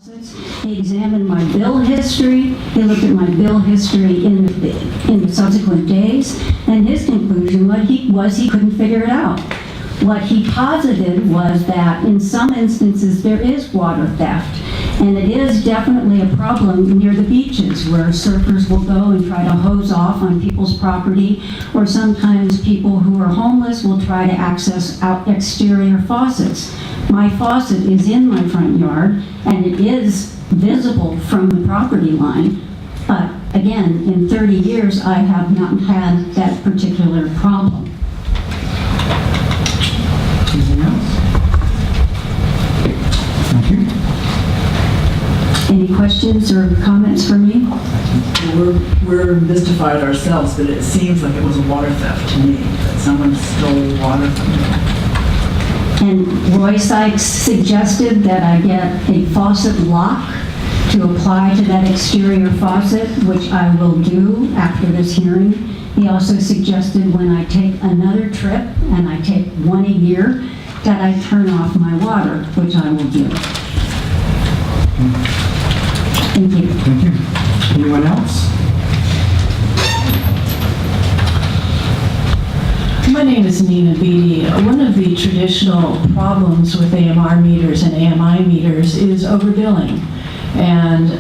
He examined my bill history. He looked at my bill history in the subsequent days, and his conclusion was he couldn't figure it out. What he posited was that in some instances there is water theft, and it is definitely a problem near the beaches where surfers will go and try to hose off on people's property, or sometimes people who are homeless will try to access out exterior faucets. My faucet is in my front yard, and it is visible from the property line, but again, in 30 years I have not had that particular problem. Anything else? Thank you. Any questions or comments for me? We're mystified ourselves, but it seems like it was a water theft to me, that someone stole water from me. And Roy Sykes suggested that I get a faucet lock to apply to that exterior faucet, which I will do after this hearing. He also suggested when I take another trip, and I take one a year, that I turn off my water, which I will do. Thank you. Thank you. Anyone else? My name is Nina Beatty. One of the traditional problems with AMR meters and AMI meters is overbilling. And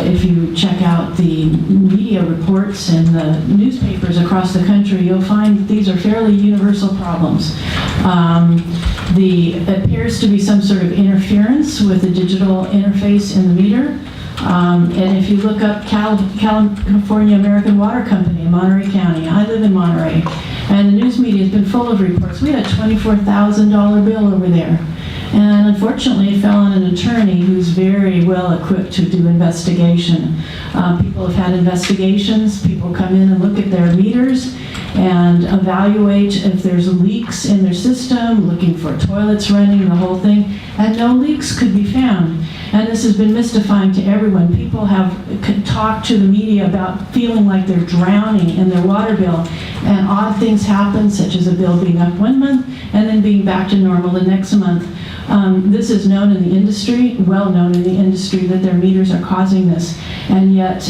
if you check out the media reports in the newspapers across the country, you'll find that these are fairly universal problems. There appears to be some sort of interference with the digital interface in the meter. And if you look up California American Water Company in Monterey County, I live in Monterey, and the news media has been full of reports. We had a $24,000 bill over there. And unfortunately, it fell on an attorney who's very well equipped to do investigation. People have had investigations. People come in and look at their meters and evaluate if there's leaks in their system, looking for toilets running, the whole thing, and no leaks could be found. And this has been mystifying to everyone. People have talked to the media about feeling like they're drowning in their water bill, and odd things happen, such as a bill being up 1 month and then being back to normal the next month. This is known in the industry, well known in the industry, that their meters are causing this, and yet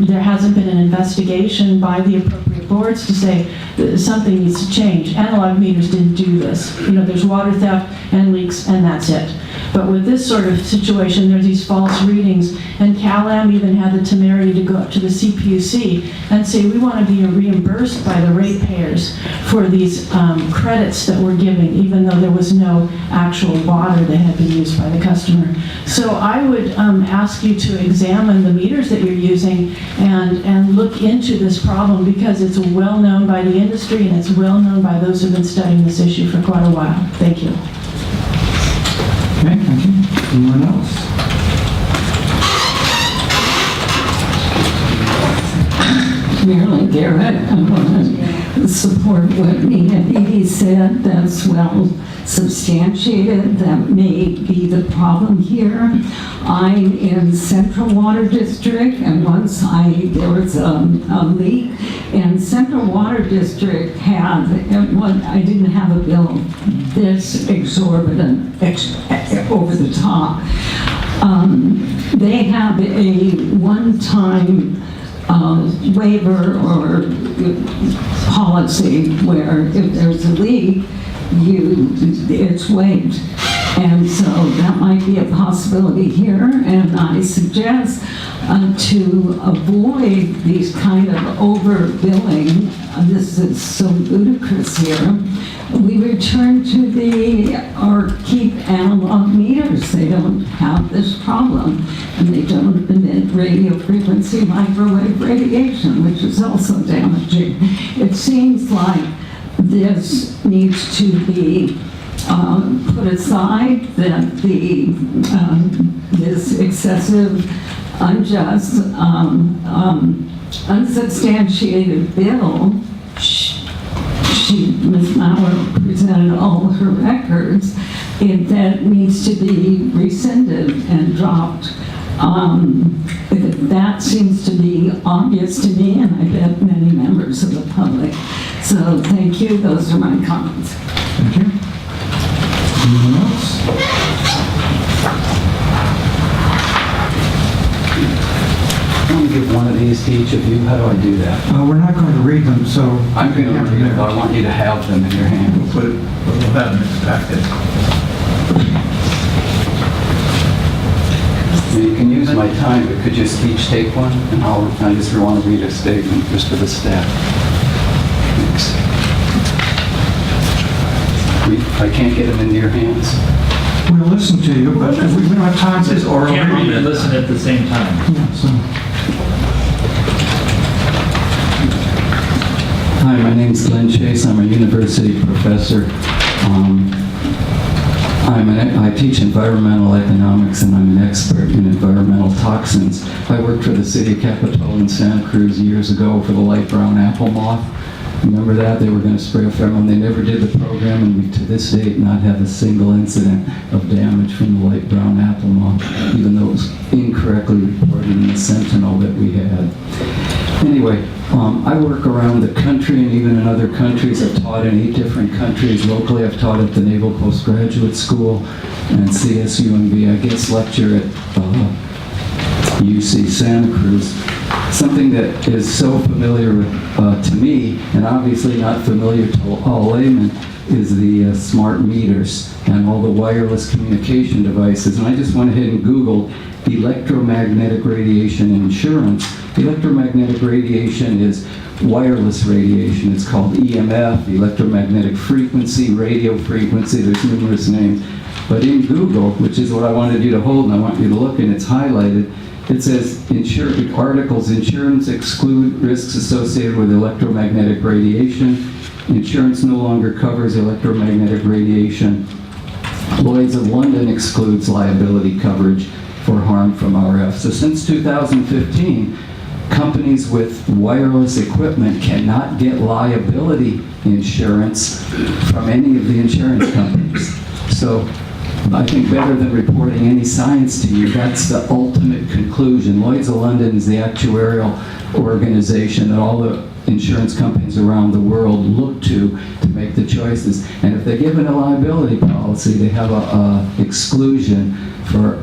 there hasn't been an investigation by the appropriate boards to say that something needs to change. Analog meters didn't do this. You know, there's water theft and leaks, and that's it. But with this sort of situation, there's these false readings, and CalAm even had the temerity to go up to the CPUC and say, we want to be reimbursed by the ratepayers for these credits that we're giving, even though there was no actual water that had been used by the customer. So I would ask you to examine the meters that you're using and look into this problem, because it's well known by the industry and it's well known by those who've been studying this issue for quite a while. Thank you. Okay, thank you. Anyone else? Merely Garrett, I want to support what Nina Beatty said. That's well substantiated. That may be the problem here. I'm in Central Water District, and once there was a leak, and Central Water District had, I didn't have a bill this exorbitant, over the top. They have a one-time waiver or policy where if there's a leak, it's waived. And so that might be a possibility here, and I suggest to avoid these kind of overbilling, this is so ludicrous here, we return to keep analog meters. They don't have this problem, and they don't emit radio frequency microwave radiation, which is also damaging. It seems like this needs to be put aside, that this excessive, unjust, unsubstantiated bill, Ms. Mauer presented all her records, that needs to be rescinded and dropped. That seems to be obvious to me, and I bet many members of the public. So thank you. Those are my comments. Thank you. Anyone else? one of these to each of you? How do I do that? We're not going to read them, so. I'm going to read it, but I want you to have them in your hands. We'll have them in the packet. You can use my time, but could you just each take one? And I just want to read a statement just for the staff. Thanks. I can't get them into your hands. We'll listen to you, but if we don't have time for oral Can't read reading. and listen at the same time. Yeah, so, Hi, my name's Glenn Chase. I'm a university professor. I teach environmental economics, and I'm an expert in environmental toxins. I worked for the city of Capitola in Santa Cruz years ago for the light brown apple moth. Remember that? They were going to spray a pheromone. They never did the program, and we, to this date, not have a single incident of damage from the light brown apple moth, even though it was incorrectly reported in the Sentinel that we had. Anyway, I work around the country and even in other countries. I've taught in 8 different countries. Locally, I've taught at the Naval Postgraduate School and CSUMB. I guest lecture at UC Santa Cruz. Something that is so familiar to me, and obviously not familiar to all laymen, is the smart meters and all the wireless communication devices. And I just went ahead and Googled electromagnetic radiation insurance. Electromagnetic radiation is wireless radiation. It's called EMF, electromagnetic frequency, radio frequency. There's numerous names. But in Google, which is what I wanted you to hold, and I want you to look, and it's highlighted, it says, articles, insurance exclude risks associated with electromagnetic radiation. Insurance no longer covers electromagnetic radiation. Lloyd's of London excludes liability coverage for harm from RF. So since 2015, companies with wireless equipment cannot get liability insurance from any of the insurance companies. So I think better than reporting any science to you, that's the ultimate conclusion. Lloyd's of London is the actuarial organization that all the insurance companies around the world look to make the choices. And if they're given a liability policy, they have a exclusion for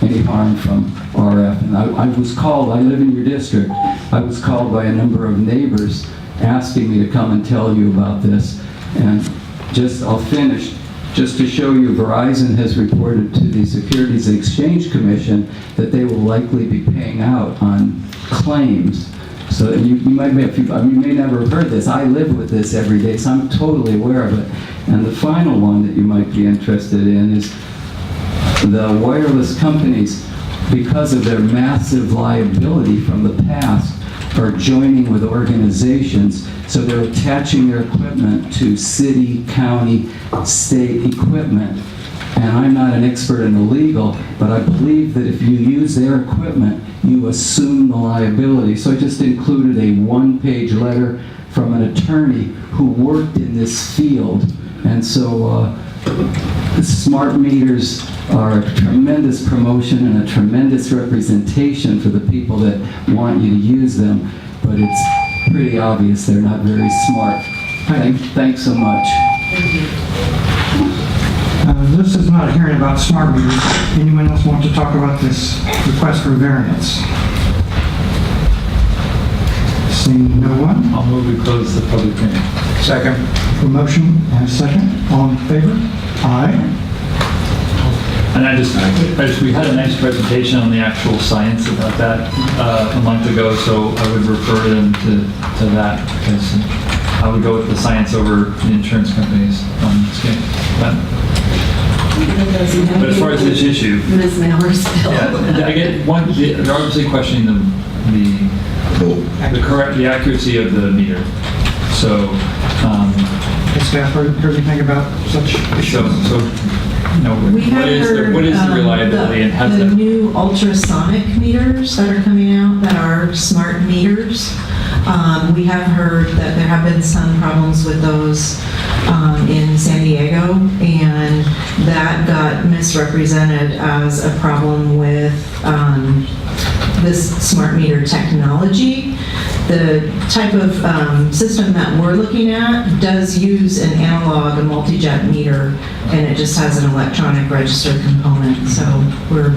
any harm from RF. And I was called, I live in your district, I was called by a number of neighbors asking me to come and tell you about this. And I'll finish. Just to show you, Verizon has reported to the Securities and Exchange Commission that they will likely be paying out on claims. So you may never have heard this. I live with this every day, so I'm totally aware of it. And the final one that you might be interested in is the wireless companies, because of their massive liability from the past, are joining with organizations, so they're attaching their equipment to city, county, state equipment. And I'm not an expert in the legal, but I believe that if you use their equipment, you assume the liability. So I just included a 1-page letter from an attorney who worked in this field. And so smart meters are a tremendous promotion and a tremendous representation for the people that want you to use them, but it's pretty obvious they're not very smart. Thanks so much. This is not a hearing about smart meters. Anyone else want to talk about this request for variance? Seeing no one? I'll move we close the public hearing. Second. A motion and a second. All in favor? Aye. And we had a nice presentation on the actual science about that a month ago, so I would refer them to that, because I would go with the science over the insurance companies on this game. But as far as this issue, Ms. Mallor's bill. yeah, I get one. They're obviously questioning the accuracy of the meter. So, Has staff heard anything about such issues? We have heard what is the reliability and has the that? new ultrasonic meters that are coming out that are smart meters. We have heard that there have been some problems with those in San Diego, and that got misrepresented as a problem with this smart meter technology. The type of system that we're looking at does use an analog, a multi-jet meter, and it just has an electronic register component, so we're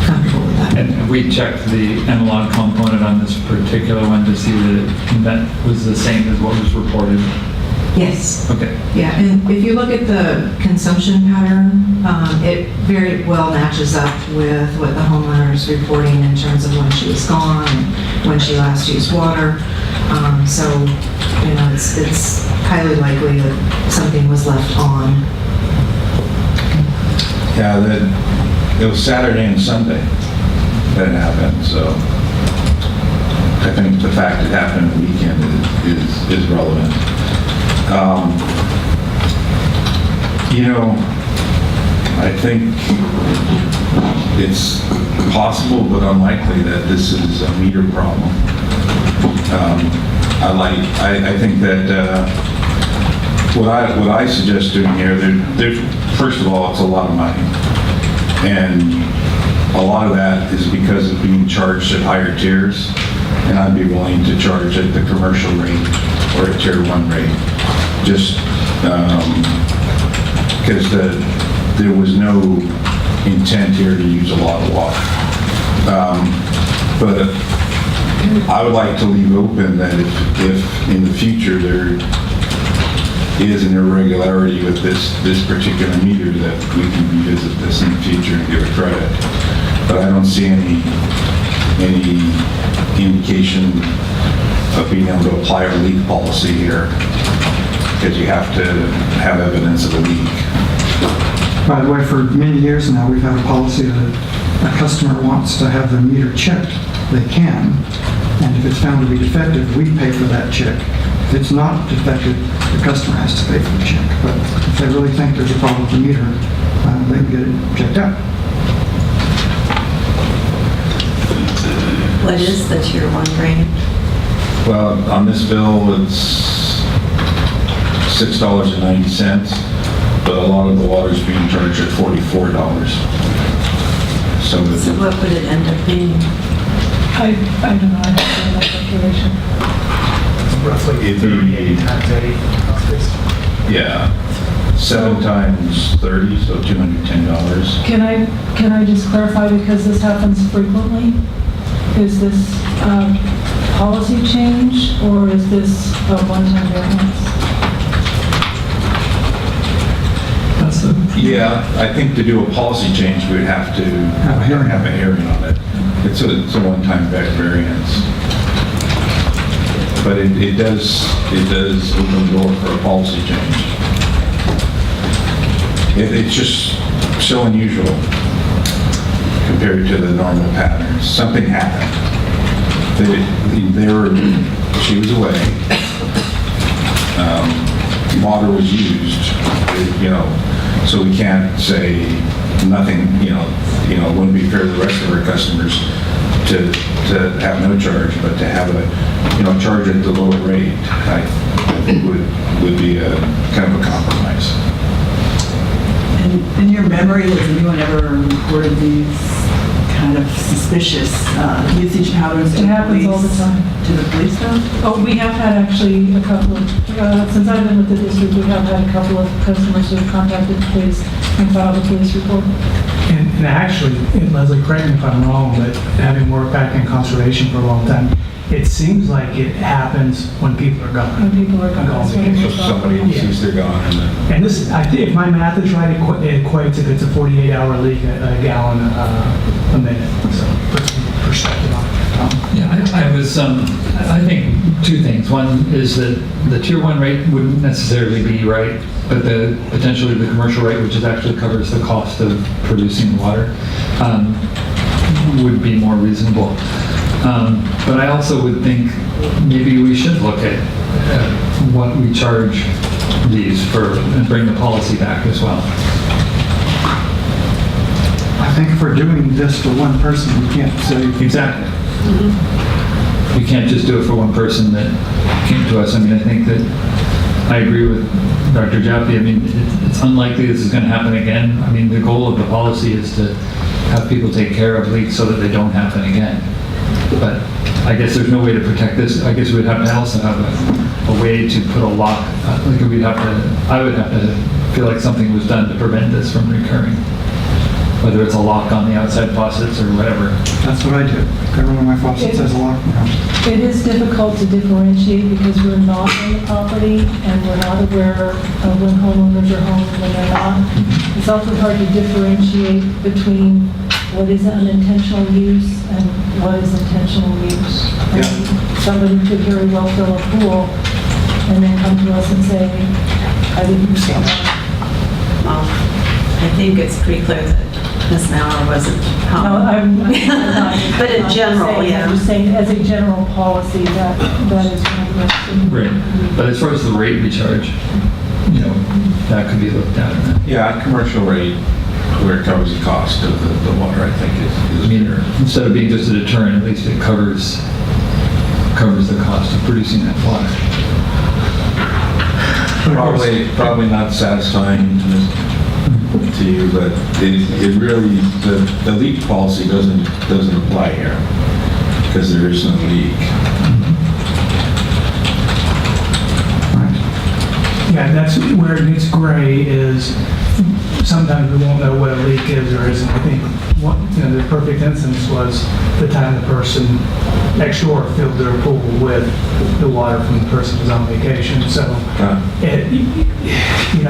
comfortable with that. And we checked the analog component on this particular one to see that that was the same as what was reported. Yes. Okay. Yeah, and if you look at the consumption pattern, it very well matches up with what the homeowner is reporting in terms of when she was gone, and when she last used water. So, you know, it's highly likely that something was left on. Yeah, it was Saturday and Sunday that it happened, so I think the fact it happened the weekend is relevant. You know, I think it's possible but unlikely that this is a meter problem. I think that what I suggest doing here, first of all, it's a lot of money, and a lot of that is because of being charged at higher tiers, and I'd be willing to charge at the commercial rate or at tier 1 rate, just because there was no intent here to use a lot of water. But I would like to leave open that if in the future there is an irregularity with this particular meter, that we can revisit this in the future and give it credit. But I don't see any indication of being able to apply our leak policy here, because you have to have evidence of a leak. By the way, for many years now, we've had a policy that a customer wants to have their meter checked, they can. And if it's found to be defective, we pay for that check. If it's not defective, the customer has to pay for the check. But if they really think there's a problem with the meter, they can get it checked out. What is the tier 1 rate? Well, on this bill, it's $6.90, but a lot of the water is being charged at $44. So what would it end up being? I don't know, I haven't done that calculation. Roughly 38 times 8. yeah, 7 times 30, so $210. Can I just clarify, because this happens frequently? Is this policy change, or is this a one-time variance? Yeah, I think to do a policy change, we would have to have a hearing on it. It's a one-time variance. But it does open the door for a policy change. It's just so unusual compared to the normal patterns. Something happened. She was away. Water was used, so we can't say nothing, it wouldn't be fair to the rest of our customers to have no charge, but to have a, charge at the lower rate, I think would be a kind of a compromise. In your memory, has anyone ever reported these kind of suspicious usage patterns to It happens all the time. To the police though? Oh, we have had actually a couple of, since I've been with the district, we have had a couple of customers who have contacted the police and filed a police report. And actually, and Leslie, correct me if I'm wrong, but having worked back in conservation for a long time, it seems like it happens when people are gone. When people are gone. That's what So I thought. somebody sees they're gone, and then And this, I think if my math is right, it equates, if it's a 48-hour leak, a gallon a minute. So put some perspective on it. Yeah, I think two things. One is that the tier 1 rate wouldn't necessarily be right, but potentially the commercial rate, which actually covers the cost of producing water, would be more reasonable. But I also would think maybe we should look at what we charge these for and bring the policy back as well. I think if we're doing this for one person, we can't say. Exactly. We can't just do it for one person that came to us. I mean, I think that I agree with Dr. Jaffe. I mean, it's unlikely this is going to happen again. I mean, the goal of the policy is to have people take care of leaks so that they don't happen again. But I guess there's no way to protect this. I guess we'd have to also have a way to put a lock. I would have to feel like something was done to prevent this from recurring. whether it's a lock on the outside faucets or whatever. That's what I do. Every one of my faucets has a lock. It is difficult to differentiate because we're not on the property and we're not aware of when homeowners are home and when they're not. It's also hard to differentiate between what is unintentional use and what is intentional use. And somebody could very well fill a pool and then come to us and say, I didn't use that. Well, I think it's pretty clear that Ms. Mauer wasn't No, home. I'm not. But in general, yeah. I'm just saying, as a general policy, that is one of the most. Right. But as far as the rate we charge, that could be looked at. Yeah, a commercial rate where it covers the cost of the water, I think is I mean, instead of being just a deterrent, at least it covers the cost of producing that water. Probably not satisfying to you, but it really, the leak policy doesn't apply here because there is no leak. Yeah, that's where it gets gray is sometimes we won't know what a leak is or isn't. I think the perfect instance was the time the person next door filled their pool with the water from the person who was on vacation. So,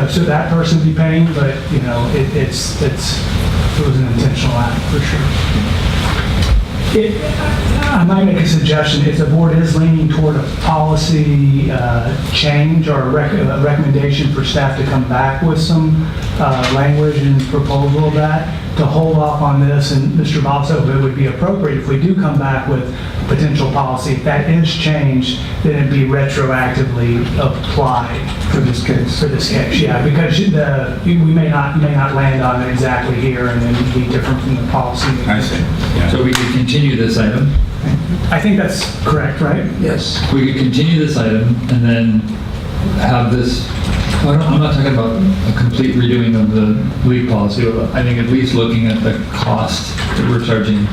so that person be paying, but it was an intentional act for sure. I might make a suggestion. If the board is leaning toward a policy change or a recommendation for staff to come back with some language and proposal of that, to hold off on this, and Mr. Bob said it would be appropriate if we do come back with potential policy, if that is changed, then it'd be retroactively applied. For this case. For this case, yeah, because we may not land on it exactly here and then be different from the policy. I see. Yeah. So we could continue this item. I think that's correct, right? Yes. We could continue this item and then have this, I'm not talking about a complete redoing of the leak policy, but I think at least looking at the cost that we're charging.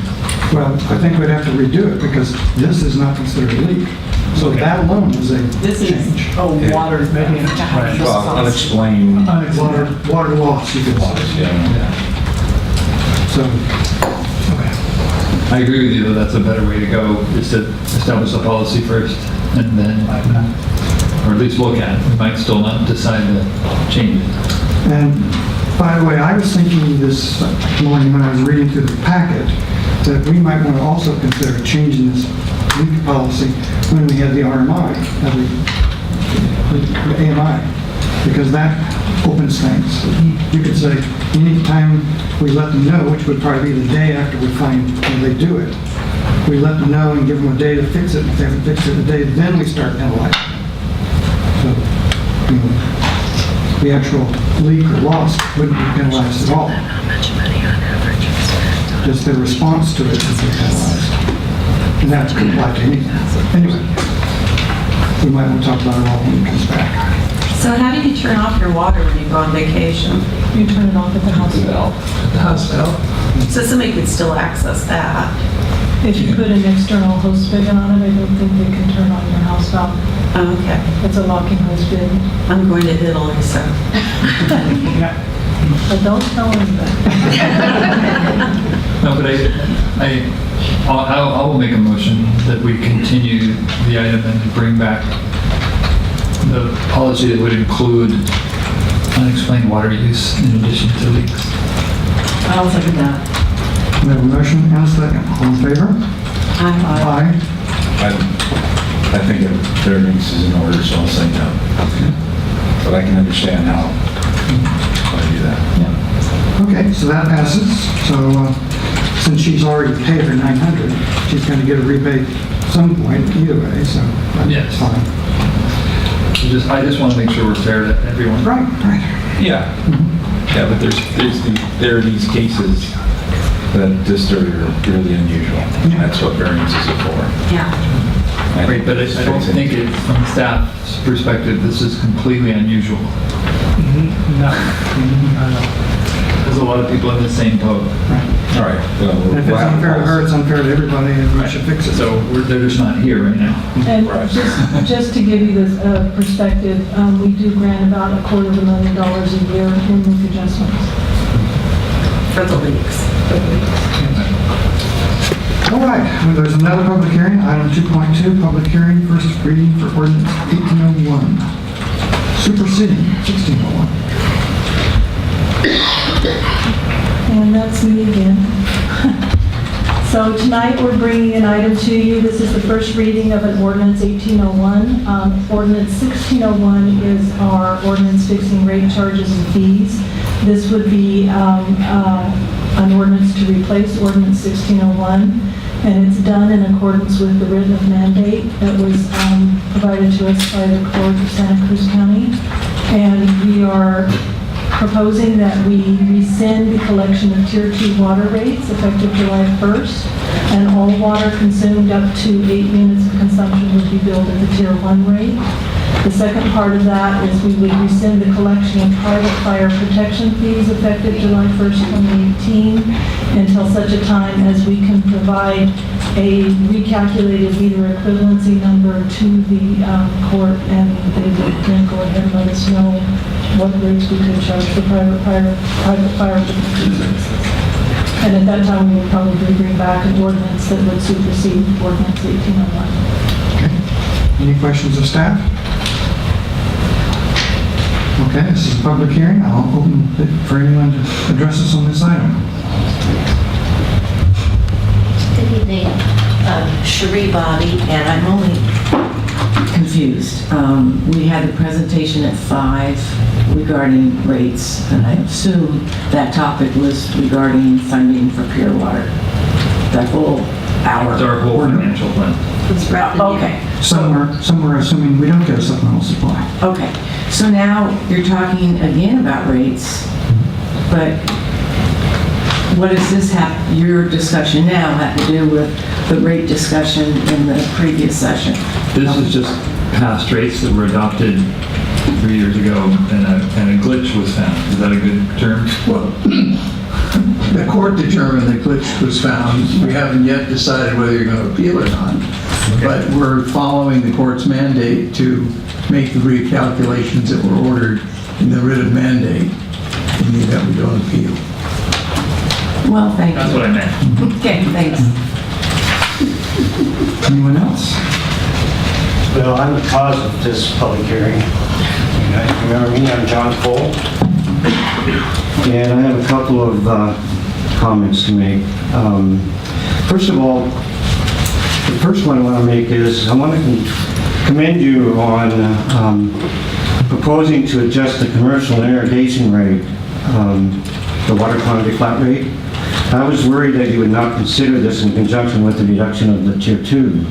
Well, I think we'd have to redo it because this is not considered a leak. So Okay. that alone is a This change. is water. Maybe Well, unexplained Water loss, you could loss, say. yeah. So, I agree with you, though, that's a better way to go, is to establish a policy first and then, or at least look at it. We might still not decide to change it. and by the way, I was thinking this morning when I was reading through the packet that we might want to also consider changing this leak policy when we have the RMI, the AMI, because that opens things. You could say, anytime we let them know, which would probably be the day after we find when they do it, we let them know and give them a day to fix it. If they haven't fixed it in a day, then we start penalizing. So, the actual leak or loss wouldn't be penalized at all. Just the response to it would be penalized. And that could apply to anything. Anyway, we might want to talk about it all when it comes back. So how do you turn off your water when you go on vacation? You turn it off at the house valve. The house valve. So somebody could still access that. If you put an external hose spigot on it, I don't think they can turn on your house valve. Oh, okay. It's a locking hose spigot. I'm going to Italy, so. But don't tell anybody. No, but I will make a motion that we continue the item and bring back the policy that would include unexplained water use in addition to leaks. I'll second that. We have a motion and a second. All in favor? Aye. I think a variance is in order, so I'll say no. But I can understand how I do that. Okay, so that passes. So since she's already paid her 900, she's going to get a rebate at some point either way, so Yes. that's fine. I just want to make sure we're fair to everyone. Right. Yeah. Yeah, but there are these cases that just are really unusual. And that's what variances are for. Yeah. Right, but I don't think it, from staff's perspective, this is completely unusual. No. There's a lot of people in the same boat. All right. Well, And if it's unfair to her, it's unfair to everybody, and we should fix it. So they're just not here right now. And just to give you this perspective, we do grant about $250,000 a year in leak adjustments. for the leaks. All right, well, there's another public hearing, item 2.2, public hearing, first reading for ordinance 1801, superseding 1601. And that's me again. So tonight, we're bringing an item to you. This is the first reading of an ordinance 1801. Ordinance 1601 is our ordinance fixing rate charges and fees. This would be an ordinance to replace ordinance 1601, and it's done in accordance with the written of mandate that was provided to us by the Court of Santa Cruz County. And we are proposing that we rescind the collection of Tier 2 water rates effective July 1st, and all water consumed up to 8 units of consumption would be billed at the Tier 1 rate. The second part of that is we would rescind the collection of private fire protection fees effective July 1st, 2018, until such a time as we can provide a recalculated meter equivalency number to the court, and they would then go ahead and let us know what rates we could charge for private fire protection services. And at that time, we would probably bring back an ordinance that would supersede ordinance 1801. Any questions of staff? Okay, this is a public hearing. I'll open it for anyone to address us on this item. Good evening, Cherie Bobby, and I'm only confused. We had a presentation at 5 regarding rates, and I assume that topic was regarding funding for pure water. That whole hour. It's our whole financial plan. It's wrapped in Okay. Some are assuming we don't get a supplemental supply. Okay. So now you're talking again about rates, but what does this have, your discussion now have to do with the rate discussion in the previous session? This is just past rates that were adopted 3 years ago, and a glitch was found. Is that a good term? Well, the court determined the glitch was found. We haven't yet decided whether you're going to appeal or not. But we're following the court's mandate to make the recalculations that were ordered in the writ of mandate in the event we don't appeal. Well, thank you. That's what I meant. Okay, thanks. Anyone else? Well, I'm the cause of this public hearing. You guys remember me? I'm John Cole. And I have a couple of comments to make. First of all, the first one I want to make is I want to commend you on proposing to adjust the commercial and irrigation rate, the water quantity flat rate. I was worried that you would not consider this in conjunction with the reduction of the Tier 2.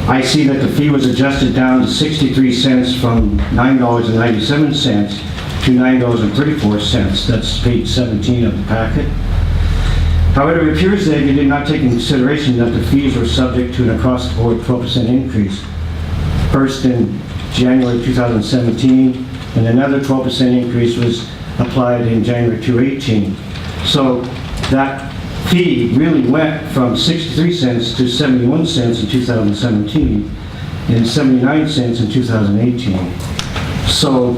I see that the fee was adjusted down to 63 cents from $9.97 to $9.34. That's page 17 of the packet. However, it appears that you did not take into consideration that the fees were subject to an across-the-board 12% increase. First in January 2017, and another 12% increase was applied in January 2018. So that fee really went from 63 cents to 71 cents in 2017 and 79 cents in 2018. So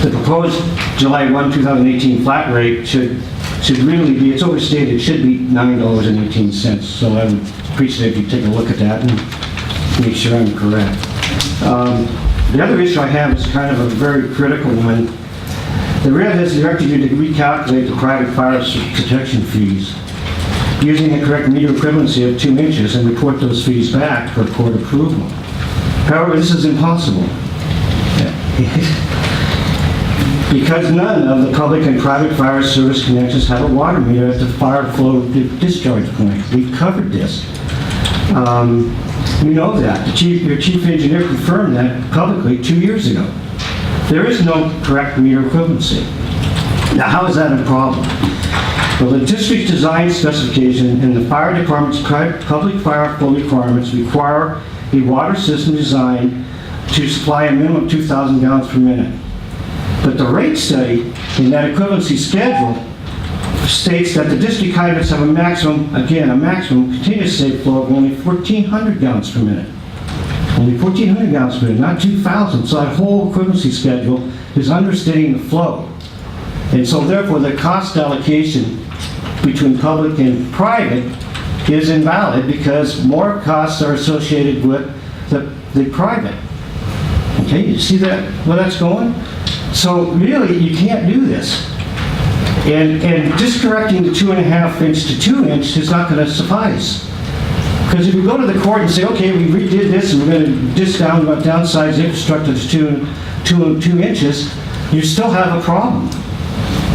the proposed July 1, 2018 flat rate should really be, it's overstated, should be $9.18. So I would appreciate if you take a look at that and make sure I'm correct. The other issue I have is kind of a very critical one. The RED has directed you to recalculate the private fire protection fees using the correct meter equivalency of 2 inches and report those fees back for court approval. However, this is impossible. Because none of the public and private fire service connections have a water meter at the fire flow discharge point. We've covered this. You know that. Your chief engineer confirmed that publicly 2 years ago. There is no correct meter equivalency. Now, how is that a problem? Well, the district's design specification and the fire department's public fire flow requirements require a water system design to supply a minimum of 2,000 gallons per minute. But the rate study in that equivalency schedule states that the district hydrants have a maximum continuous safe flow of only 1,400 gallons per minute. Only 1,400 gallons per minute, not 2,000. So that whole equivalency schedule is understating the flow. And so therefore, the cost allocation between public and private is invalid because more costs are associated with the private. Okay, you see that, where that's going? So really, you can't do this. And just correcting the 2.5 inch to 2 inch is not going to suffice. Because if you go to the court and say, okay, we redid this and we're going to downsize the infrastructure to 2 inches, you still have a problem.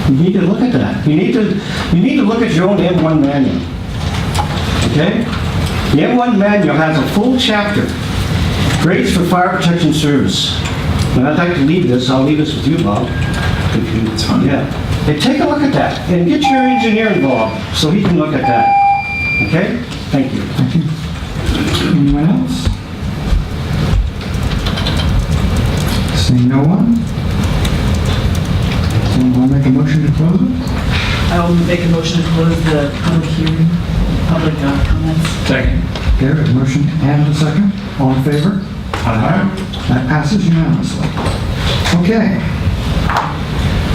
You need to look at that. You need to look at your own M1 manual. Okay? The M1 manual has a full chapter, rates for fire protection service. And I'd like to leave this. I'll leave this with you, Bob. It's fine. Yeah. Hey, take a look at that and get your engineer involved so he can look at that. Okay? Thank you. Thank you. Anyone else? Seeing no one? Someone want to make a motion to close it? I'll make a motion to close the public hearing, public comments. Second. Okay, we have a motion and a second. All in favor? Aye. That passes unanimously. Okay.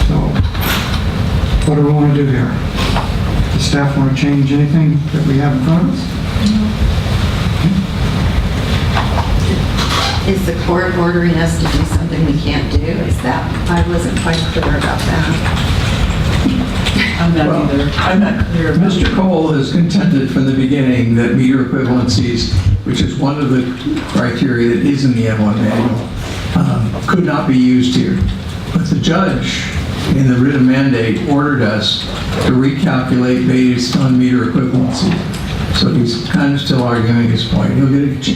So, what do we want to do here? Does staff want to change anything that we have in front of us? Is the court ordering us to do something we can't do? Is that, I wasn't quite clear about that. I'm not either. I'm not clear about Mr. Cole has contended from the beginning that meter equivalencies, which is one of the criteria that is in the M1 manual, could not be used here. But the judge, in the writ of mandate, ordered us to recalculate based on meter equivalency. So he's kind of still arguing his point. He'll get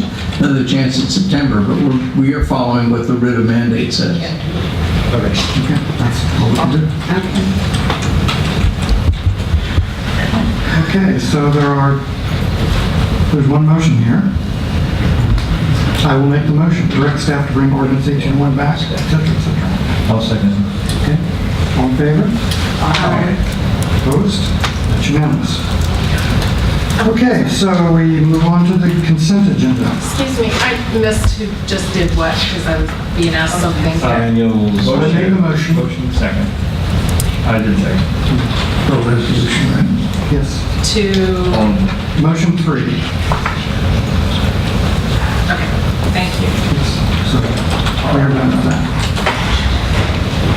another chance in September, but we are following what the writ of mandate says. Okay, that's what we can do. Okay, so there's one motion here. I will make the motion. Direct staff to bring ordinance 1801 back, et cetera, et cetera. I'll second. Okay, all in favor? Aye. Opposed? That's unanimous. Okay, so we move on to the consent agenda. Excuse me, I missed who just did what, because I was being asked something. Daniel's. I made the motion. Motion second. I did second. For resolution, right? Yes. To, Motion 3. okay, thank you. So, we are done with that.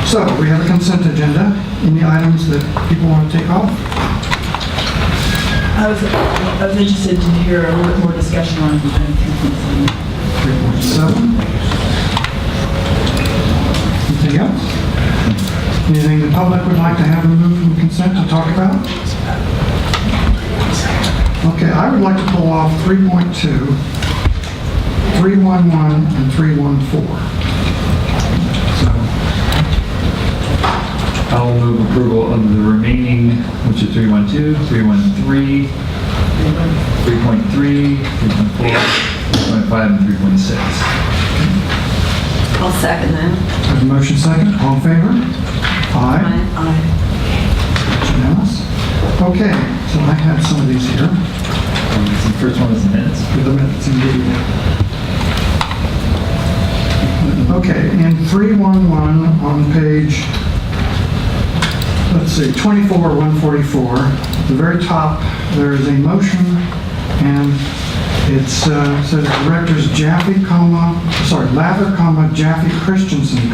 So, we have a consent agenda. Any items that people want to take off? I was interested to hear a little bit more discussion on 3.7. 3.7. Anything else? Anything the public would like to have removed from consent to talk about? Okay, I would like to pull off 3.2, 311, and 314. So, I'll move approval of the remaining, which is 312, 313, 3.3, 3.4, 3.5, and 3.6. I'll second that. there's a motion second. All in favor? Aye. Aye. Unanimous. Okay, so I have some of these here. The first one is the minutes. For the minutes, indeed. Okay, in 311 on page, let's see, 144, the very top, there is a motion, and it says directors Lather, Jaffe, Christensen,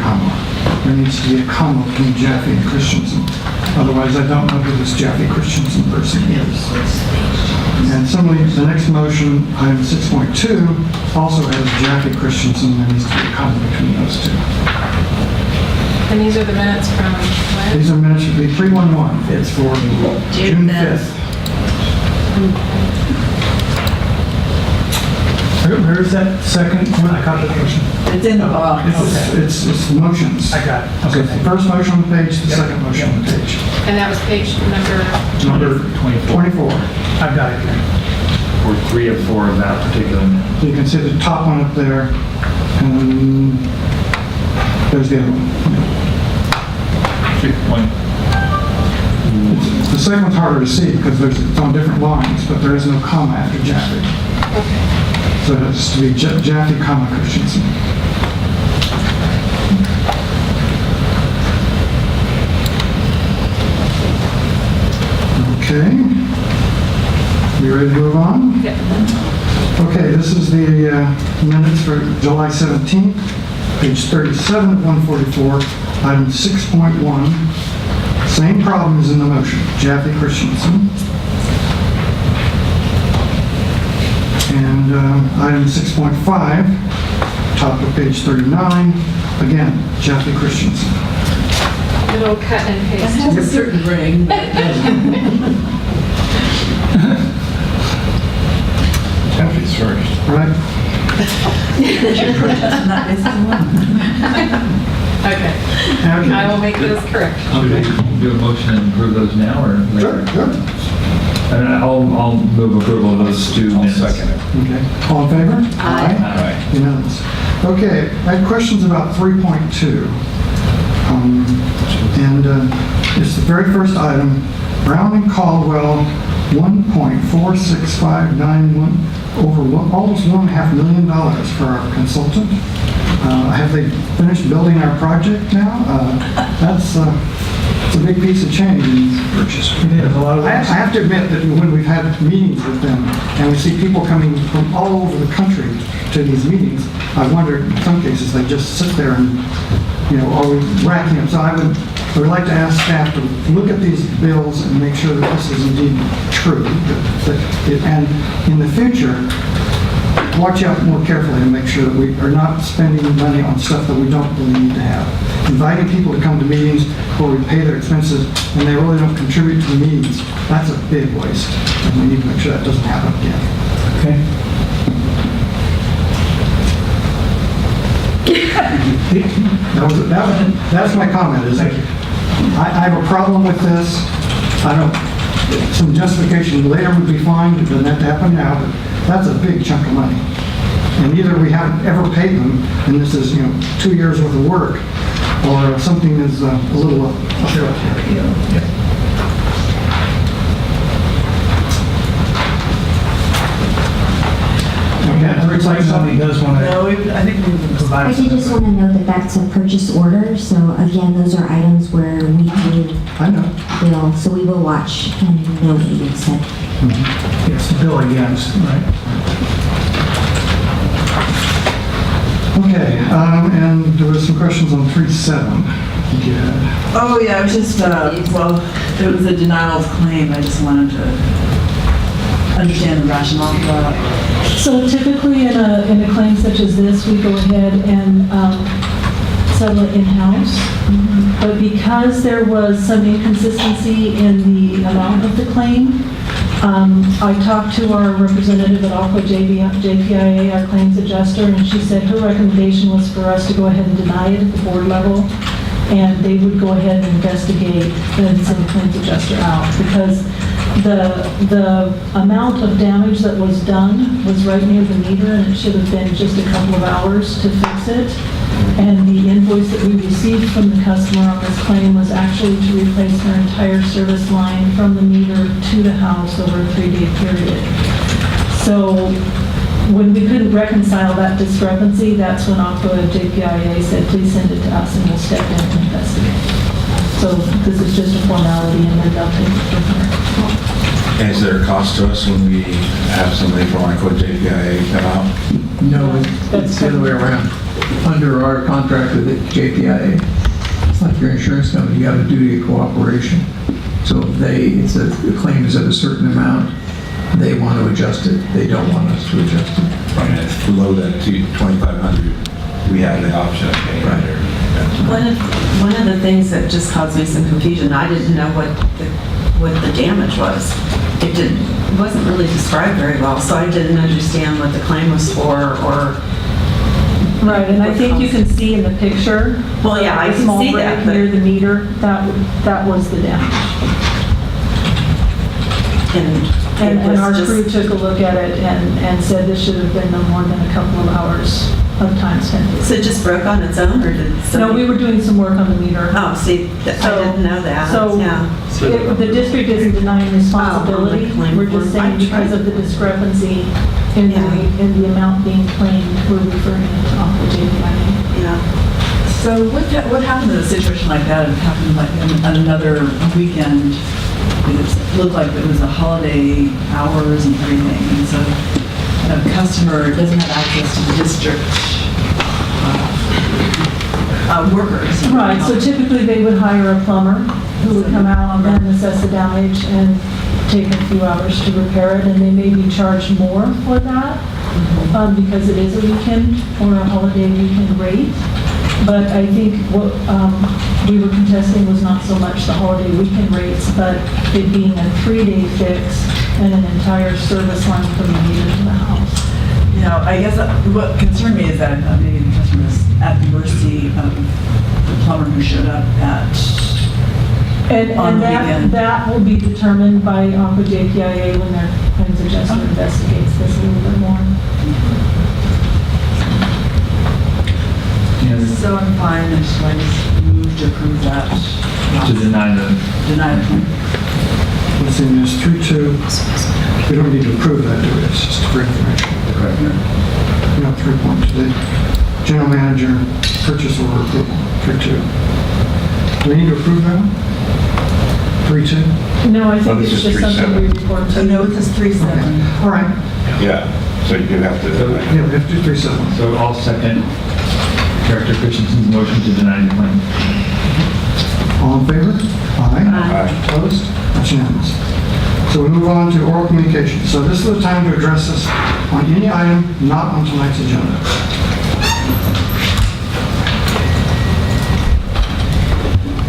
There needs to be a comma between Jaffe and Christensen. Otherwise, I don't know who this Jaffe Christensen person is. And similarly, the next motion, item 6.2, also has Jaffe Christensen. There needs to be a comma between those two. And these are the minutes from when? These are minutes of the 311. It's for June 5th. Where's that second one? I caught the motion. It's in the box. It's the motions. I got it. So Okay. the first motion on the page, the second motion on the page. And that was page number, Number 24. I've got it here. Or 3 of 4 of that particular minute. So you can see the top one up there, and there's the other one. 3. The second one's harder to see because it's on different lines, but there is no comma after Jaffe. So it has to be Jaffe, comma, Christensen. Okay. You ready to move on? Yeah. Okay, this is the minutes for July 17th, page 37 of 144, item 6.1. Same problem as in the motion. Jaffe Christensen. And item 6.5, top of page 39, again, Jaffe Christensen. Little cut and It paste. has a certain ring, but it doesn't. Jaffe's first. Right? Not this one. Okay. Okay. I will make those correct. Should we do a motion and approve those now or later? Sure. And I'll move approval of those two I'll minutes. second it. Okay. All in favor? Aye. Aye. Unanimous. Okay, I had questions about 3.2. And it's the very first item, Brown and Caldwell, 1.46591, almost $1.5 million for our consultant. Have they finished building our project now? That's it's a big piece of change. It is a lot of. I have to admit that when we've had meetings with them and we see people coming from all over the country to these meetings, I wonder in some cases they just sit there and, are we racking up? So I would like to ask staff to look at these bills and make sure that this is indeed true. And in the future, watch out more carefully and make sure that we are not spending money on stuff that we don't really need to have. Inviting people to come to meetings where we pay their expenses and they really don't contribute to the meetings, that's a big waste. And we need to make sure that doesn't happen again. Okay. That's my comment, is that I have a problem with this. Some justification later would be fine, it doesn't have to happen now, but that's a big chunk of money. And either we haven't ever paid them, and this is, 2 years worth of work, or something is a little uphill here. Okay, It looks like somebody does want to No, I think we can provide. I did just want to note that that's a purchase order, so again, those are items where we do I know. bill, so we will watch and know what you said. Yes, bill against, right? Okay, and there was some questions on 3.7. Yeah. Oh, yeah, it was just, it was a denial of claim. I just wanted to understand the rationale for that. So typically in a claim such as this, we go ahead and settle it in-house. But because there was some inconsistency in the amount of the claim, I talked to our representative at Aqua JPIA, our claims adjuster, and she said her recommendation was for us to go ahead and deny it at the board level, and they would go ahead and investigate and send the claims adjuster out, because the amount of damage that was done was right near the meter, and it should have been just a couple of hours to fix it. And the invoice that we received from the customer on this claim was actually to replace their entire service line from the meter to the house over a 3-day period. So when we couldn't reconcile that discrepancy, that's when Aqua JPIA said, please send it to us and we'll step in and investigate. So this is just a formality, and then they'll take it from there. And is there a cost to us when we have somebody from Aqua JPIA come out? No, it's the other way around. Under our contract with the JPIA, it's like your insurance company, you have a duty of cooperation. So if the claim is at a certain amount, they want to adjust it. They don't want us to adjust it. Right, and if below that $2,500, we have the option of paying Right. it. One of the things that just caused me some confusion, I didn't know what the damage was. It wasn't really described very well, so I didn't understand what the claim was for, or... Right, and I think you can see in the picture. Well, yeah, I the can small see break that, but- near the meter, that was the damage. And our crew took a look at it and said this should have been no more than a couple of hours of time spent. So it just broke on its own, or did No, somebody... we were doing some work on the meter. Oh, see, I didn't know that, So yeah. the district isn't denying responsibility. Oh, We're just saying because of the discrepancy in the amount being claimed, we're referring it to Aqua JPIA. Yeah. So what happened in a situation like that, if it happened like on another weekend It looked like it was the holiday hours and everything, and so a customer doesn't have access to the district workers. Right, so typically they would hire a plumber who would come out and assess the damage and take a few hours to repair it, and they may be charged more for that because it is a weekend or a holiday weekend rate. But I think what we were contesting was not so much the holiday weekend rates, but it being a 3-day fix and an entire service line from the meter to the house. You know, I guess what concerned me is that maybe the customer is at the mercy of the plumber who showed up on the weekend. That will be determined by Aqua JPIA when their claims adjuster investigates this a little bit more. So I'm fine, and so I just move to approve that. To deny the... Deny the claim. Let's see, there's 3.2. We don't need to approve that, do we? It's just for information. Correct. No, 3.2. The general manager purchase order approval, 3.2. Do we need to approve that one? 3.2? No, I Oh, think this it's is just something we 3.7. report to. No, it's 3.7. All right. Yeah, so you have to, Yeah, we have to do 3.7. So I'll second Director Christensen's motion to deny the claim. All in favor? Aye. Aye. Opposed? That's unanimous. So we move on to oral communication. So this is the time to address us on any item not on tonight's agenda.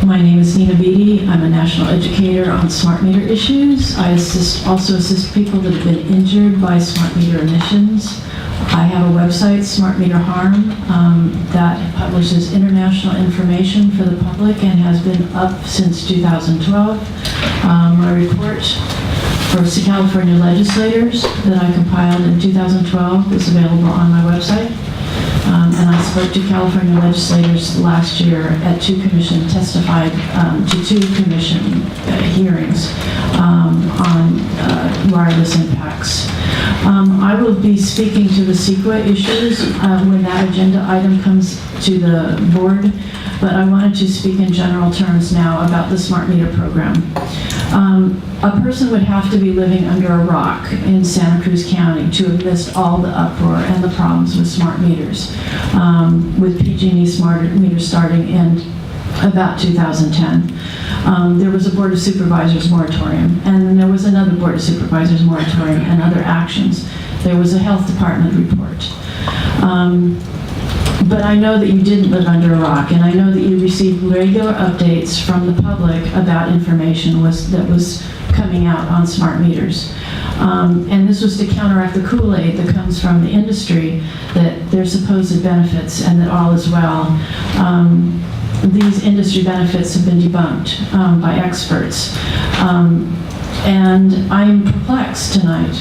My name is Nina Beatty. I'm a national educator on smart meter issues. I also assist people that have been injured by smart meter emissions. I have a website, Smart Meter Harm, that publishes international information for the public and has been up since 2012. My report for California legislators that I compiled in 2012 is available on my website. And I spoke to California legislators last year at testified to two commission hearings on wireless impacts. I will be speaking to the CEQA issues when that agenda item comes to the board, but I wanted to speak in general terms now about the smart meter program. A person would have to be living under a rock in Santa Cruz County to have missed all the uproar and the problems with smart meters, with PG&E smart meters starting in about 2010. There was a Board of Supervisors moratorium, and then there was another Board of Supervisors moratorium and other actions. There was a Health Department report. But I know that you didn't live under a rock, and I know that you received regular updates from the public about information that was coming out on smart meters. And this was to counteract the Kool-Aid that comes from the industry, that there's supposed benefits and that all is well. These industry benefits have been debunked by experts. And I'm perplexed tonight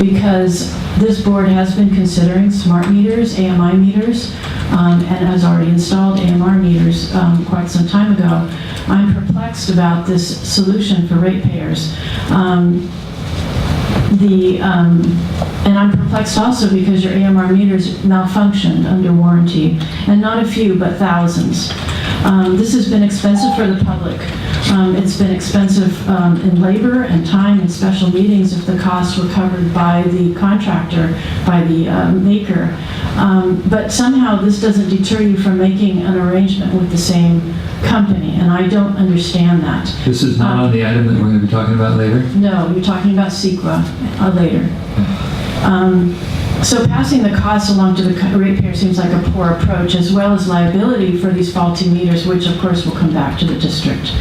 because this board has been considering smart meters, AMI meters, and has already installed AMR meters quite some time ago. I'm perplexed about this solution for ratepayers. And I'm perplexed also because your AMR meters malfunctioned under warranty, and not a few, but thousands. This has been expensive for the public. It's been expensive in labor and time and special meetings if the costs were covered by the contractor, by the maker. But somehow this doesn't deter you from making an arrangement with the same company, and I don't understand that. This is not on the item that we're going to be talking about later? No, you're talking about CEQA later. So passing the costs along to the ratepayer seems like a poor approach, as well as liability for these faulty meters, which of course will come back to the district.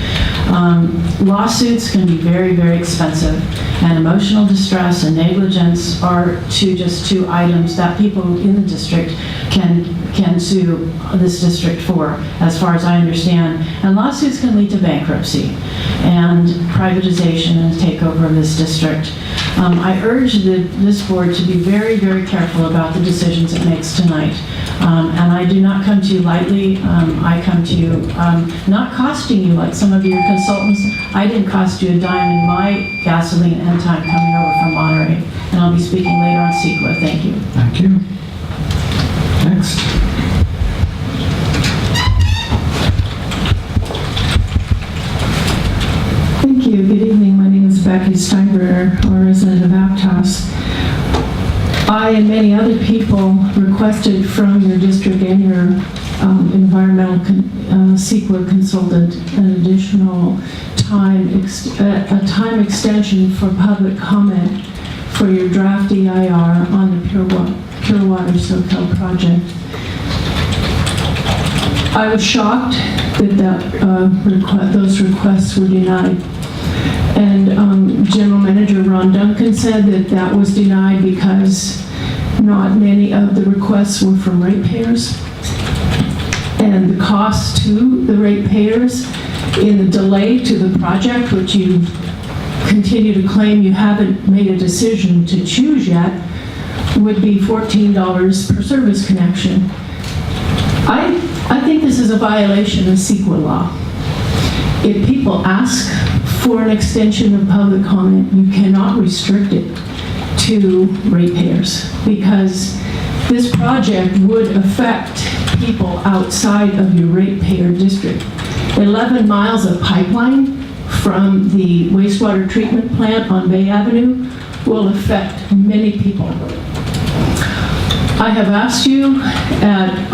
Lawsuits can be very, very expensive, and emotional distress and negligence are just two items that people in the district can sue this district for, as far as I understand. And lawsuits can lead to bankruptcy and privatization and takeover of this district. I urge this board to be very, very careful about the decisions it makes tonight. And I do not come to you lightly. I come to you not costing you like some of your consultants. I didn't cost you a dime in my gasoline and time coming over from Monterey. And I'll be speaking later on CEQA. Thank you. Thank you. Next. Thank you. Good evening. My name Becky Steinbrenner, a resident of Aptos. I and many other people requested from your district and your environmental CEQA consultant an additional time extension for public comment for your draft EIR on the Pure Water Soquel project. I was shocked that those requests were denied. And General Manager Ron Duncan said that that was denied because not many of the requests were from ratepayers. And the cost to the ratepayers in the delay to the project, which you continue to claim you haven't made a decision to choose yet, would be $14 per service connection. I think this is a violation of CEQA law. If people ask for an extension of public comment, you cannot restrict it to ratepayers, because this project would affect people outside of your ratepayer district. 11 miles of pipeline from the wastewater treatment plant on Bay Avenue will affect many people. I have asked you at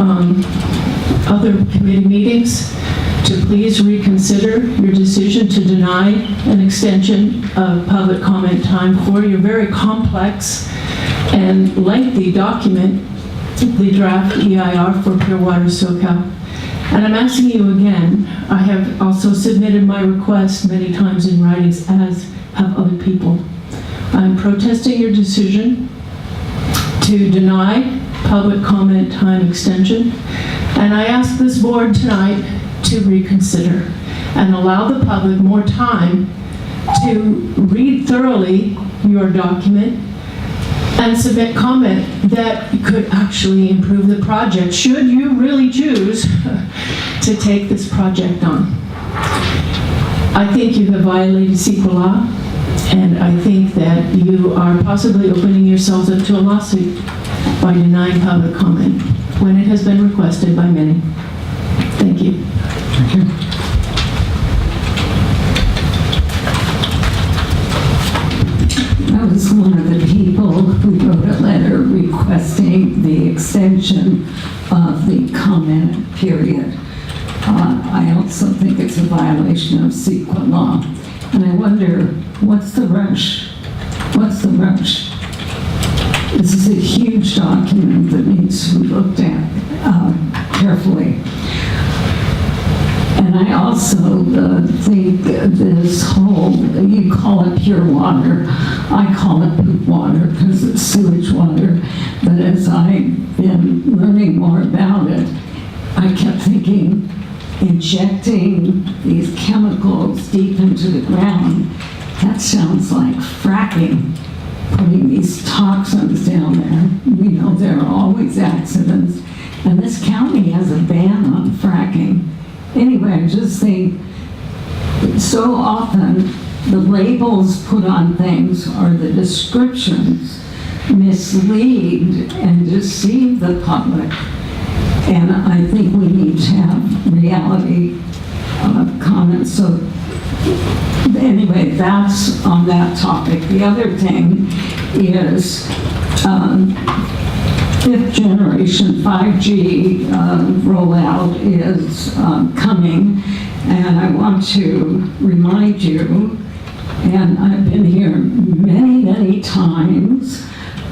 other committee meetings to please reconsider your decision to deny an extension of public comment time for your very complex and lengthy document, the draft EIR for Pure Water Soquel. And I'm asking you again, I have also submitted my request many times in writings, as have other people. I'm protesting your decision to deny public comment time extension, and I ask this board tonight to reconsider and allow the public more time to read thoroughly your document and submit comment that could actually improve the project, should you really choose to take this project on. I think you have violated CEQA law, and I think that you are possibly opening yourselves up to a lawsuit by denying public comment when it has been requested by many. Thank you. Thank you. I was one of the people who wrote a letter requesting the extension of the comment period. I also think it's a violation of CEQA law. And I wonder, what's the rush? What's the rush? This is a huge document that needs to be looked at carefully. And I also think this whole, you call it pure water, I call it poop water because it's sewage water. But as I've been learning more about it, I kept thinking injecting these chemicals deep into the ground, that sounds like fracking, putting these toxins down there. We know there are always accidents, and this county has a ban on fracking. Anyway, I just think so often the labels put on things or the descriptions mislead and deceive the public. And I think we need to have reality comments. So anyway, that's on that topic. The other thing is fifth generation 5G rollout is coming, and I want to remind you, and I've been here many, many times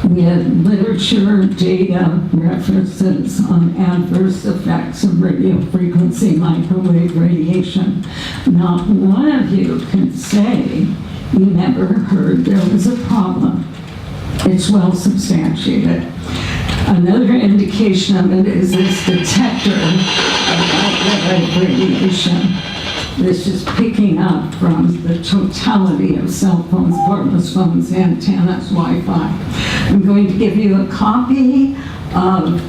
with literature, data, references on adverse effects of radio frequency microwave radiation. Not one of you can say you never heard there was a problem. It's well substantiated. Another indication of it is this detector of microwave radiation. This is picking up from the totality of cell phones, cordless phones, antennas, Wi-Fi. I'm going to give you a copy of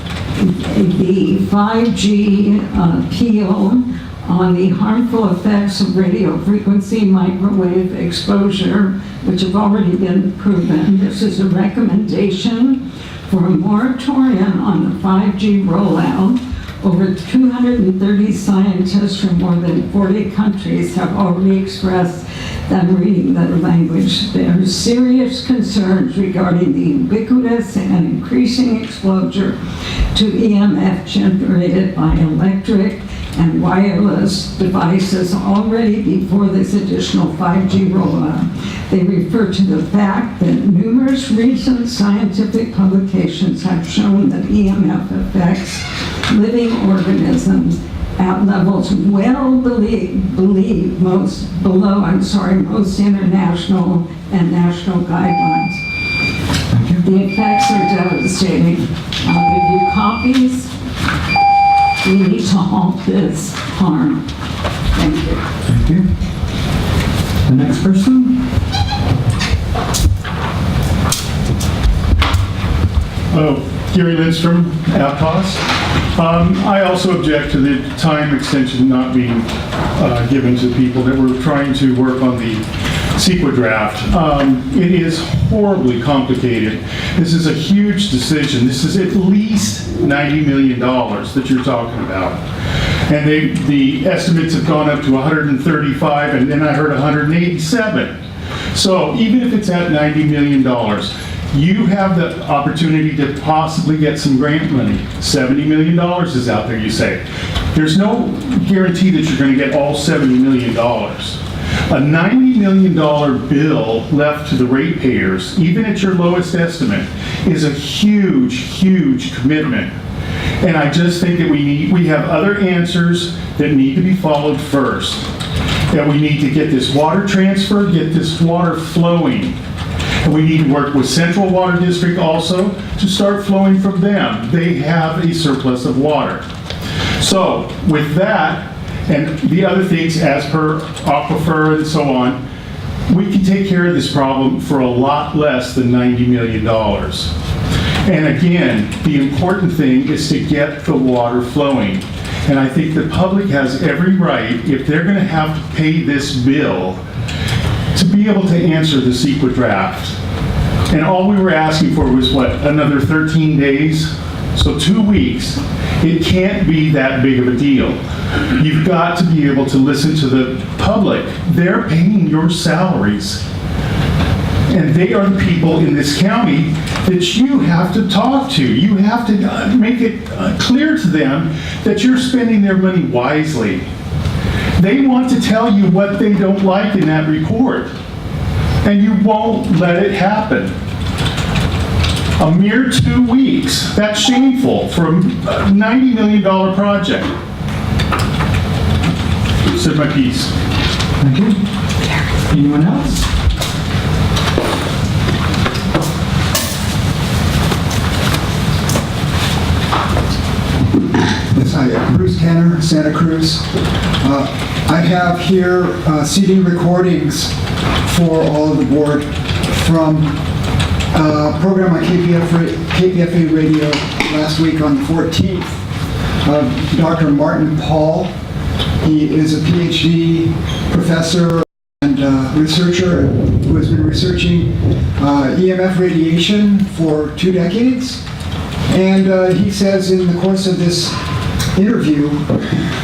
the 5G appeal on the harmful effects of radio frequency microwave exposure, which have already been proven. This is a recommendation for a moratorium on the 5G rollout Over 230 scientists from more than 40 countries have already expressed that I'm reading the language. There are serious concerns regarding the ubiquitous and increasing exposure to EMF generated by electric and wireless devices already before this additional 5G rollout. They refer to the fact that numerous recent scientific publications have shown that EMF affects living organisms at levels well below most international and national guidelines. The effects are devastating. I'll give you copies. We need to halt this harm. Thank you. Thank you. The next person? Gary Lindstrom, Aptos. I also object to the time extension not being given to people that were trying to work on the CEQA draft. It is horribly complicated. This is a huge decision. This is at least $90 million that you're talking about. And the estimates have gone up to 135, and then I heard 187. So even if it's at $90 million, you have the opportunity to possibly get some grant money. $70 million is out there, you say. There's no guarantee that you're going to get all $70 million. A $90 million bill left to the ratepayers, even at your lowest estimate, is a huge, huge commitment. And I just think that we have other answers that need to be followed first. That we need to get this water transfer, get this water flowing. And we need to work with Central Water District also to start flowing from them. They have a surplus of water. So with that, and the other things as per aquifer and so on, we can take care of this problem for a lot less than $90 million. And again, the important thing is to get the water flowing. And I think the public has every right, if they're going to have to pay this bill, to be able to answer the CEQA draft. And all we were asking for was, what, another 13 days? So 2 weeks. It can't be that big of a deal. You've got to be able to listen to the public. They're paying your salaries. And they are the people in this county that you have to talk to. You have to make it clear to them that you're spending their money wisely. They want to tell you what they don't like in that report, and you won't let it happen. A mere 2 weeks. That's shameful for a $90 million project. Said my piece. Thank you. Anyone else? Yes, hi, Bruce Tanner, Santa Cruz. I have here CD recordings for all of the board from a program on KPFA radio last week on the 14th of Dr. Martin Paul. He is a PhD professor and researcher who has been researching EMF radiation for 2 decades. And he says in the course of this interview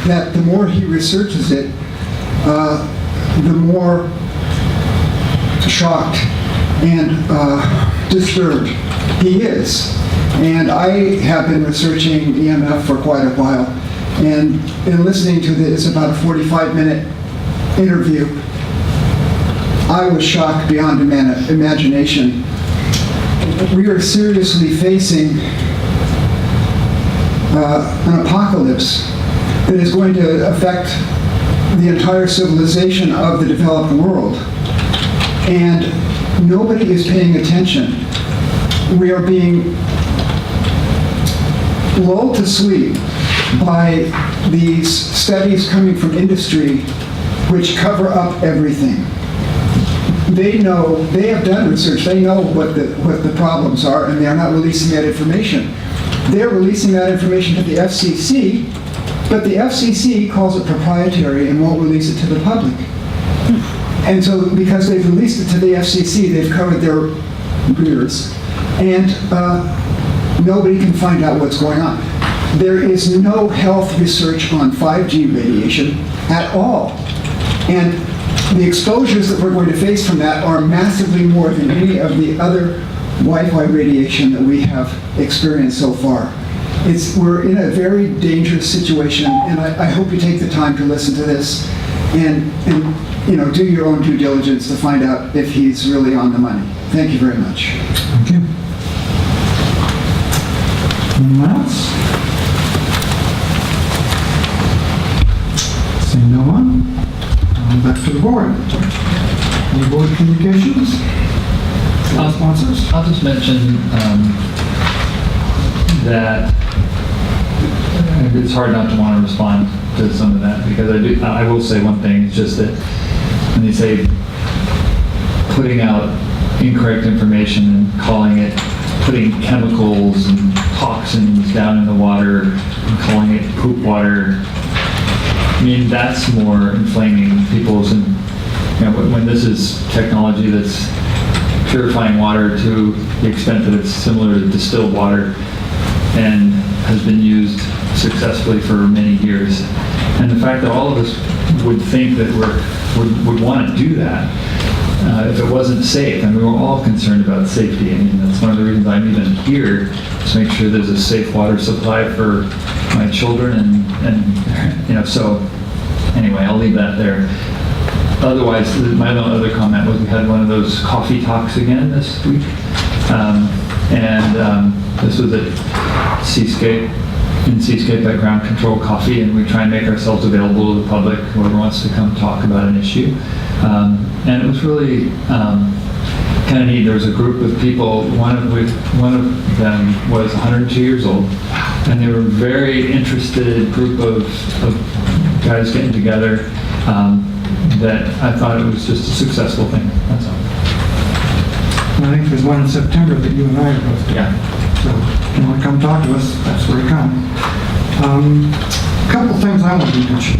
that the more he researches it, the more shocked and disturbed he is. And I have been researching EMF for quite a while, and in listening to this, about a 45-minute interview, I was shocked beyond imagination. We are seriously facing an apocalypse that is going to affect the entire civilization of the developed world. And nobody is paying attention. We are being lulled to sleep by these studies coming from industry which cover up everything. They know, they have done research, they know what the problems are, and they are not releasing that information. They're releasing that information to the FCC, but the FCC calls it proprietary and won't release it to the public. And so because they've released it to the FCC, they've covered their rears, and nobody can find out what's going on. there is no health research on 5G radiation at all. And the exposures that we're going to face from that are massively more than any of the other Wi-Fi radiation that we have experienced so far. We're in a very dangerous situation, and I hope you take the time to listen to this and do your own due diligence to find out if he's really on the money. Thank you very much. Thank you. Anyone else? Seeing no one, back to the board. Any board communications? Sponsors? I'll just mention that it's hard not to want to respond to some of that, because I will say one thing, it's just that when they say putting out incorrect information and calling it, putting chemicals and toxins down in the water and calling it poop water, I mean, that's more inflaming people's, and when this is technology that's purifying water to the extent that it's similar to distilled water and has been used successfully for many years. And the fact that all of us would think that would want to do that if it wasn't safe, and we were all concerned about safety. I mean, that's one of the reasons I'm even here, to make sure there's a safe water supply for my children, and so anyway, I'll leave that there. Otherwise, my other comment was we had one of those coffee talks again this week. This was at Seascape, in Seascape at Ground Control Coffee, and we try and make ourselves available to the public, whoever wants to come talk about an issue. And it was really kind of neat. There was a group of people, one of them was 102 years old, and they were a very interested group of guys getting together. That I thought it was just a successful thing, that's all. I think there's one in September that you and I are both doing. Yeah. So if you want to come talk to us, that's where you come. A couple things I want to mention.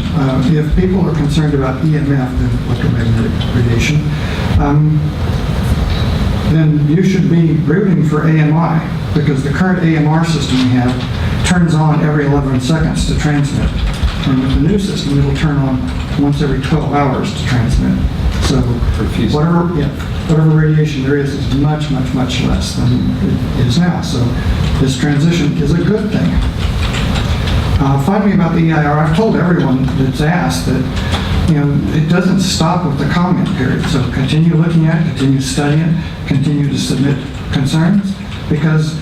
If people are concerned about EMF, the electromagnetic radiation, then you should be rooting for AMI, because the current AMR system we have turns on every 11 seconds to transmit. And with the new system, it'll turn on once every 12 hours to transmit. So whatever radiation there is much, much, much less than it is now. So this transition is a good thing. Finally, about the EIR, I've told everyone that's asked that it doesn't stop with the comment period. So continue looking at it, continue studying it, continue to submit concerns, because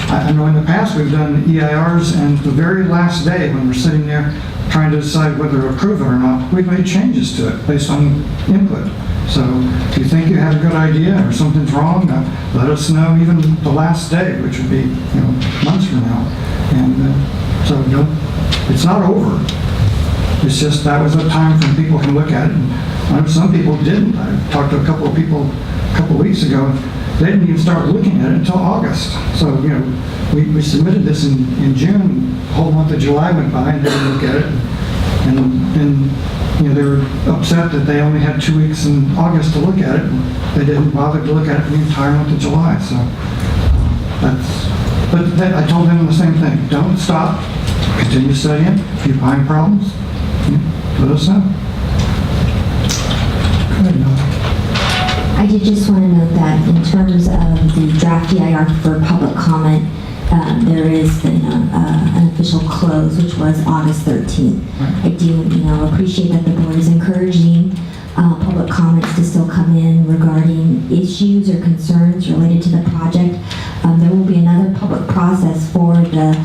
I know in the past we've done EIRs, and the very last day when we're sitting there trying to decide whether to approve it or not, we've made changes to it based on input. So if you think you have a good idea or something's wrong, let us know even the last day, which would be months from now. And so it's not over. It's just that was a time when people can look at it. And I know some people didn't. I talked to a couple of people a couple of weeks ago. They didn't even start looking at it until August. So, we submitted this in June. The whole month of July went by and they didn't look at it. And then, they were upset that they only had 2 weeks in August to look at it. And they didn't bother to look at it for the entire month of July. So, but I told them the same thing. Don't stop. Continue studying. If you find problems, let us know. Go ahead, Noah. I did just want to note that in terms of the draft EIR for public comment, there is an official close, which was August 13th. I do, appreciate that the board is encouraging public comments to still come in regarding issues or concerns related to the project. There will be another public process for the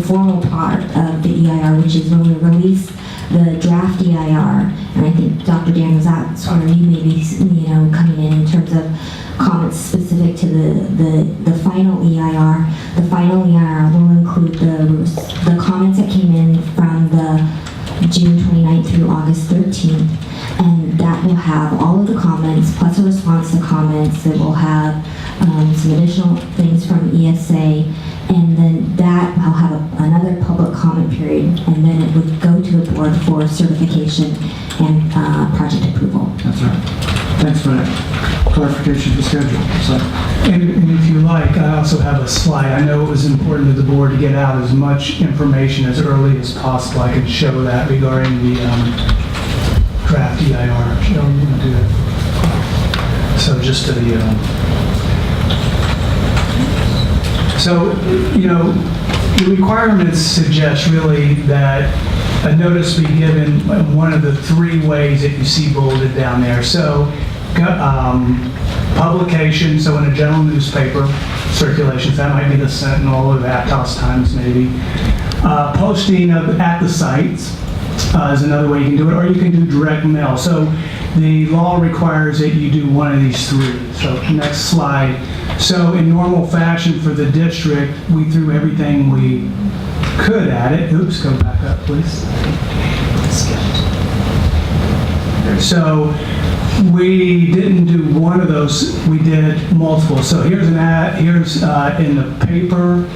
formal part of the EIR, which is when we release the draft EIR, and I think Dr. Daniels, that's where you may be, coming in terms of comments specific to the final EIR. The final EIR will include the comments that came in from the June 29th through August 13th, and that will have all of the comments plus a response to comments. It will have some additional things from ESA, and then that will have another public comment period, and then it would go to the board for certification and project approval. That's right. Thanks for that clarification for schedule. So, And if you like, I also have a slide. I know it was important to the board to get out as much information as early as possible. I can show that regarding the draft EIR. Shall we do that? So just to the, the requirements suggest really that a notice be given in one of the three ways that you see bolded down there. So publication, so in a general newspaper circulations, that might be the Sentinel or the Aptos Times maybe. Posting at the sites is another way you can do it, or you can do direct mail. So the law requires that you do one of these three. So next slide. So in normal fashion for the district, we threw everything we could at it. Oops, go back up, please. So we didn't do one of those, we did multiple. So here's an ad, here's in the paper,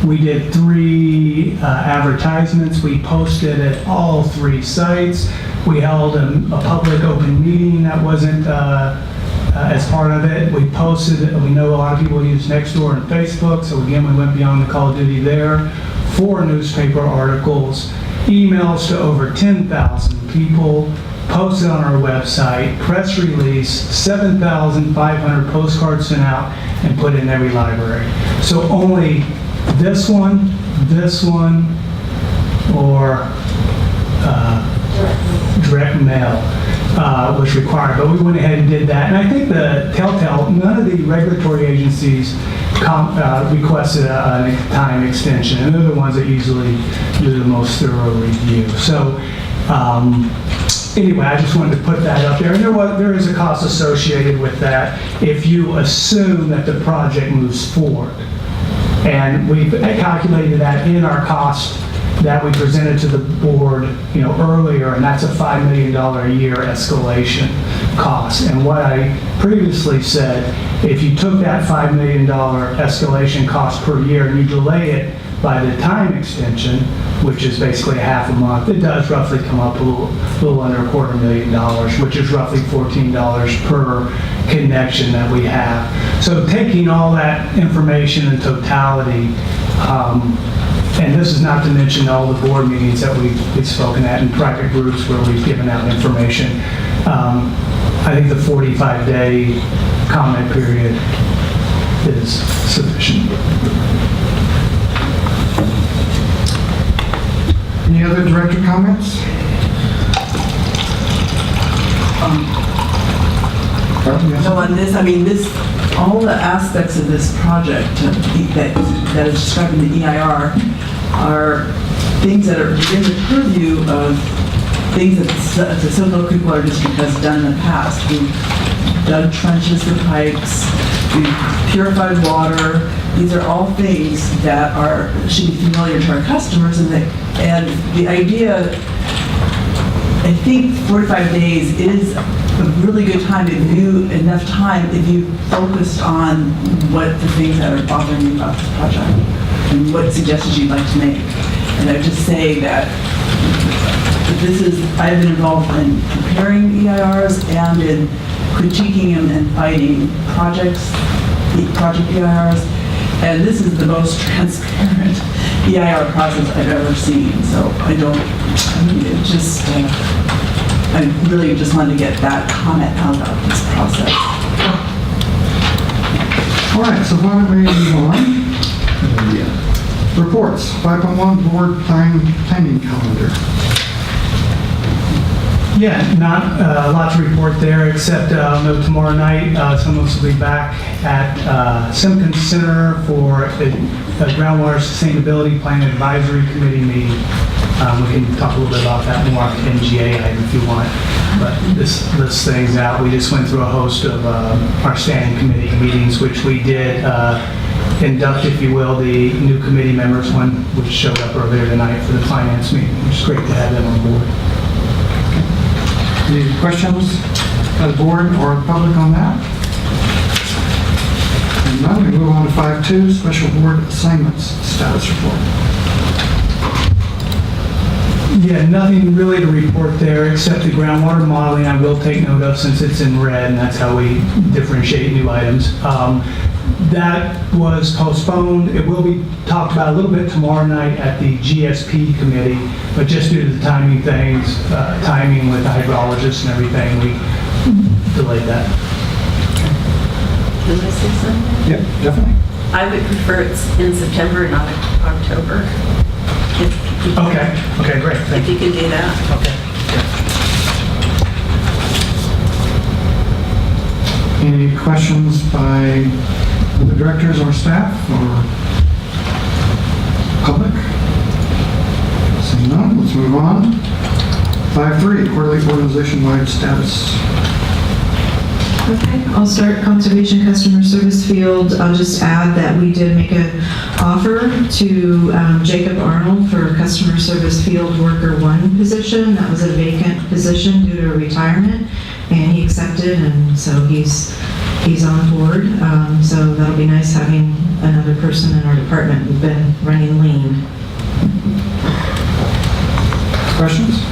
we did 3 advertisements. We posted at all 3 sites. We held a public open meeting that wasn't as part of it. We posted, we know a lot of people use Nextdoor and Facebook, so again, we went beyond the call of duty there. 4 newspaper articles, emails to over 10,000 people, posted on our website, press release, 7,500 postcards sent out and put in every library. So only this one, or direct mail was required, but we went ahead and did that. And I think the telltale, none of the regulatory agencies requested a time extension, and they're the ones that usually do the most thorough review. So anyway, I just wanted to put that up there. And there is a cost associated with that if you assume that the project moves forward. And we've calculated that in our cost that we presented to the board, earlier, and that's a $5 million a year escalation cost. And what I previously said, if you took that $5 million escalation cost per year and you delay it by the time extension, which is basically half a month, it does roughly come up a little under $250,000, which is roughly $14 per connection that we have. So taking all that information in totality, and this is not to mention all the board meetings that we've spoken at and private groups where we've given out information, I think the 45-day comment period is sufficient. any other director comments? No, on this, all the aspects of this project that is described in the EIR are things that are within the purview of things that the Soquel Creek Water District has done in the past. We've dug trenches for pipes, we've purified water. These are all things that should be familiar to our customers, and the idea, I think 45 days is a really good time, enough time if you focused on what the things that are bothering you about this project and what suggestions you'd like to make. And I would just say that I've been involved in preparing EIRs and in critiquing and fighting project EIRs, and this is the most transparent EIR process I've ever seen. So I really just wanted to get that comment out about this process. All right, so why don't we move on? Reports, 5.1 board timing calendar. Yeah, not a lot to report there, except tomorrow night, some of us will be back at Simpkins Center for a Groundwater Sustainability Plan Advisory Committee meeting. We can talk a little bit about that more on the NGA item if you want, but this lists things out. We just went through a host of our standing committee meetings, which we did induct, if you will, the new committee members, one which showed up earlier tonight for the finance meeting, which is great to have them on board. Any questions by the board or the public on that? And now we move on to 5.2, special board assignments status report. Yeah, nothing really to report there, except the groundwater modeling I will take note of since it's in red, and that's how we differentiate new items. That was postponed. It will be talked about a little bit tomorrow night at the GSP committee, but just due to the timing things, timing with the hydrologists and everything, we delayed that. Can I say something? Yeah, definitely. I would prefer it's in September, not October. Okay, great. If you can do that. Okay. Any questions by the directors or staff or public? Seeing none, let's move on. 5.3, quarterly organization-wide status. Okay, I'll start conservation customer service field. I'll just add that we did make an offer to Jacob Arnold for customer service field worker 1 position. That was a vacant position due to retirement, and he accepted, and so he's on board. So that'll be nice having another person in our department. We've been running lean. Questions?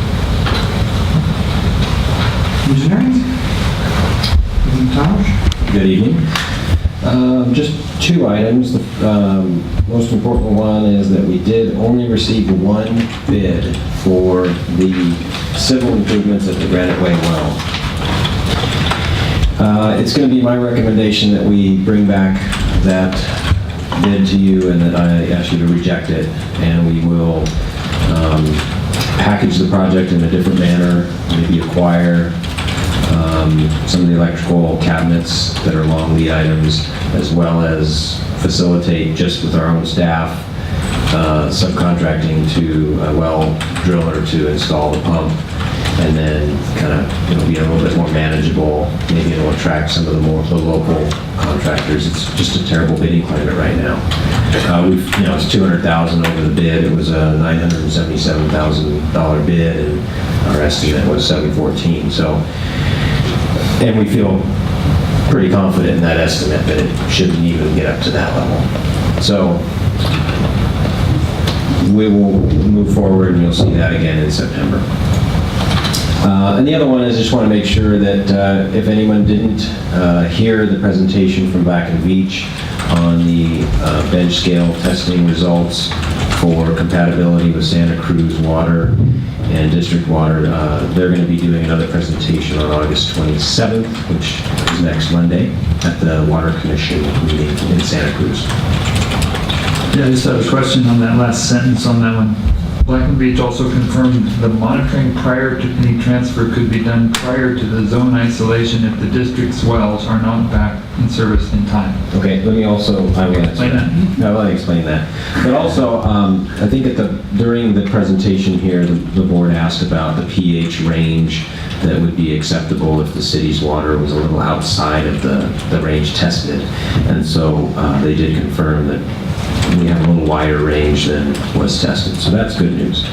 Engineering? Taj? Good evening. Just 2 items. The most important one is that we did only receive 1 bid for the civil improvements at the Granite Way well. It's going to be my recommendation that we bring back that bid to you and that I ask you to reject it, and we will package the project in a different manner, maybe acquire some of the electrical cabinets that are long lead items, as well as facilitate just with our own staff subcontracting to a well driller to install the pump, and then kind of it'll be a little bit more manageable. Maybe it'll attract some of the local contractors. It's just a terrible bidding climate right now. It's $200,000 over the bid. It was a $977,000 bid, and our estimate was $714. So. And we feel pretty confident in that estimate that it shouldn't even get up to that level. So we will move forward, and you'll see that again in September. And the other one is just want to make sure that if anyone didn't hear the presentation from Black & Veatch on the bench scale testing results for compatibility with Santa Cruz water and district water, they're going to be doing another presentation on August 27th, which is next Monday, at the Water Commission meeting in Santa Cruz. Yeah, I just have a question on that last sentence on that one. Black & Veatch also confirmed the monitoring prior to any transfer could be done prior to the zone isolation if the district's wells are not back in service in time. Okay, let me also, I will explain that. No, let me explain that. But also, I think during the presentation here, the board asked about the pH range that would be acceptable if the city's water was a little outside of the range tested. And so they did confirm that we have a little wider range than was tested. So that's good news.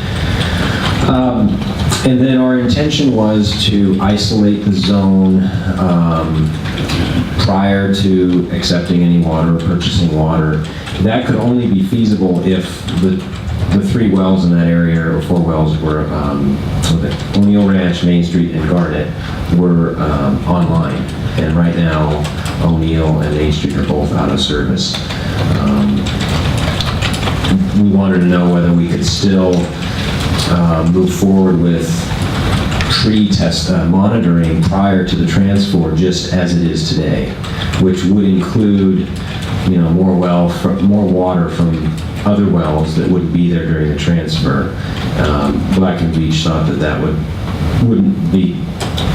And then our intention was to isolate the zone prior to accepting any water or purchasing water. That could only be feasible if the 3 wells in that area, or 4 wells, were O'Neill Ranch, Main Street, and Garnet were online. And right now, O'Neill and Main Street are both out of service. We wanted to know whether we could still move forward with tree test monitoring prior to the transfer, just as it is today, which would include, more water from other wells that wouldn't be there during the transfer. Black & Veatch thought that wouldn't be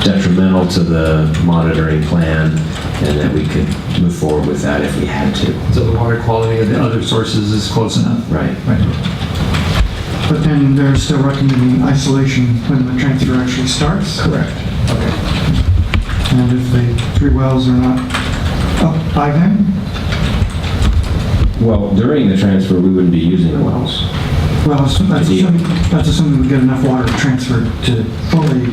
detrimental to the monitoring plan, and that we could move forward with that if we had to. So the water quality of the other sources is close enough? Right. But then they're still recommending isolation when the transfer actually starts? Correct. Okay. And if the 3 wells are not up by then? Well, during the transfer, we wouldn't be using the wells. Well, that's assuming we get enough water transferred to fully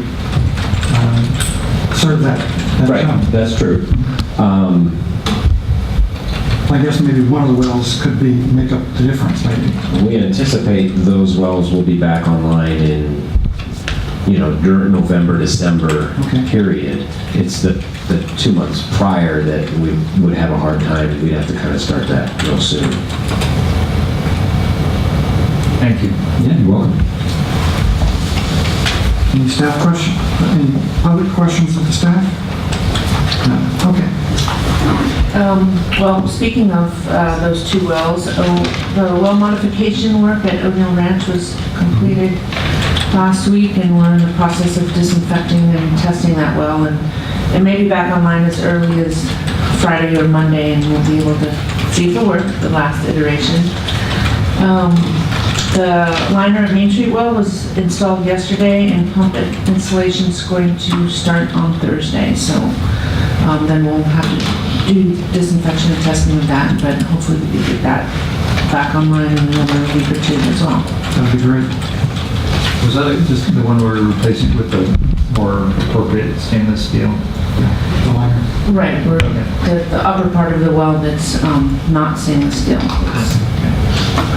serve that Right, zone. that's true. I guess maybe one of the wells could make up the difference, maybe. We anticipate those wells will be back online in, during November, December period. It's the 2 months prior that we would have a hard time, and we'd have to kind of start that real soon. Thank you. Yeah, you're welcome. Any staff questions? Any public questions of the staff? No. Okay. Well, speaking of those 2 wells, the well modification work at O'Neill Ranch was completed last week, and we're in the process of disinfecting and testing that well, and it may be back online as early as Friday or Monday, and we'll be able to see if it worked, the last iteration. The liner at Main Street well was installed yesterday, and pump installation is going to start on Thursday, so then we'll have to do disinfection and testing of that, but hopefully we can get that back online in another week or 2 as well. That'd be great. Was that just the one where we're replacing with the more appropriate stainless steel? The liner. Right, the upper part of the well that's not stainless steel, it's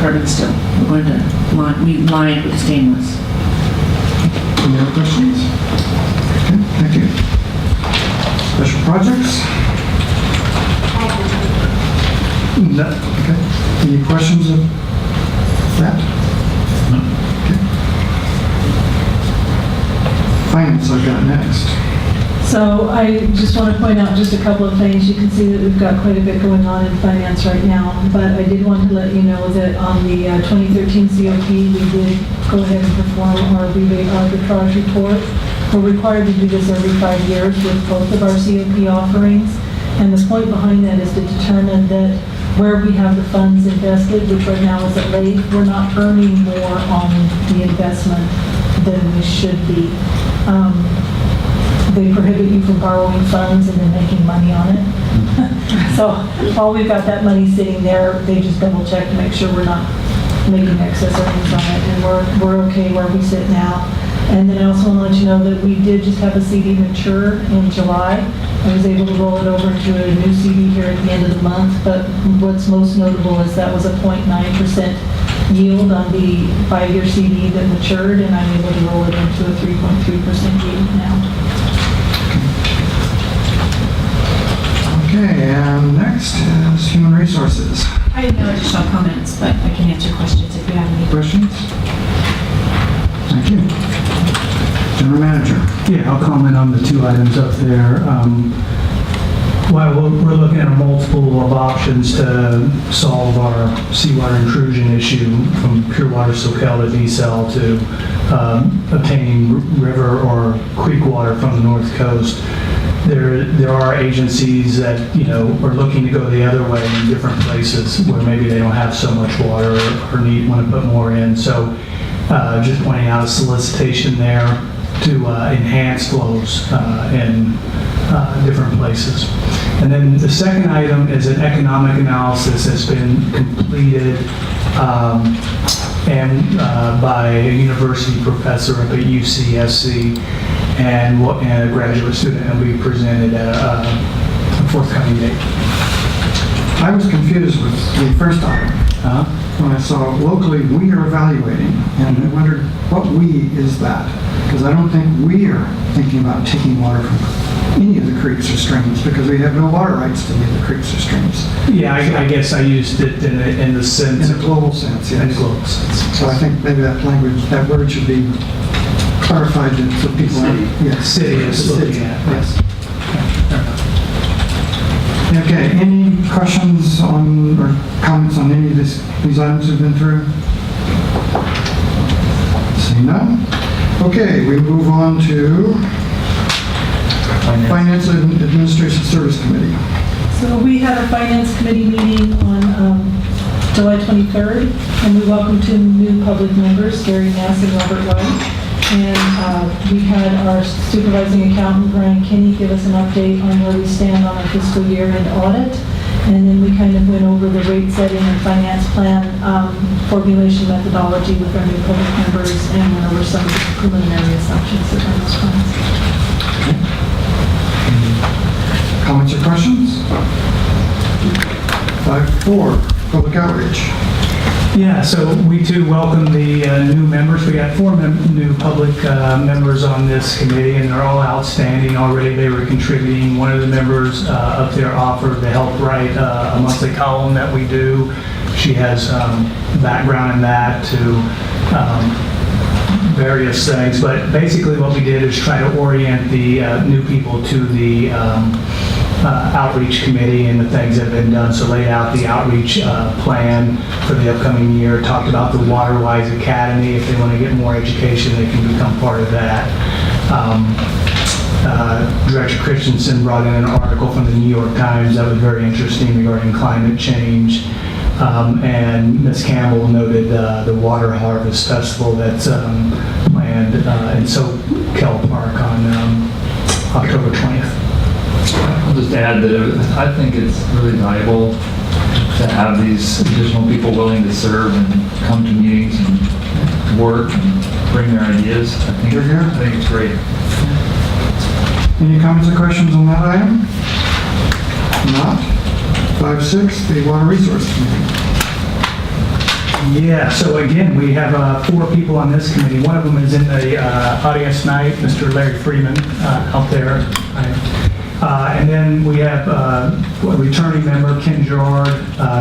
carbon steel. We're going to line it with stainless. Any other questions? Okay, thank you. Special projects? No. Okay. Any questions of that? No. Okay. Finance, I've got next. So I just want to point out just a couple of things. You can see that we've got quite a bit going on in finance right now, but I did want to let you know that on the 2013 COP, we did go ahead and perform our rebate arbitrage report. We're required to do this every 5 years with both of our COP offerings, and the point behind that is to determine that where we have the funds invested, which right now is at Lake, we're not earning more on the investment than we should be. They prohibit you from borrowing funds and then making money on it. So while we've got that money sitting there, they just double check to make sure we're not making excess earnings on it, and we're okay where we sit now. And then I also want to let you know that we did just have a CD mature in July. I was able to roll it over to a new CD here at the end of the month, but what's most notable is that was a 0.9% yield on the 5-year CD that matured, and I'm able to roll it into a 3.3% yield now. Okay, and next is Human Resources. I have no additional comments, but I can answer questions if you have any. Questions? Thank you. General Manager. Yeah, I'll comment on the 2 items up there. Well, we're looking at a multiple of options to solve our seawater intrusion issue from pure water Soquel to desal to obtaining river or creek water from the north coast. There are agencies that, are looking to go the other way in different places where maybe they don't have so much water or want to put more in. So just pointing out a solicitation there to enhance flows in different places. And then the second item is an economic analysis that's been completed by a university professor up at UCSC and a graduate student, and we presented at a forthcoming date. I was confused with the first item. When I saw locally we are evaluating, and I wondered what we is that? Because I don't think we are thinking about taking water from any of the creeks or streams because we have no water rights to any of the creeks or streams. Yeah, I guess I used it in the sense. In a global sense, yes. In a global sense. So I think maybe that word should be clarified so people City. City is looking at. Yes. Okay, any questions on or comments on any of these items we've been through? Seeing none? Okay, we move on to Finance and Administration Service Committee. So we had a Finance Committee meeting on July 23rd, and we welcomed 2 new public members, Gary Nass and Robert White. And we had our supervising accountant, Brian Kinney, give us an update on where we stand on our fiscal year-end audit. And then we kind of went over the rate setting and finance plan formulation methodology with our new public members and went over some of the preliminary assumptions that are those plans. Comments or questions? 5.4, public outreach. Yeah, so we too welcome the new members. We got 4 new public members on this committee, and they're all outstanding already. They were contributing. One of the members up there offered to help write a monthly column that we do. She has background in that to various things, but basically what we did is try to orient the new people to the outreach committee and the things that have been done. So laid out the outreach plan for the upcoming year, talked about the WaterWise Academy. If they want to get more education, they can become part of that. Director Christensen brought in an article from the New York Times that was very interesting regarding climate change. And Ms. Campbell noted the Water Harvest Festival that's planned in Soquel Park on October 20th. I'll just add that I think it's really valuable to have these additional people willing to serve and come to meetings and work and bring their ideas. I think it's great. Any comments or questions on that item? Not. 5.6, the Water Resource Committee. Yeah, so again, we have 4 people on this committee. One of them is in the audience tonight, Mr. Larry Freeman out there. And then we have a returning member, Ken Gerard,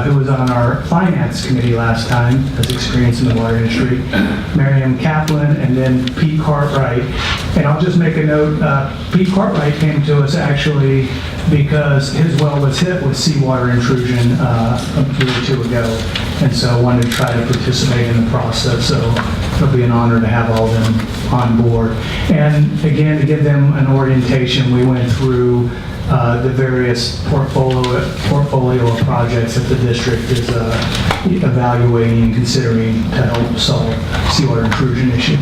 who was on our finance committee last time, has experience in the water industry, Miriam Kaplan, and then Pete Cartwright. And I'll just make a note, Pete Cartwright came to us actually because his well was hit with seawater intrusion a year or 2 ago. And so I wanted to try to participate in the process. So it'll be an honor to have all of them on board. And again, to give them an orientation, we went through the various portfolio of projects that the district is evaluating and considering to help solve seawater intrusion issue.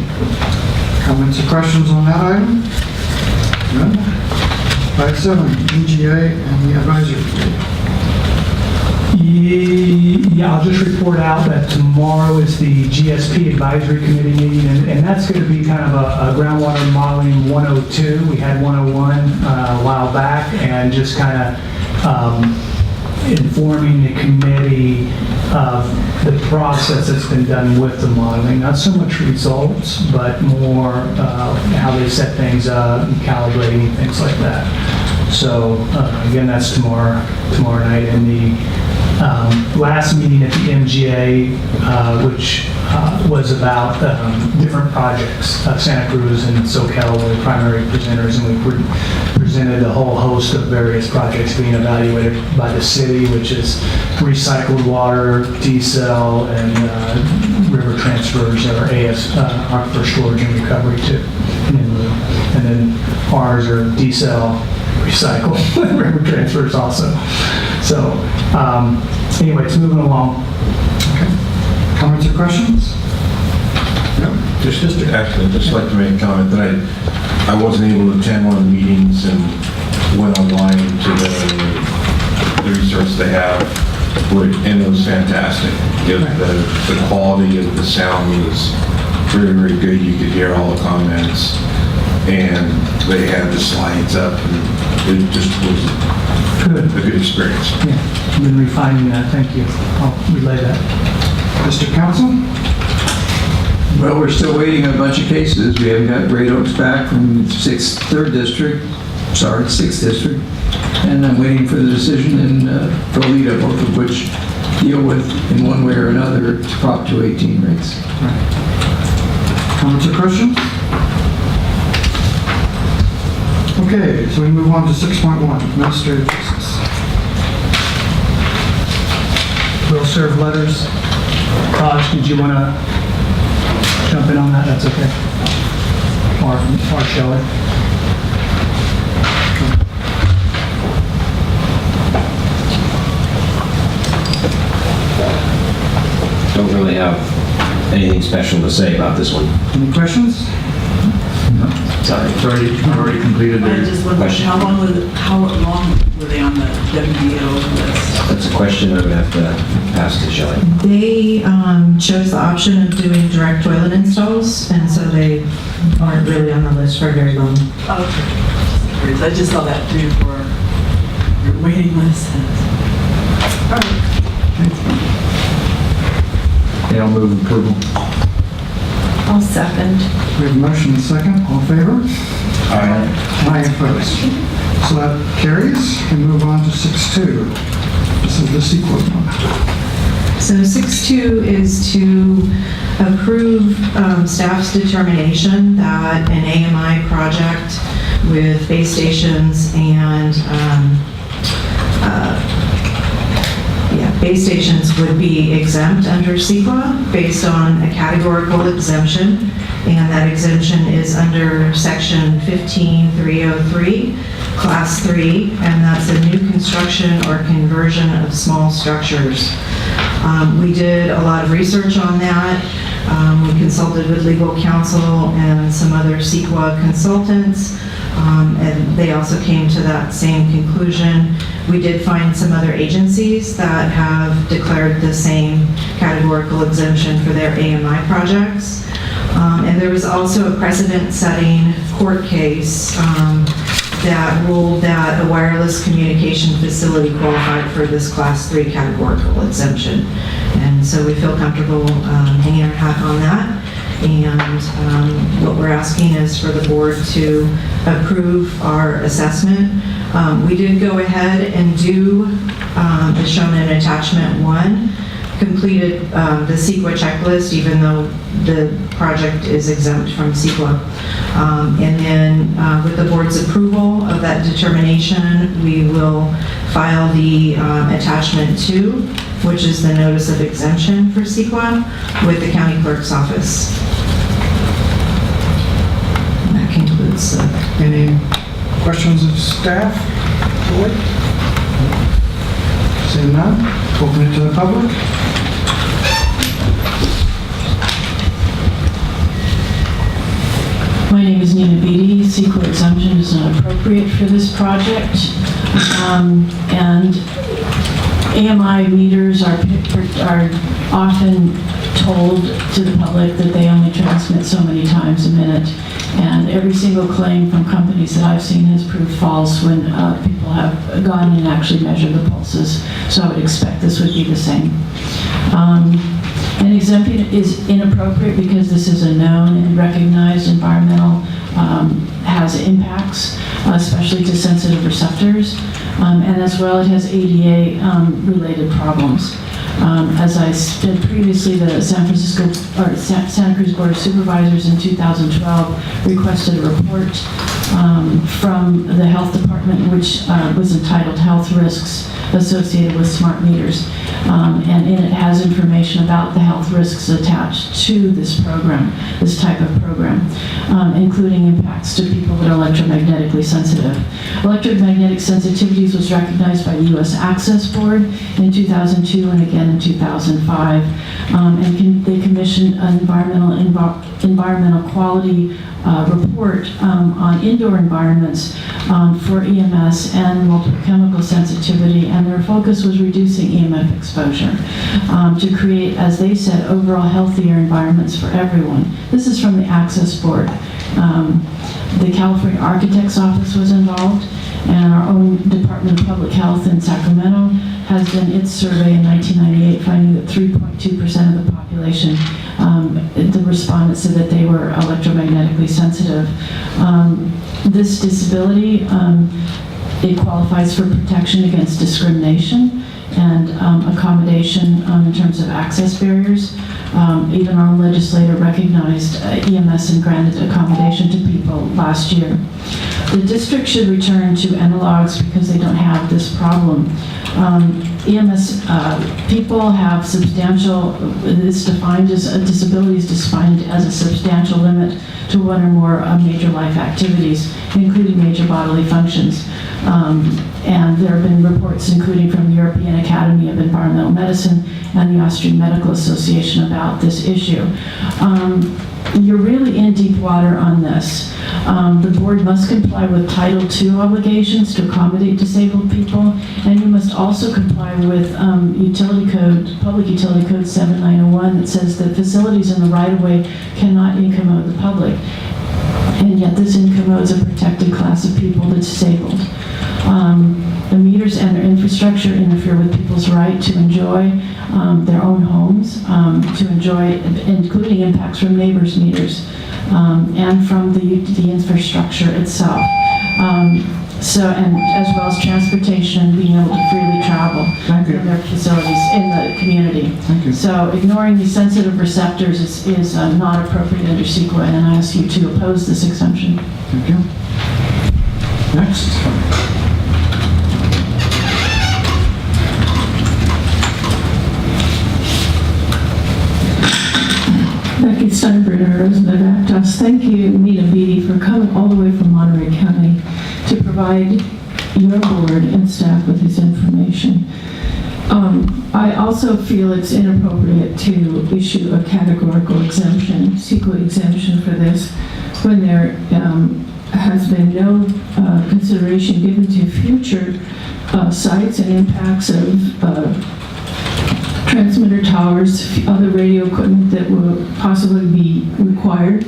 Comments or questions on that item? None. 5.7, EGA and the advisory committee. Yeah, I'll just report out that tomorrow is the GSP Advisory Committee meeting, and that's going to be kind of a groundwater modeling 102. We had 101 a while back, and just kind of informing the committee of the process that's been done with the modeling. Not so much results, but more how they set things up and calibrating, things like that. So again, that's tomorrow night. And the last meeting at the MGA, which was about different projects. Santa Cruz and Soquel were the primary presenters, and we presented a whole host of various projects being evaluated by the city, which is recycled water, desal, and river transfers, or aquifer storage and recovery too. And then ours are desal, recycle, river transfers also. So anyway, it's moving along. Okay. Comments or questions? No. Actually, I'd just like to make a comment that I wasn't able to attend one of the meetings and went online to the resource they have, and it was fantastic. The quality of the sound was very, very good. You could hear all the comments, and they had the slides up, and it just was a good experience. Yeah, I've been refining that. Thank you. I'll relay that. Mr. Council? Well, we're still waiting on a bunch of cases. We haven't got Great Oaks back from 3rd District, 6th District, and I'm waiting for the decision in Goleta, both of which deal with, in one way or another, Prop 218 rates. Right. Comments or questions? Okay, so we move on to 6.1, administrative business. Will serve letters. Raj, did you want to jump in on that? That's okay. Or Shelley. Don't really have anything special to say about this one. Any questions? Sorry. It's already completed I their just wondered, question. how long were they on the WDO list? That's a question I would have to pass to Shelley. They chose the option of doing direct toilet installs, and so they aren't really on the list for very long. Okay. I just saw that too for your waiting list. All right. Yeah, I'll move approval. I'll second. We have a motion and a second. All in favor? Aye. Aye opposed. So that carries. We move on to 6.2. This is the sequel one. So 6.2 is to approve staff's determination that an AMI project with base stations and base stations would be exempt under CEQA based on a categorical exemption, and that exemption is under section 15303, class 3, and that's a new construction or conversion of small structures. We did a lot of research on that. We consulted with legal counsel and some other CEQA consultants, and they also came to that same conclusion. We did find some other agencies that have declared the same categorical exemption for their AMI projects. And there was also a precedent-setting court case that ruled that a wireless communication facility qualified for this class 3 categorical exemption. And so we feel comfortable hanging our hat on that. And what we're asking is for the board to approve our assessment. We did go ahead and do, as shown in attachment 1, completed the CEQA checklist, even though the project is exempt from CEQA. And then with the board's approval of that determination, we will file the attachment 2, which is the notice of exemption for CEQA, with the county clerk's office. And that concludes the... Any questions of staff? Board? Seeing none, open it to the public. My name is Nina Beatty. CEQA exemption is not appropriate for this project. And AMI meters are often told to the public that they only transmit so many times a minute. And every single claim from companies that I've seen has proved false when people have gone and actually measured the pulses. So I would expect this would be the same. An exemption is inappropriate because this is a known and recognized environmental has impacts, especially to sensitive receptors, and as well it has ADA related problems. As I said previously, the Santa Cruz Board of Supervisors in 2012 requested a report from the health department, which was entitled Health Risks Associated with Smart Meters. And in it has information about the health risks attached to this program, this type of program, including impacts to people that are electromagnetically sensitive. Electromagnetic sensitivities was recognized by the U.S. Access Board in 2002 and again in 2005. And they commissioned an environmental quality report on indoor environments for EMS and multiple chemical sensitivity, and their focus was reducing EMF exposure to create, as they said, overall healthier environments for everyone. This is from the Access Board. The California Architect's Office was involved, and our own Department of Public Health in Sacramento has done its survey in 1998, finding that 3.2% of the population, the respondents said that they were electromagnetically sensitive. This disability, it qualifies for protection against discrimination and accommodation in terms of access barriers. Even our legislator recognized EMS and granted accommodation to people last year. The district should return to analogs because they don't have this problem. EMS people have substantial, it's defined as a disability is defined as a substantial limit to one or more major life activities, including major bodily functions. And there have been reports, including from the European Academy of Environmental Medicine and the Austrian Medical Association, about this issue. You're really in deep water on this. The board must comply with Title II obligations to accommodate disabled people, and you must also comply with Public Utility Code 7901 that says that facilities in the right-of-way cannot incommode the public. And yet this incommodes a protected class of people that's disabled. The meters and their infrastructure interfere with people's right to enjoy their own homes to enjoy, including impacts from neighbors' meters and from the infrastructure itself. And as well as transportation, being able to freely travel in their facilities in the community. So ignoring these sensitive receptors is not appropriate under CEQA, and I ask you to oppose this exemption. Thank you. Next. Becky Steinbrenner, resident of Aptos. Thank you, Nita Beatty, for coming all the way from Monterey County to provide your board and staff with this information. I also feel it's inappropriate to issue a categorical exemption, CEQA exemption for this, when there has been no consideration given to future sites and impacts of transmitter towers, other radio equipment that will possibly be required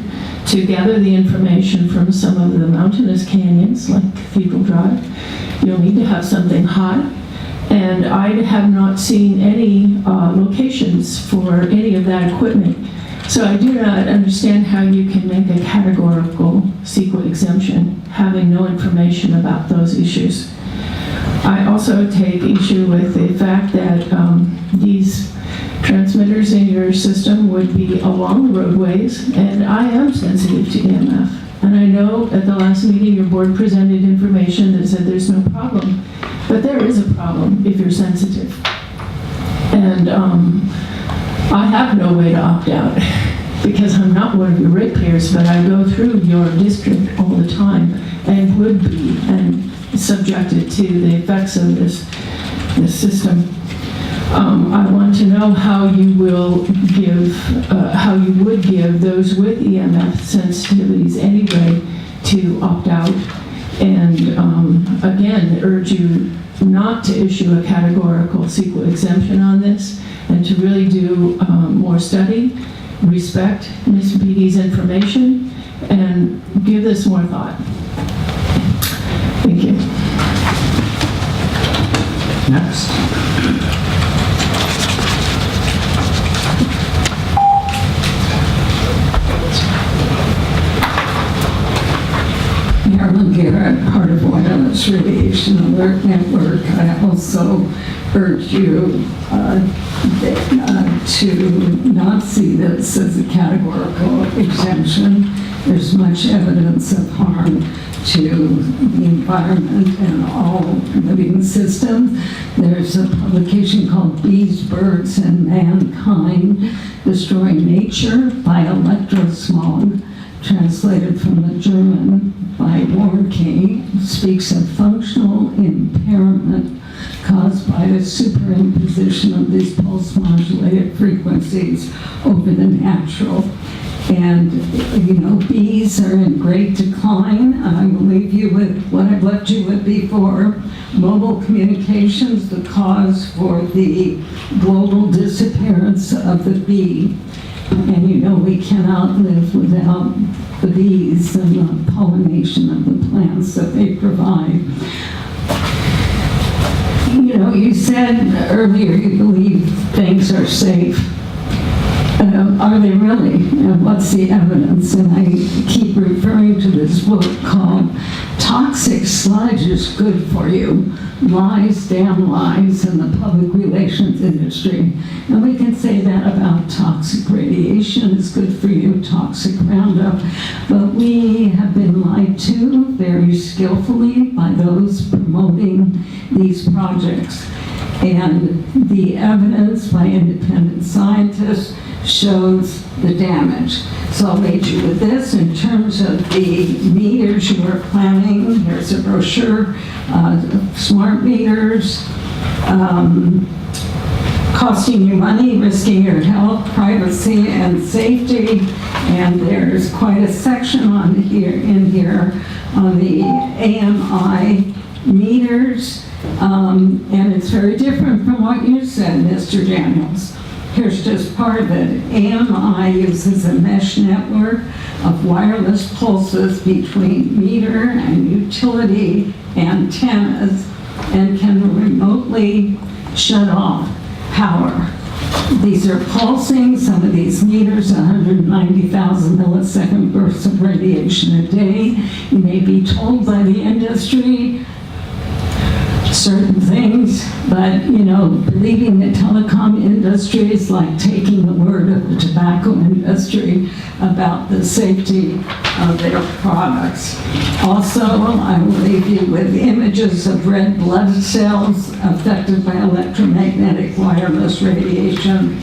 to gather the information from some of the mountainous canyons like Cathedral Drive. You'll need to have something hot, and I have not seen any locations for any of that equipment. So I do not understand how you can make a categorical CEQA exemption having no information about those issues. I also take issue with the fact that these transmitters in your system would be along the roadways, and I am sensitive to EMF. And I know at the last meeting your board presented information that said there's no problem, but there is a problem if you're sensitive. And I have no way to opt out because I'm not one of your ratepayers, but I go through your district all the time and would be and subjected to the effects of this system. I want to know how you will give, how you would give those with EMF sensitivities anyway to opt out. And again, urge you not to issue a categorical CEQA exemption on this and to really do more study, respect Ms. Beatty's information, and give this more thought. Thank you. Next. Marilyn Garrett, part of Wireless Radiation Alert Network. I also urge you to not see this as a categorical exemption. There's much evidence of harm to the environment and all living systems. There's a publication called Bees, Birds, and Mankind Destroying Nature by Electrosmog, translated from the German by Warnke, speaks of functional impairment caused by the superimposition of these pulse-modulated frequencies over the natural. And, you know, bees are in great decline. I will leave you with what I've left you with before. Mobile communications, the cause for the global disappearance of the bee. And you know, we cannot live without the bees and the pollination of the plants that they provide. You know, you said earlier you believe things are safe. Are they really? And what's the evidence? And I keep referring to this book called Toxic Sludge is Good for You. Lies, damn lies in the public relations industry. And we can say that about toxic radiation is good for you, toxic Roundup. But we have been lied to very skillfully by those promoting these projects. And the evidence by independent scientists shows the damage. So I'll leave you with this. In terms of the meters you are planning, here's a brochure, smart meters, costing you money, risking your health, privacy, and safety. And there's quite a section on in here on the AMI meters. And it's very different from what you said, Mr. Daniels. Here's just part of it. AMI uses a mesh network of wireless pulses between meter and utility antennas and can remotely shut off power These are pulsing, some of these meters, 190,000 millisecond bursts of radiation a day. You may be told by the industry certain things, but, believing the telecom industry is like taking the word of the tobacco industry about the safety of their products. Also, I will leave you with images of red blood cells affected by electromagnetic wireless radiation,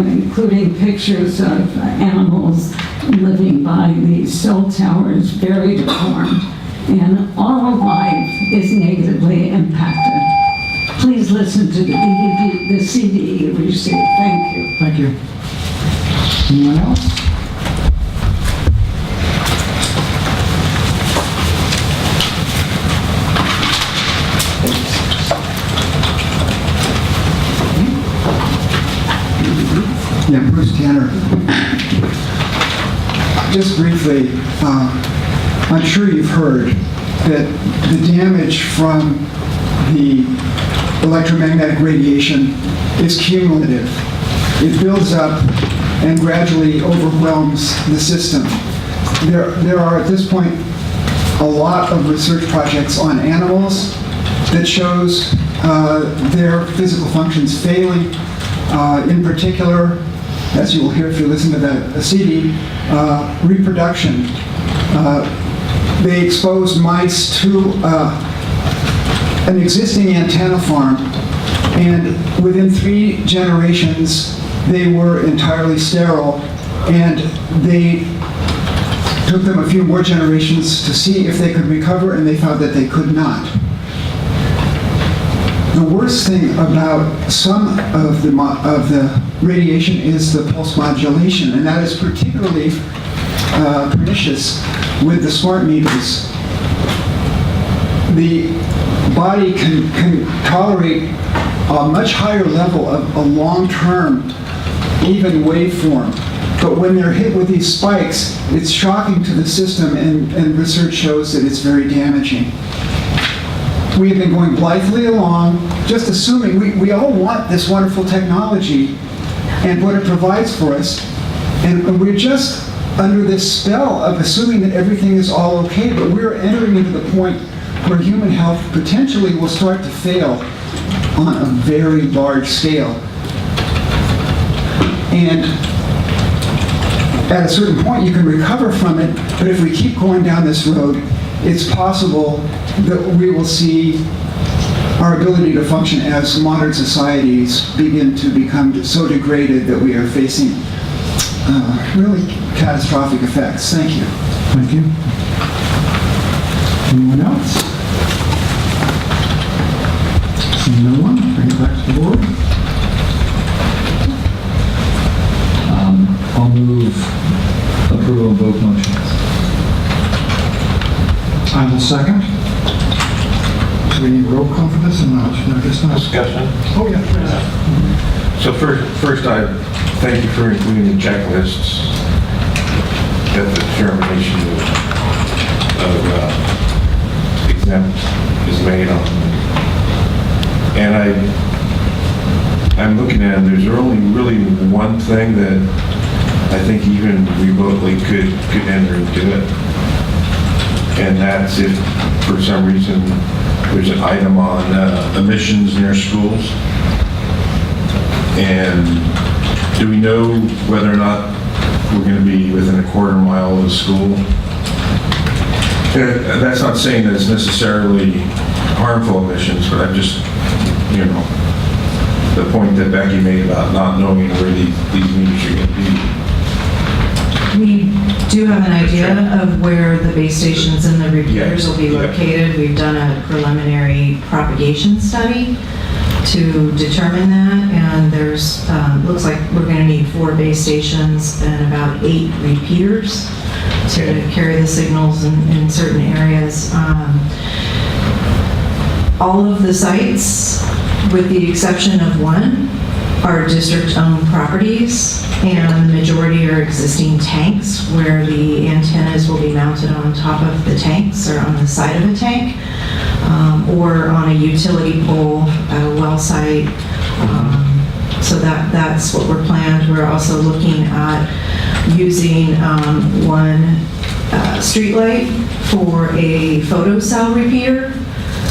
including pictures of animals living by these cell towers, very deformed. And all of life is negatively impacted. Please listen to the CD you received. Thank you. Thank you. Anyone else? Yeah, Bruce Tanner. Just briefly, I'm sure you've heard that the damage from the electromagnetic radiation is cumulative. It builds up and gradually overwhelms the system. There are, at this point, a lot of research projects on animals that shows their physical functions failing. In particular, as you will hear if you listen to the CD, reproduction. They exposed mice to an existing antenna farm, and within 3 generations, they were entirely sterile, and they took them a few more generations to see if they could recover, and they found that they could not. The worst thing about some of the radiation is the pulse modulation, and that is particularly pernicious with the smart meters. The body can tolerate a much higher level of a long-term, even waveform. But when they're hit with these spikes, it's shocking to the system, and research shows that it's very damaging. We have been going blithely along, just assuming we all want this wonderful technology and what it provides for us, and we're just under this spell of assuming that everything is all okay, but we're entering into the point where human health potentially will start to fail on a very large scale. And at a certain point, you can recover from it, but if we keep going down this road, it's possible that we will see our ability to function as modern societies begin to become so degraded that we are facing really catastrophic effects. Thank you. Thank you. Anyone else? Seeing no one, bring it back to the board. I'll move approval of both motions. I will second. Do we need roll call for this or not? No, I guess not. Discussion? Oh, yeah. So first, I thank you for including the checklists that the determination of exempt is made on. And I'm looking at it, there's only really one thing that I think even remotely could enter into it. And that's if, for some reason, there's an item on emissions near schools. And do we know whether or not we're going to be within a quarter-mile of the school? And that's not saying that it's necessarily harmful emissions, but I'm just, the point that Becky made about not knowing where these meters are going to be. We do have an idea of where the base stations and the repeaters will be located. We've done a preliminary propagation study to determine that, and there's, looks like we're going to need 4 base stations and about 8 repeaters to carry the signals in certain areas. All of the sites, with the exception of one, are district-owned properties, and the majority are existing tanks where the antennas will be mounted on top of the tanks or on the side of a tank, or on a utility pole at a well site. So that's what we're planned. We're also looking at using one street light for a photocell repeater,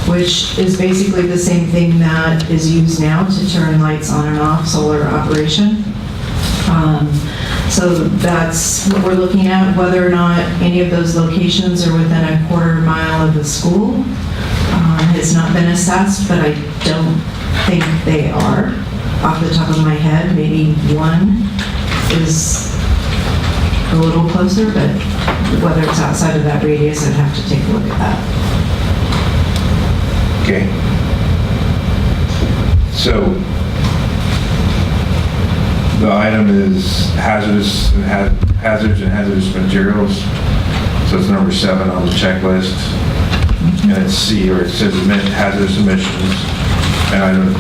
which is basically the same thing that is used now to turn lights on and off, solar operation. So that's what we're looking at. Whether or not any of those locations are within a quarter-mile of the school has not been assessed, but I don't think they are. Off the top of my head, maybe one is a little closer, but whether it's outside of that radius, I'd have to take a look at that. Okay. So the item is hazards and hazardous materials. So it's number 7 on the checklist. And it's C, or it says hazardous emissions. And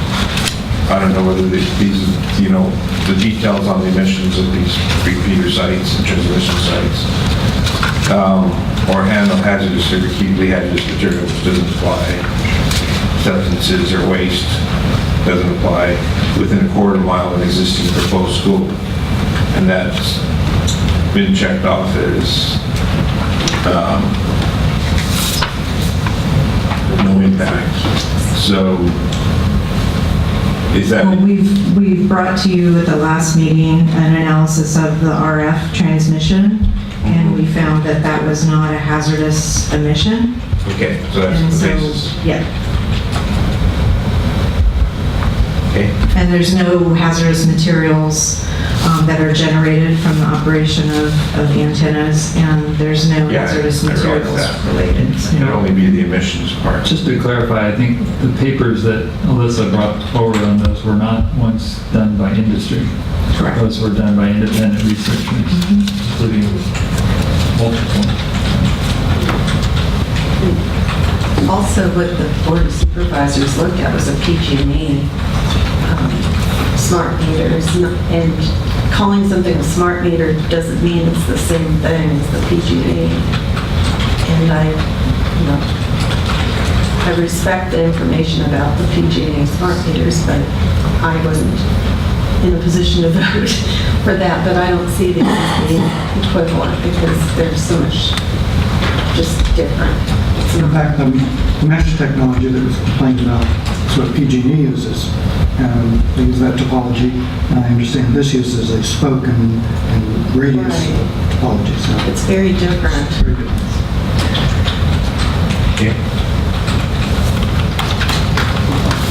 I don't know whether these, the details on the emissions of these repeater sites and transmission sites, or handle hazardous or acutely hazardous materials doesn't apply. Substances or waste doesn't apply within a quarter-mile of an existing proposed school. And that's been checked off as no impact. So is that... Well, we've brought to you at the last meeting an analysis of the RF transmission, and we found that that was not a hazardous emission. Okay, so that's And the so, basis. yeah. Okay. And there's no hazardous materials that are generated from the operation of the antennas, and there's no hazardous I realize materials that. related. It would only be the emissions part. Just to clarify, I think the papers that Alyssa brought forward on those were not ones done by industry. Correct. Those were done by independent researchers, including multiple. Also, what the Board of Supervisors looked at was a PG&E smart meters, and calling something a smart meter doesn't mean it's the same thing as the PG&E. And I respect the information about the PG&E smart meters, but I wasn't in a position to vote for that. But I don't see these as being equivalent because there's so much just different. In fact, the mesh technology that was complained about is what PG&E uses. They use that topology, and I understand this uses a spoke and radius topology. So it's very different. Very good. Okay.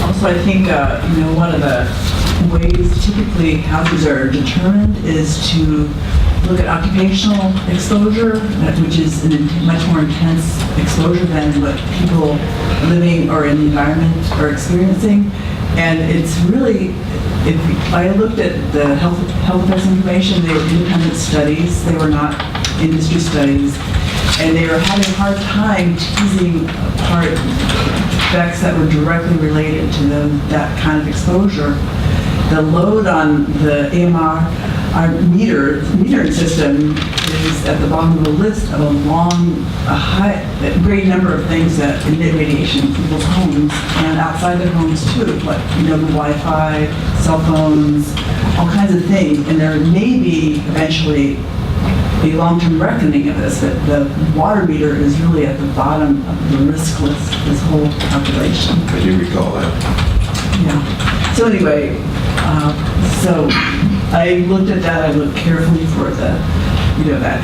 Also, I think, one of the ways typically houses are determined is to look at occupational exposure, which is a much more intense exposure than what people living or in the environment are experiencing. And it's really, I looked at the health effects information, they were independent studies, they were not industry studies, and they were having a hard time teasing apart effects that were directly related to that kind of exposure. The load on the AMR, our metering system is at the bottom of the list of a great number of things that emit radiation in people's homes and outside their homes too, like the Wi-Fi, cell phones, all kinds of things. And there may be eventually a long-term reckoning of this, but the water meter is really at the bottom of the risk list, this whole calculation. I do recall that. Yeah. So anyway, so I looked at that. I looked carefully for the, that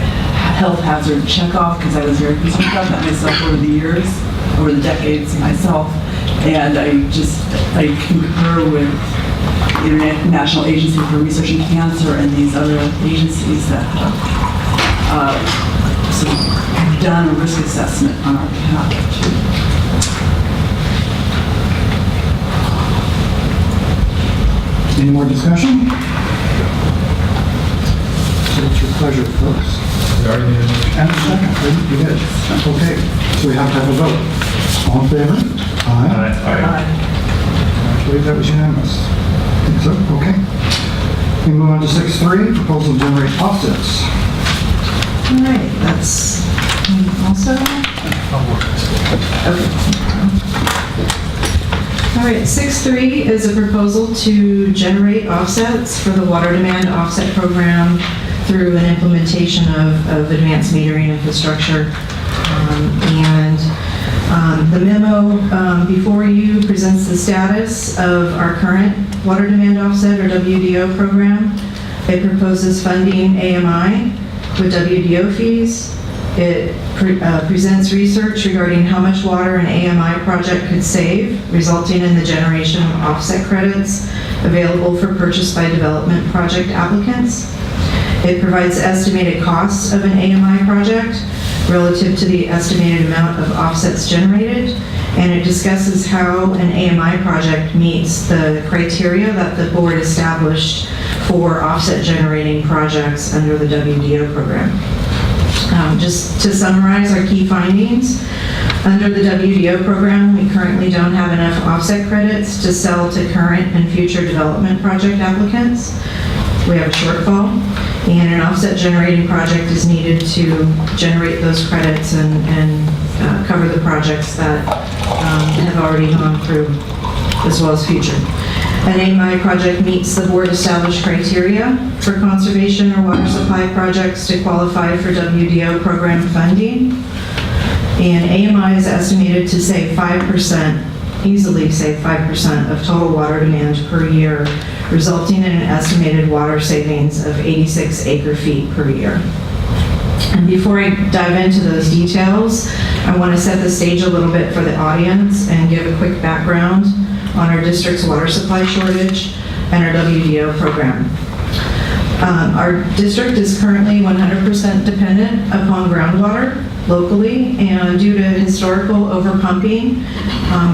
health hazard checkoff because I was very concerned about that myself over the years, over the decades myself. And I concur with the International Agency for Research in Cancer and these other agencies that have done a risk assessment on our behalf too. Any more discussion? So it's your pleasure, folks. And a second. You did. Okay. So we have to have a vote. All in favor? Aye. Aye. I believe that was unanimous. I think so. Okay. We move on to 6.3, proposal to generate offsets. All right, that's also. Okay. All right, 6.3 is a proposal to generate offsets for the water demand offset program through an implementation of advanced metering infrastructure. The memo before you presents the status of our current water demand offset or WDO program. It proposes funding AMI with WDO fees. It presents research regarding how much water an AMI project could save, resulting in the generation of offset credits available for purchase by development project applicants. It provides estimated costs of an AMI project relative to the estimated amount of offsets generated, and it discusses how an AMI project meets the criteria that the board established for offset generating projects under the WDO program. Just to summarize our key findings, under the WDO program, we currently don't have enough offset credits to sell to current and future development project applicants. We have a shortfall, and an offset generating project is needed to generate those credits and cover the projects that have already gone through, as well as future. An AMI project meets the board established criteria for conservation or water supply projects to qualify for WDO program funding. And AMI is estimated to save 5%, easily save 5% of total water demand per year, resulting in an estimated water savings of 86 acre-feet per year. And before I dive into those details, I want to set the stage a little bit for the audience and give a quick background on our district's water supply shortage and our WDO program. Our district is currently 100% dependent upon groundwater locally, and due to historical overpumping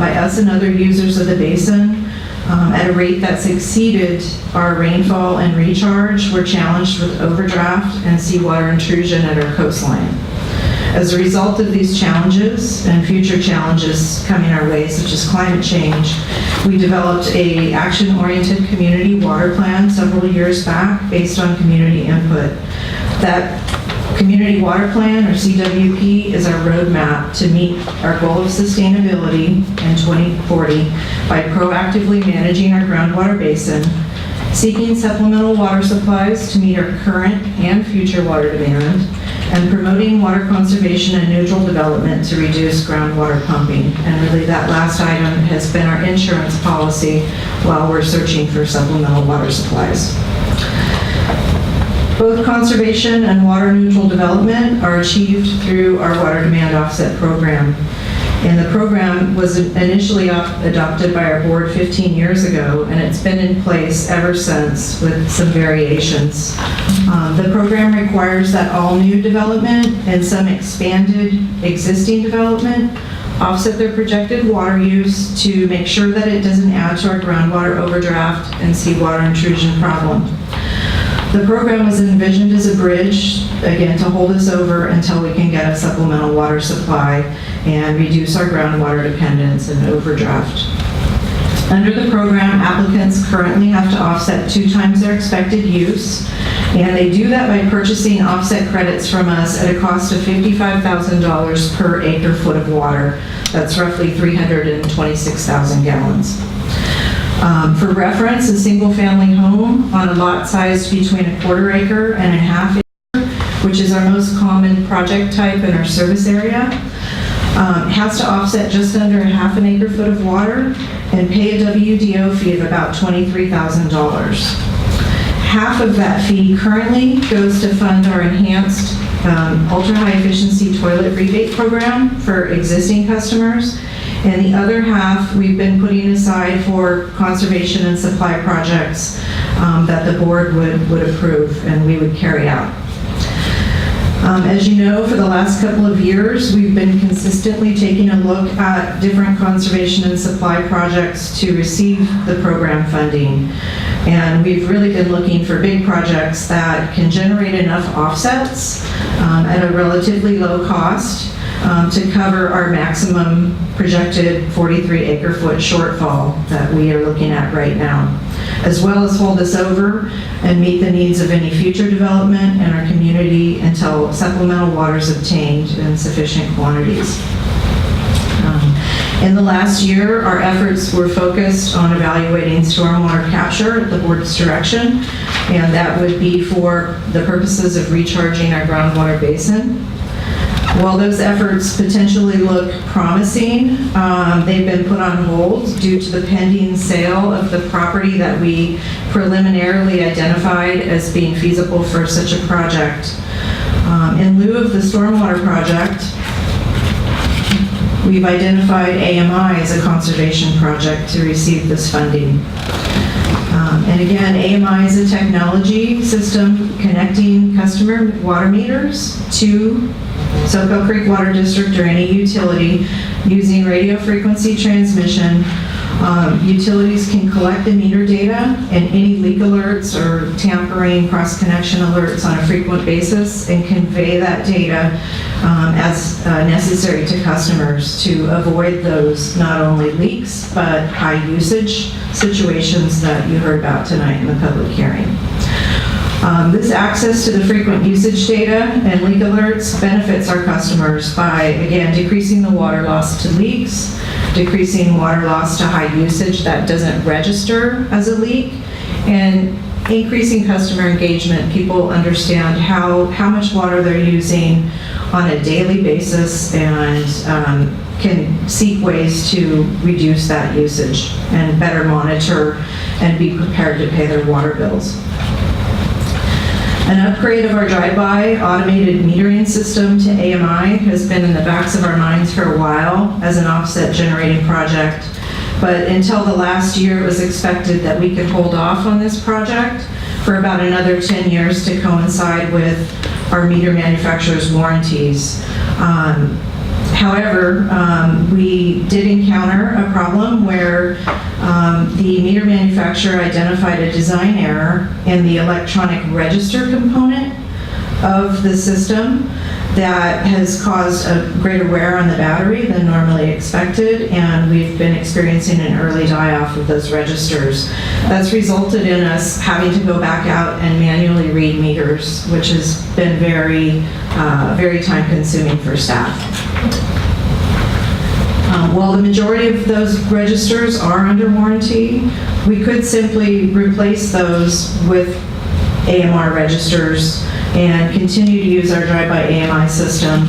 by us and other users of the basin at a rate that's exceeded our rainfall and recharge, we're challenged with overdraft and seawater intrusion at our coastline. As a result of these challenges and future challenges coming our way, such as climate change, we developed a action-oriented community water plan several years back based on community input. That community water plan, or CWP, is our roadmap to meet our goal of sustainability in 2040 by proactively managing our groundwater basin, seeking supplemental water supplies to meet our current and future water demand, and promoting water conservation and neutral development to reduce groundwater pumping. And really that last item has been our insurance policy while we're searching for supplemental water supplies. Both conservation and water neutral development are achieved through our water demand offset program. And the program was initially adopted by our board 15 years ago, and it's been in place ever since with some variations. The program requires that all new development and some expanded existing development offset their projected water use to make sure that it doesn't add to our groundwater overdraft and seawater intrusion problem. The program was envisioned as a bridge, again, to hold us over until we can get a supplemental water supply and reduce our groundwater dependence and overdraft. Under the program, applicants currently have to offset 2 times their expected use, and they do that by purchasing offset credits from us at a cost of $55,000 per acre foot of water. That's roughly 326,000 gallons. For reference, a single-family home on a lot sized between a 1/4 acre and a 1/2 acre, which is our most common project type in our service area, has to offset just under a 1/2 acre foot of water and pay a WDO fee of about $23,000. Half of that fee currently goes to fund our enhanced ultra-high efficiency toilet rebate program for existing customers, and the other half we've been putting aside for conservation and supply projects that the board would approve and we would carry out. As you know, for the last couple of years, we've been consistently taking a look at different conservation and supply projects to receive the program funding. And we've really been looking for big projects that can generate enough offsets at a relatively low cost to cover our maximum projected 43 acre foot shortfall that we are looking at right now, as well as hold us over and meet the needs of any future development in our community until supplemental water is obtained in sufficient quantities. In the last year, our efforts were focused on evaluating stormwater capture at the board's direction, and that would be for the purposes of recharging our groundwater basin. While those efforts potentially look promising, they've been put on hold due to the pending sale of the property that we preliminarily identified as being feasible for such a project. In lieu of the stormwater project, we've identified AMI as a conservation project to receive this funding. And again, AMI is a technology system connecting customer water meters to Soquel Creek Water District or any utility using radio frequency transmission. Utilities can collect the meter data and any leak alerts or tampering, cross-connection alerts on a frequent basis and convey that data as necessary to customers to avoid those not only leaks but high usage situations that you heard about tonight in the public hearing. This access to the frequent usage data and leak alerts benefits our customers by, again, decreasing the water loss to leaks, decreasing water loss to high usage that doesn't register as a leak, and increasing customer engagement. People understand how much water they're using on a daily basis and can seek ways to reduce that usage and better monitor and be prepared to pay their water bills. An upgrade of our drive-by automated metering system to AMI has been in the backs of our minds for a while as an offset generating project, but until the last year it was expected that we could hold off on this project for about another 10 years to coincide with our meter manufacturer's warranties. However, we did encounter a problem where the meter manufacturer identified a design error in the electronic register component of the system that has caused a greater wear on the battery than normally expected, and we've been experiencing an early die-off of those registers. That's resulted in us having to go back out and manually read meters, which has been very time-consuming for staff. While the majority of those registers are under warranty, we could simply replace those with AMR registers and continue to use our drive-by AMI system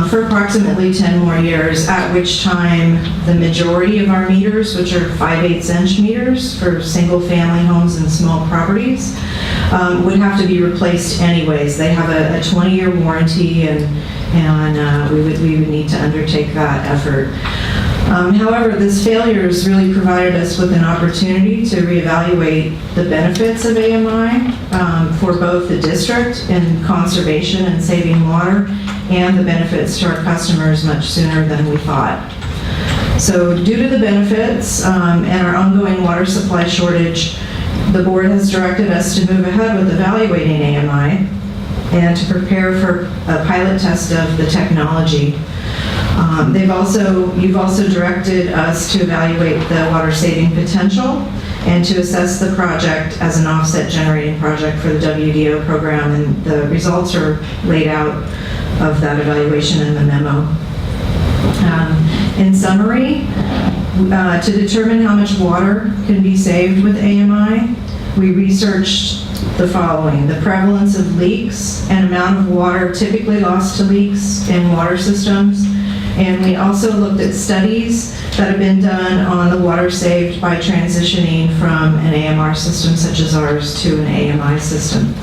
for approximately 10 more years, at which time the majority of our meters, which are 5/8" meters for single-family homes and small properties, would have to be replaced anyways. They have a 20-year warranty, and we would need to undertake that effort. However, this failure has really provided us with an opportunity to reevaluate the benefits of AMI for both the district in conservation and saving water, and the benefits to our customers much sooner than we thought. So due to the benefits and our ongoing water supply shortage, the board has directed us to move ahead with evaluating AMI and to prepare for a pilot test of the technology. You've also directed us to evaluate the water saving potential and to assess the project as an offset generating project for the WDO program, and the results are laid out of that evaluation in the memo. In summary, to determine how much water can be saved with AMI, we researched the following: the prevalence of leaks and amount of water typically lost to leaks in water systems. And we also looked at studies that have been done on the water saved by transitioning from an AMR system such as ours to an AMI system.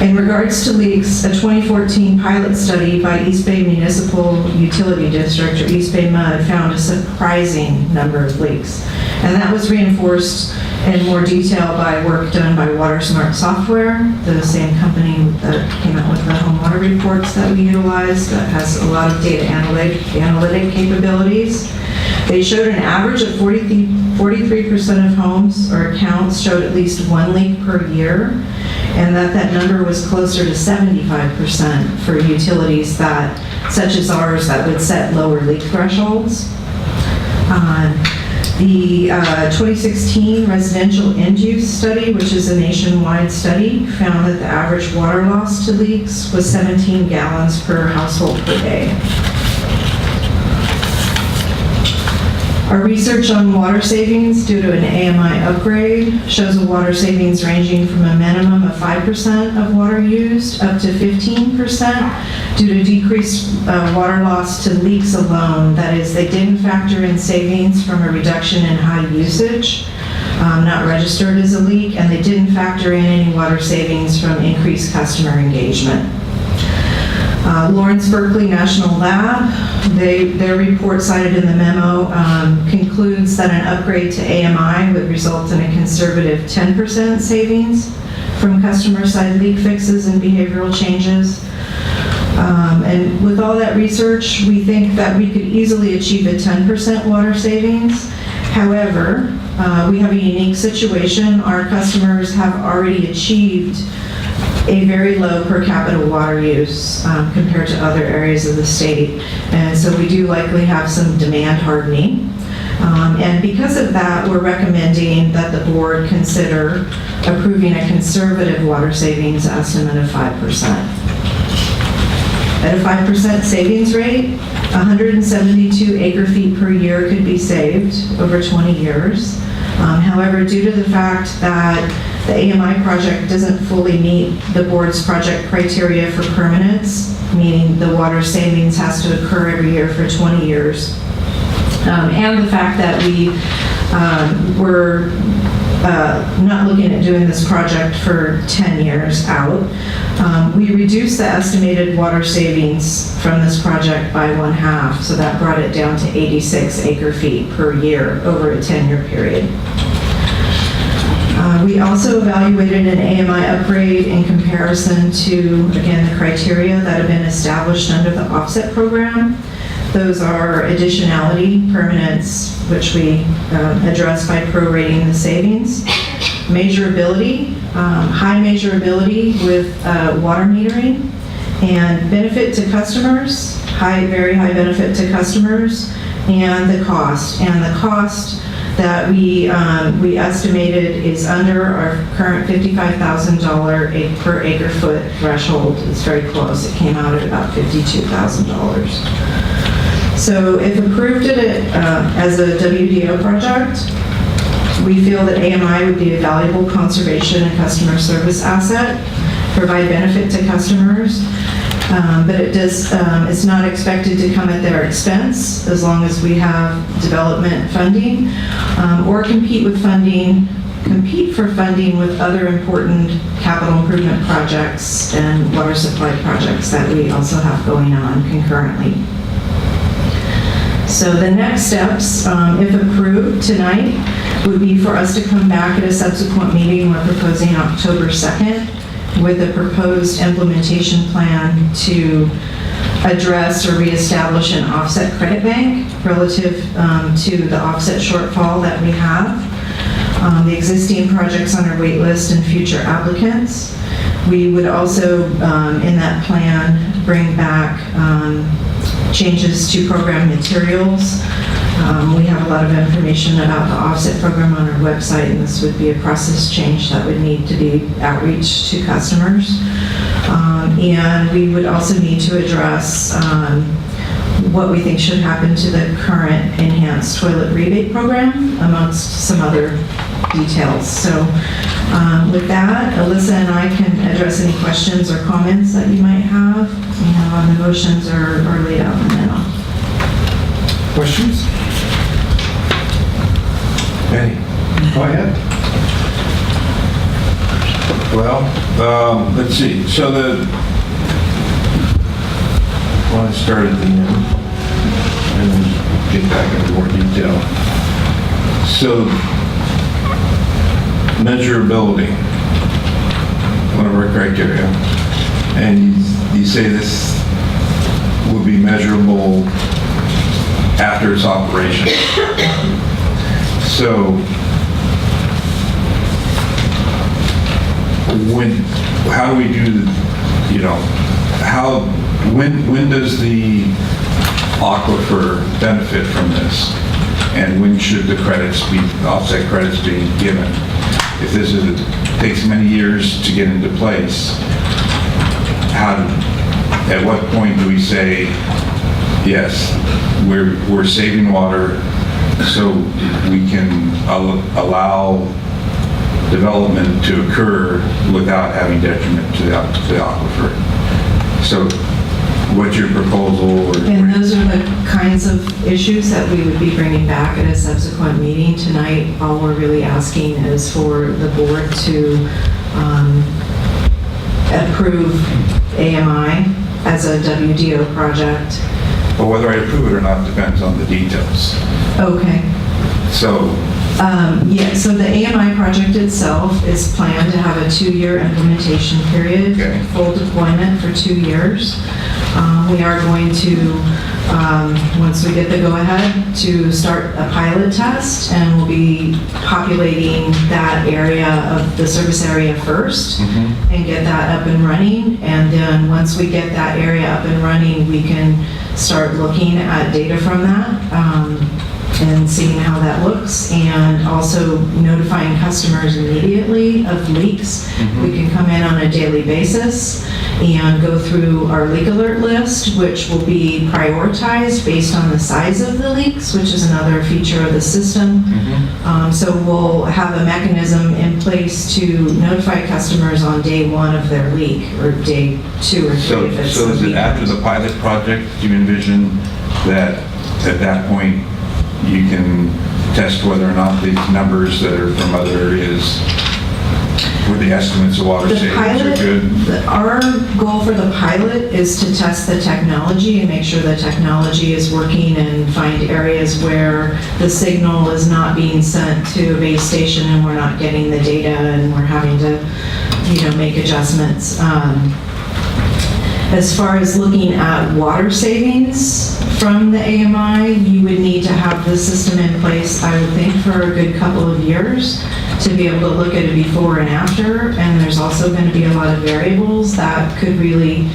In regards to leaks, a 2014 pilot study by East Bay Municipal Utility District, or East Bay MUD, found a surprising number of leaks. And that was reinforced in more detail by work done by WaterSmart Software, the same company that came out with the home water reports that we utilize, that has a lot of data analytic capabilities. They showed an average of 43% of homes or accounts showed at least one leak per year, and that number was closer to 75% for utilities that, such as ours, that would set lower leak thresholds. The 2016 residential end use study, which is a nationwide study, found that the average water loss to leaks was 17 gallons per household per day. Our research on water savings due to an AMI upgrade shows a water savings ranging from a minimum of 5% of water used up to 15% due to decreased water loss to leaks alone. That is, they didn't factor in savings from a reduction in high usage, not registered as a leak, and they didn't factor in any water savings from increased customer engagement. Lawrence Berkeley National Lab, their report cited in the memo concludes that an upgrade to AMI would result in a conservative 10% savings from customer-side leak fixes and behavioral changes. And with all that research, we think that we could easily achieve a 10% water savings. However, we have a unique situation. Our customers have already achieved a very low per capita water use compared to other areas of the state. And so we do likely have some demand hardening. And because of that, we're recommending that the board consider approving a conservative water savings estimate of 5%. At a 5% savings rate, 172 acre-feet per year could be saved over 20 years. However, due to the fact that the AMI project doesn't fully meet the board's project criteria for permanence, meaning the water savings has to occur every year for 20 years, and the fact that we were not looking at doing this project for 10 years out, we reduced the estimated water savings from this project by 1/2, so that brought it down to 86 acre-feet per year over a 10-year period. We also evaluated an AMI upgrade in comparison to, again, the criteria that have been established under the offset program. Those are additionality, permanence, which we address by prorating the savings, measurability, high measurability with water metering, and benefit to customers, very high benefit to customers, and the cost. And the cost that we estimated is under our current $55,000 per acre foot threshold. It's very close. It came out at about $52,000. So if approved as a WDO project, we feel that AMI would be a valuable conservation and customer service asset, provide benefit to customers, but it's not expected to come at their expense as long as we have development funding, or compete for funding with other important capital improvement projects and water supply projects that we also have going on concurrently. So the next steps, if approved tonight, would be for us to come back at a subsequent meeting. We're proposing October 2nd with a proposed implementation plan to address or reestablish an offset credit bank relative to the offset shortfall that we have, the existing projects on our wait list and future applicants. We would also, in that plan, bring back changes to program materials. We have a lot of information about the offset program on our website, and this would be a process change that would need to be outreach to customers. And we would also need to address what we think should happen to the current enhanced toilet rebate program, amongst some other details. So with that, Alyssa and I can address any questions or comments that you might have. The motions are laid out in the memo. Questions? Benny? Go ahead. Well, let's see. So I start at the end and then get back into more detail. So, measurability, one of our criteria, and you say this will be measurable after its operation. So, how do we do, when does the aquifer benefit from this? And when should the offset credits be given? If this takes many years to get into place, at what point do we say, yes, we're saving water, so we can allow development to occur without having detriment to the aquifer. So what's your proposal? And those are the kinds of issues that we would be bringing back at a subsequent meeting. Tonight, all we're really asking is for the board to approve AMI as a WDO project. But whether I approve it or not depends on the details. Okay. So Yeah, so the AMI project itself is planned to have a 2-year implementation period, full deployment for 2 years. We are going to, once we get the go-ahead, to start a pilot test, and we'll be populating that area of the service area first and get that up and running. And then once we get that area up and running, we can start looking at data from that. And seeing how that looks, and also notifying customers immediately of leaks. We can come in on a daily basis and go through our leak alert list, which will be prioritized based on the size of the leaks, which is another feature of the system. So we'll have a mechanism in place to notify customers on day 1 of their leak, or day 2 or 3 if it's So is a it after the pilot project, do you envision that at that point you can test whether or not these numbers that are from other areas, where the estimates of water savings are good? Our goal for the pilot is to test the technology and make sure the technology is working, and find areas where the signal is not being sent to a base station and we're not getting the data and we're having to, make adjustments. As far as looking at water savings from the AMI, you would need to have the system in place, I would think, for a good couple of years to be able to look at it before and after. And there's also going to be a lot of variables that could really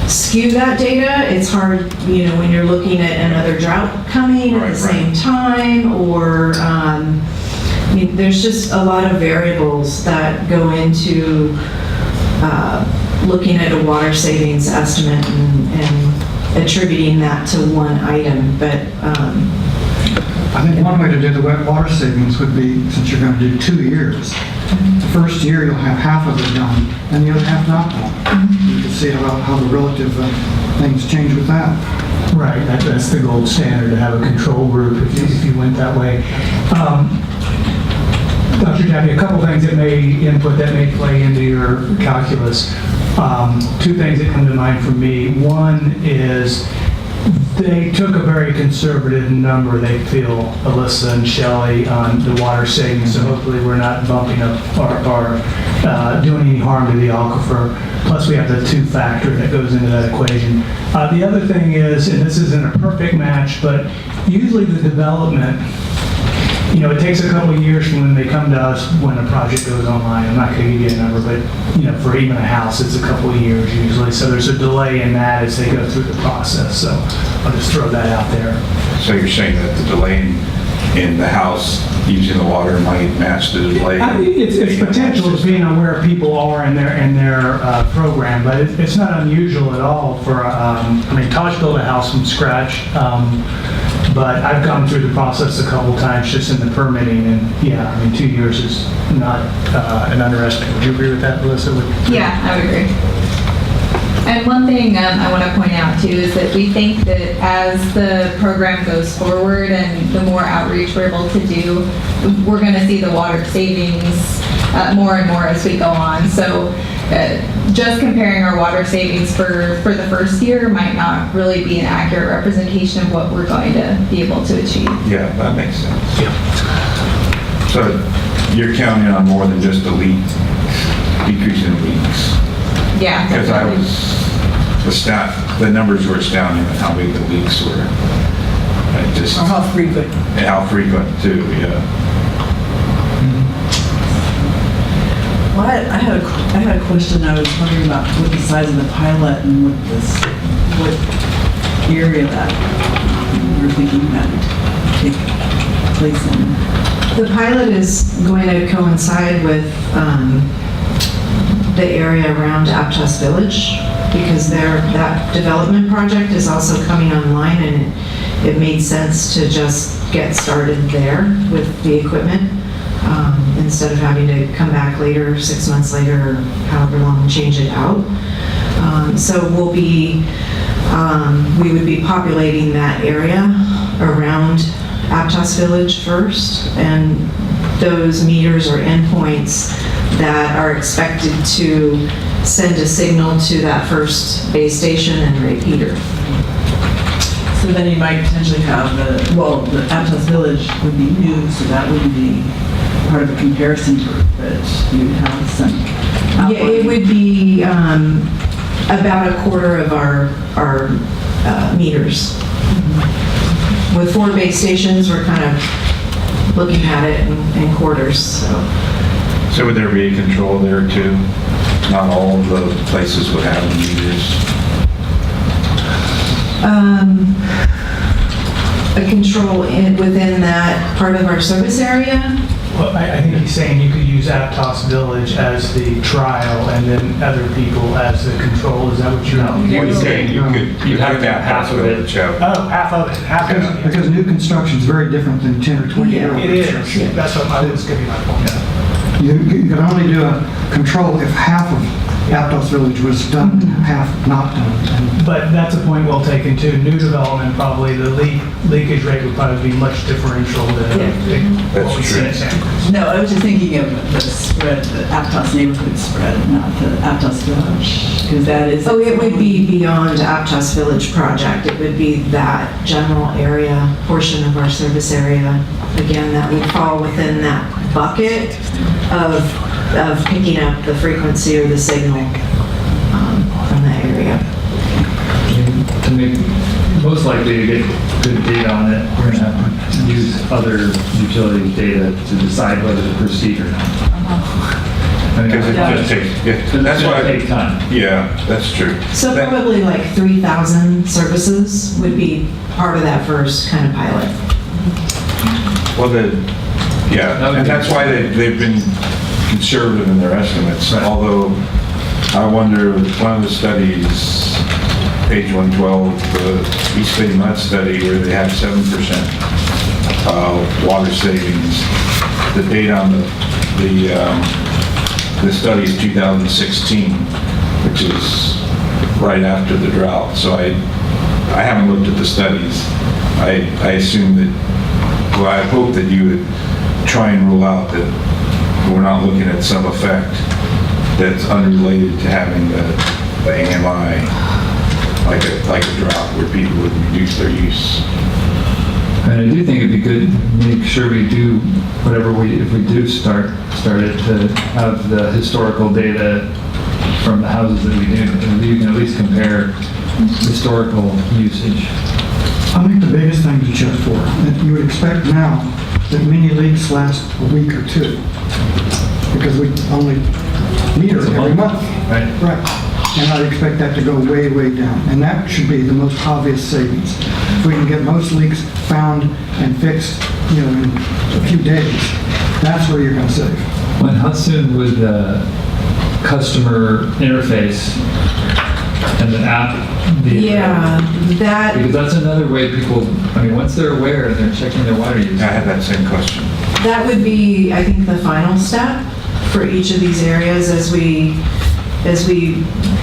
skew that data. It's hard, when you're looking at another drought coming at the same time, or there's just a lot of variables that go into looking at a water savings estimate and attributing that to one item. But I think one way to do the wet water savings would be, since you're going to do 2 years, the first year you'll have half of it done and the other half not done. You can see how the relative things change with that. Right, that's the gold standard, to have a control group if you went that way. Dr. Jaffe, a couple things that may play into your calculus. 2 things that come to mind for me. One is they took a very conservative number, they feel, Alyssa and Shelley, on the water savings, so hopefully we're not bumping up or doing any harm to the aquifer. Plus we have the 2 factor that goes into that equation. The other thing is, and this isn't a perfect match, but usually the development, it takes a couple of years from when they come to us when a project goes online. I'm not going to give you a number, but, for even a house, it's a couple of years usually. So there's a delay in that as they go through the process. So I'll just throw that out there. So you're saying that the delay in the house using the water might match the delay? It's potential depending on where people are in their program, but it's not unusual at all for, Tosh built a house from scratch. But I've gone through the process a couple times just in the permitting, and 2 years is not an underestimate. Would you agree with that, Melissa? Yeah, I would agree. And one thing I want to point out too is that we think that as the program goes forward and the more outreach we're able to do, we're going to see the water savings more and more as we go on. So just comparing our water savings for the first year might not really be an accurate representation of what we're going to be able to achieve. Yeah, that makes sense. So you're counting on more than just the decrease in leaks. Yeah. Because the numbers were astounding at how big the leaks were. Or how frequent. And how frequent too, yeah. Well, I had a question. I was wondering about what the size of the pilot and what area that we were thinking that would take place in. the pilot is going to coincide with the area around Aptos Village, because that development project is also coming online, and it made sense to just get started there with the equipment, instead of having to come back later, 6 months later, or however long, and change it out. So we would be populating that area around Aptos Village first, and those meters or endpoints that are expected to send a signal to that first base station and repeater. So then you might potentially have the Aptos Village would be new, so that wouldn't be part of a comparison group, but you would have some. Yeah, it would be about a quarter of our meters. With 4 base stations, we're kind of looking at it in quarters, so. So would there be a control there too? Not all of the places would have meters. A control within that part of our service area? Well, I think he's saying you could use Aptos Village as the trial and then other people as the control. Is that what you're? No, he was saying you'd have to have half of it. Oh, half of it. Half of it. Because new construction is very different than 10 or 20 year old. It is. That's what I was giving my point. You can only do a control if half of Aptos Village was done, half not done. But that's a point well taken too. New development, probably the leakage rate would probably be much differential than what we see in Santa Cruz. No, I was just thinking of the spread, the Aptos neighborhood spread, not the Aptos Village, because that is. Oh, it would be beyond Aptos Village project. It would be that general area, portion of our service area. Again, that would fall within that bucket of picking up the frequency or the signal from that area. To make, most likely to get good data on it, we're going to have to use other utility data to decide whether to proceed or not. Because it just takes, that's why. Take time. Yeah, that's true. So probably like 3,000 services would be part of that first kind of pilot. Well, and that's why they've been conservative in their estimates, although I wonder, one of the studies, page 112, the East Bay Mud study, where they have 7% water savings, the date on the study is 2016, which is right after the drought, so I haven't looked at the studies. I assume that, well, I hope that you would try and rule out that we're not looking at some effect that's unrelated to having the AMI, like a drought where people would reduce their use. And I do think it'd be good to make sure we do whatever if we do start it, to have the historical data from the houses that we do. You can at least compare historical usage. I think the biggest thing to check for, that you would expect now that many leaks last a week or two, because we only meter every month. Right. And I'd expect that to go way, way down. And that should be the most obvious savings. If we can get most leaks found and fixed, in a few days, that's where you're going to save. Well, how soon would the customer interface and the app be? Yeah, Because that's another way people, once they're aware and they're checking their water use. I had that same question. that would be, I think, the final step for each of these areas as we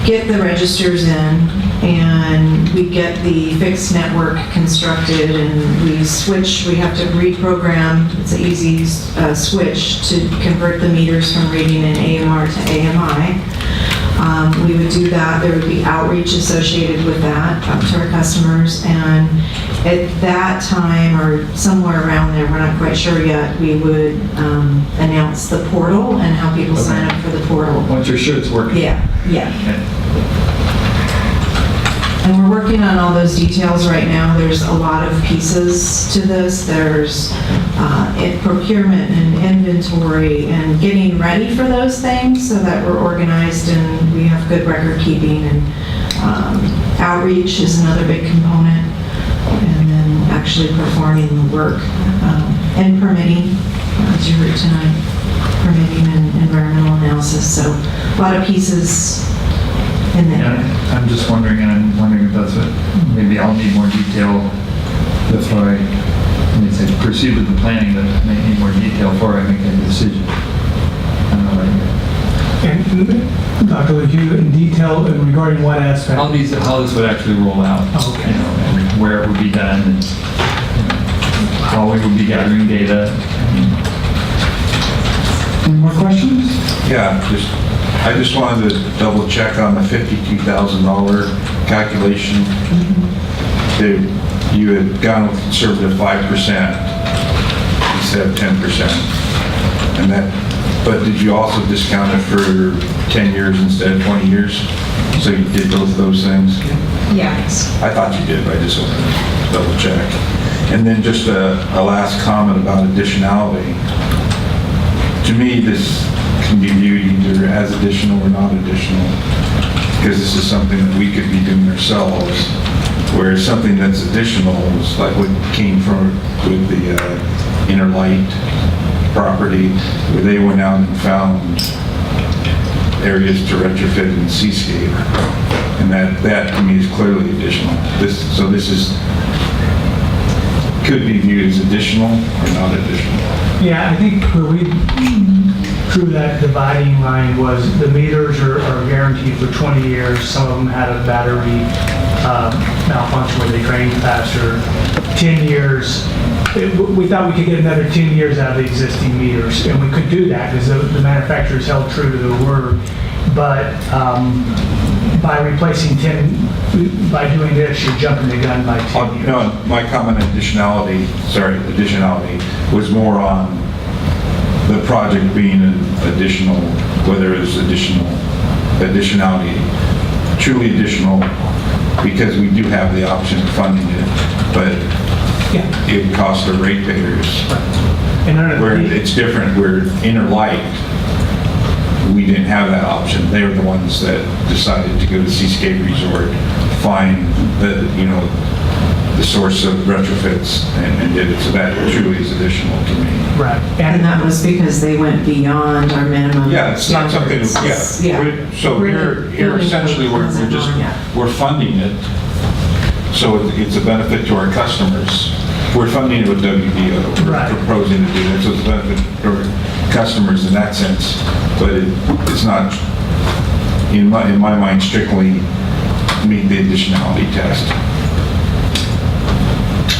get the registers in and we get the fixed network constructed and we have to reprogram, it's an easy switch to convert the meters from reading in AMR to AMI. We would do that. There would be outreach associated with that up to our customers, and at that time or somewhere around there, we're not quite sure yet, we would announce the portal and how people sign up for the portal. Once you're sure it's working. Yeah. And we're working on all those details right now. There's a lot of pieces to this. There's procurement and inventory and getting ready for those things so that we're organized and we have good record keeping, and outreach is another big component, and then actually performing the work, and permitting, as you heard tonight, permitting and environmental analysis. So a lot of pieces in there. Yeah, I'm just wondering, and I'm wondering if that's what, maybe I'll need more detail. The before I say proceed with the planning, that may need more detail before I make a decision. I don't know about you. And Dr. Ledoux, in detail regarding what aspect? How this would actually roll out. Okay. You know, and where it would be done, and how we would be gathering data. Any more questions? Yeah, I just wanted to double check on the $52,000 calculation. You had gone with conservative 5% instead of 10%. And but did you also discount it for 10 years instead of 20 years? So you did both of those things? Yes. I thought you did, but I just wanted to double check. And then just a last comment about additionality. To me, this can be viewed either as additional or not additional, because this is something that we could be doing ourselves, whereas something that's additional is like what came from with the Interlight property, where they went out and found areas to retrofit in seascape, and that to me is clearly additional. So this could be viewed as additional or not additional. Yeah, I think where we drew that dividing line was the meters are guaranteed for 20 years. Some of them had a battery malfunction where they drained faster. 10 years, we thought we could get another 10 years out of the existing meters, and we could do that because the manufacturers held true to their word. But by replacing 10, by doing this, you're jumping the gun by 10 years. No, my comment on additionality was more on the project being an additional, whether it's additionality, truly additional, because we do have the option of funding it, but it would cost the ratepayers. Where it's different, where Interlight, we didn't have that option. They were the ones that decided to go to Seascape Resort, find the source of retrofits and did it. So that truly is additional to me. Right. And that was because they went beyond our minimum. Yeah, it's not something, standards. So here essentially we're funding it, so it's a benefit to our customers. We're funding it with WDO. We're proposing to do that, so it's a benefit to our customers in that sense, but it's not, in my mind, strictly meet the additionality test.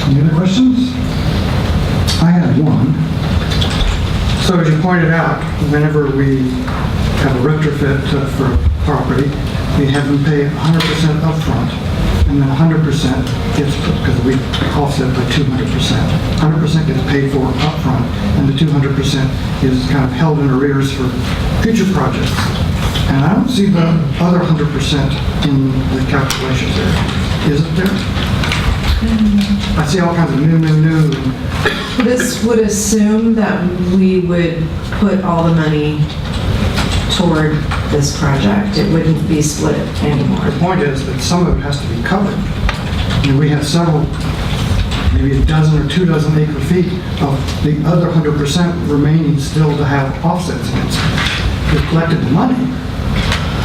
Any other questions? I had one. So as you pointed out, whenever we have a retrofit for a property, we have them pay 100% upfront, and then 100% gets, because we offset by 200%. 100% gets paid for upfront, and the 200% is kind of held in arrears for future projects. And I don't see the other 100% in the calculations there. Is it there? I see all kinds of new. This would assume that we would put all the money toward this project. It wouldn't be split anymore. The point is that some of it has to be covered. We have several, maybe a dozen or 2 dozen acre feet of the other 100% remaining still to have offsets against. We've collected the money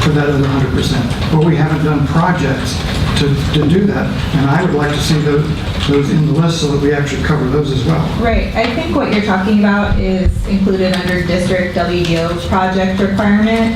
for that other 100%, but we haven't done projects to do that, and I would like to see those in the list so that we actually cover those as well. Right, I think what you're talking about is included under district WDO project requirement,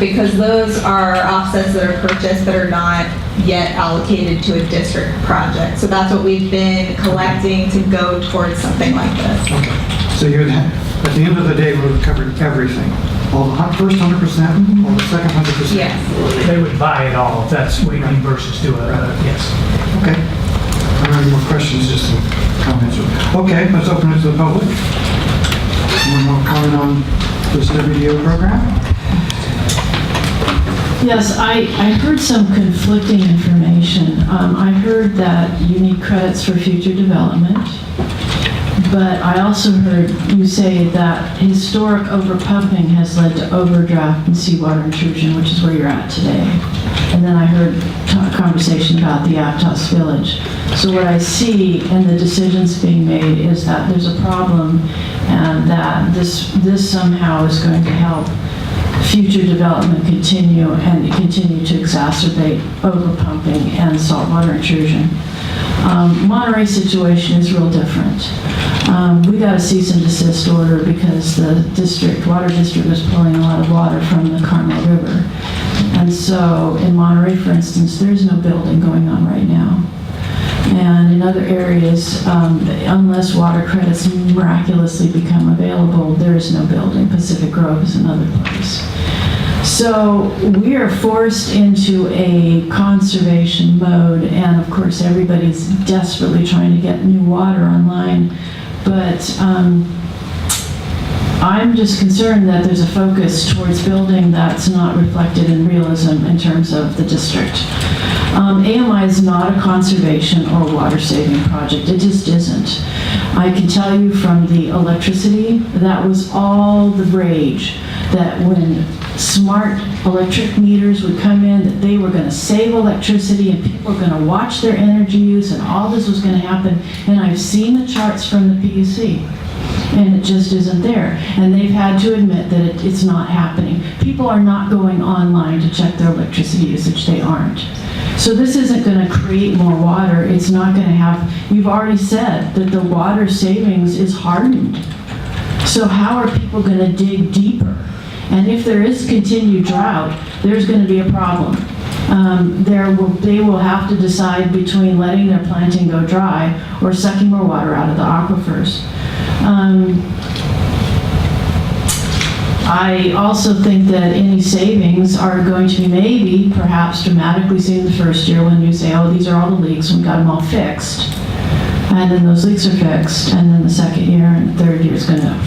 because those are offsets that are purchased that are not yet allocated to a district project. So that's what we've been collecting to go towards something like this. Okay. So you would have, at the end of the day, we would have covered everything. All the first 100%, all the second 100%. Yes. They would buy it all if that's waiting versus do it. Yes. Okay. I don't have any more questions, just some comments. Okay, let's open it to the public. One more comment on this WDO program? Yes, I heard some conflicting information. I heard that you need credits for future development, but I also heard you say that historic overpumping has led to overdraft and seawater intrusion, which is where you're at today. And then I heard a conversation about the Aptos Village. So what I see in the decisions being made is that there's a problem, and that this somehow is going to help future development continue to exacerbate overpumping and saltwater intrusion. Monterey situation is real different. We got a cease and desist order because the water district was pulling a lot of water from the Carmel River. And so in Monterey, for instance, there's no building going on right now. And in other areas, unless water credits miraculously become available, there is no building. Pacific Grove is another place. So we are forced into a conservation mode, and of course everybody's desperately trying to get new water online, but I'm just concerned that there's a focus towards building that's not reflected in realism in terms of the district. AMI is not a conservation or water saving project. It just isn't. I can tell you from the electricity, that was all the rage, that when smart electric meters would come in, that they were going to save electricity and people were going to watch their energy use and all this was going to happen. And I've seen the charts from the PUC and it just isn't there. And they've had to admit that it's not happening. People are not going online to check their electricity usage. They aren't. So this isn't going to create more water. It's not going to have, you've already said that the water savings is hardened. So how are people going to dig deeper? And if there is continued drought, there's going to be a problem. They will have to decide between letting their planting go dry or sucking more water out of the aquifers. I also think that any savings are going to be maybe, perhaps dramatically seen the first year when you say, oh, these are all the leaks, we got them all fixed. And then those leaks are fixed, and then the second year and third year is going to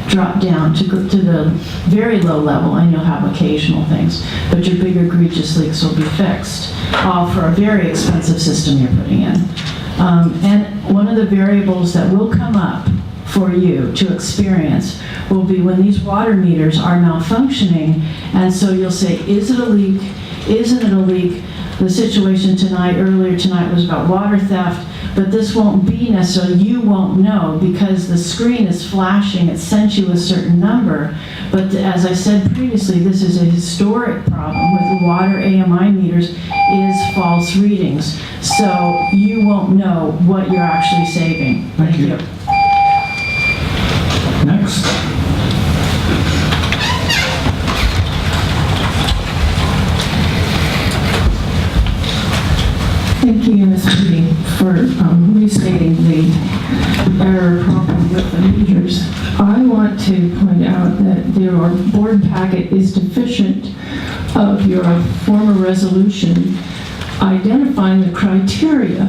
drop down to the very low level, and you'll have occasional things. But your big egregious leaks will be fixed, all for a very expensive system you're putting in. And one of the variables that will come up for you to experience will be when these water meters are malfunctioning, and so you'll say, is it a leak? Isn't it a leak? The situation earlier tonight was about water theft, but this won't be necessarily, you won't know because the screen is flashing, it sent you a certain number. But as I said previously, this is a historic problem with the water AMI meters is false readings. So you won't know what you're actually saving. Thank you. Next. Thank you, Ms. Petey, for restating the error problem with the meters. I want to point out that your board packet is deficient of your former resolution identifying the criteria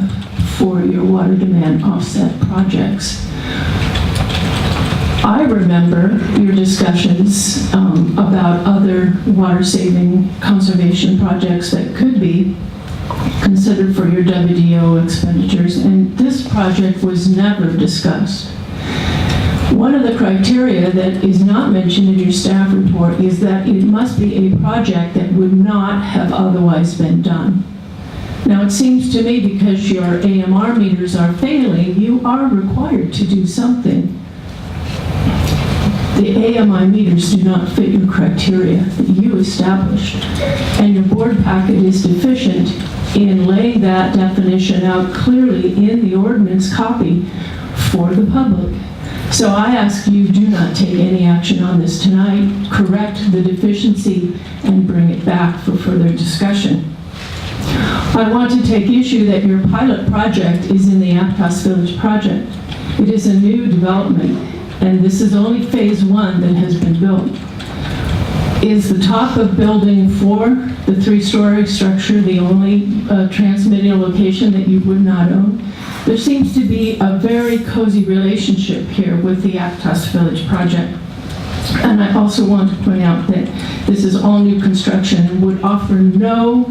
for your water demand offset projects. I remember your discussions about other water-saving conservation projects that could be considered for your WDO expenditures, and this project was never discussed. One of the criteria that is not mentioned in your staff report is that it must be a project that would not have otherwise been done. Now, it seems to me because your AMR meters are failing, you are required to do something. The AMI meters do not fit your criteria that you established, and your board packet is deficient in laying that definition out clearly in the ordinance copy for the public. So I ask you, do not take any action on this tonight, correct the deficiency, and bring it back for further discussion. I want to take issue that your pilot project is in the Aptos Village project. It is a new development, and this is only phase 1 that has been built. Is the top of building 4, the 3-story structure, the only transmitting location that you would not own? There seems to be a very cozy relationship here with the Aptos Village project. And I also want to point out that this is all new construction and would offer no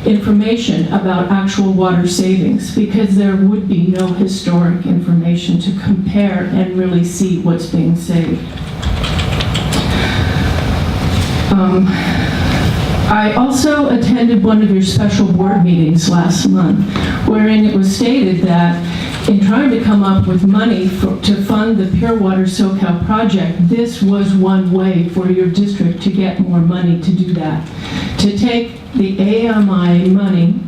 information about actual water savings because there would be no historic information to compare and really see what's being saved. I also attended one of your special board meetings last month, wherein it was stated that in trying to come up with money to fund the Pure Water Soquel project, this was one way for your district to get more money to do that. To take the AMI money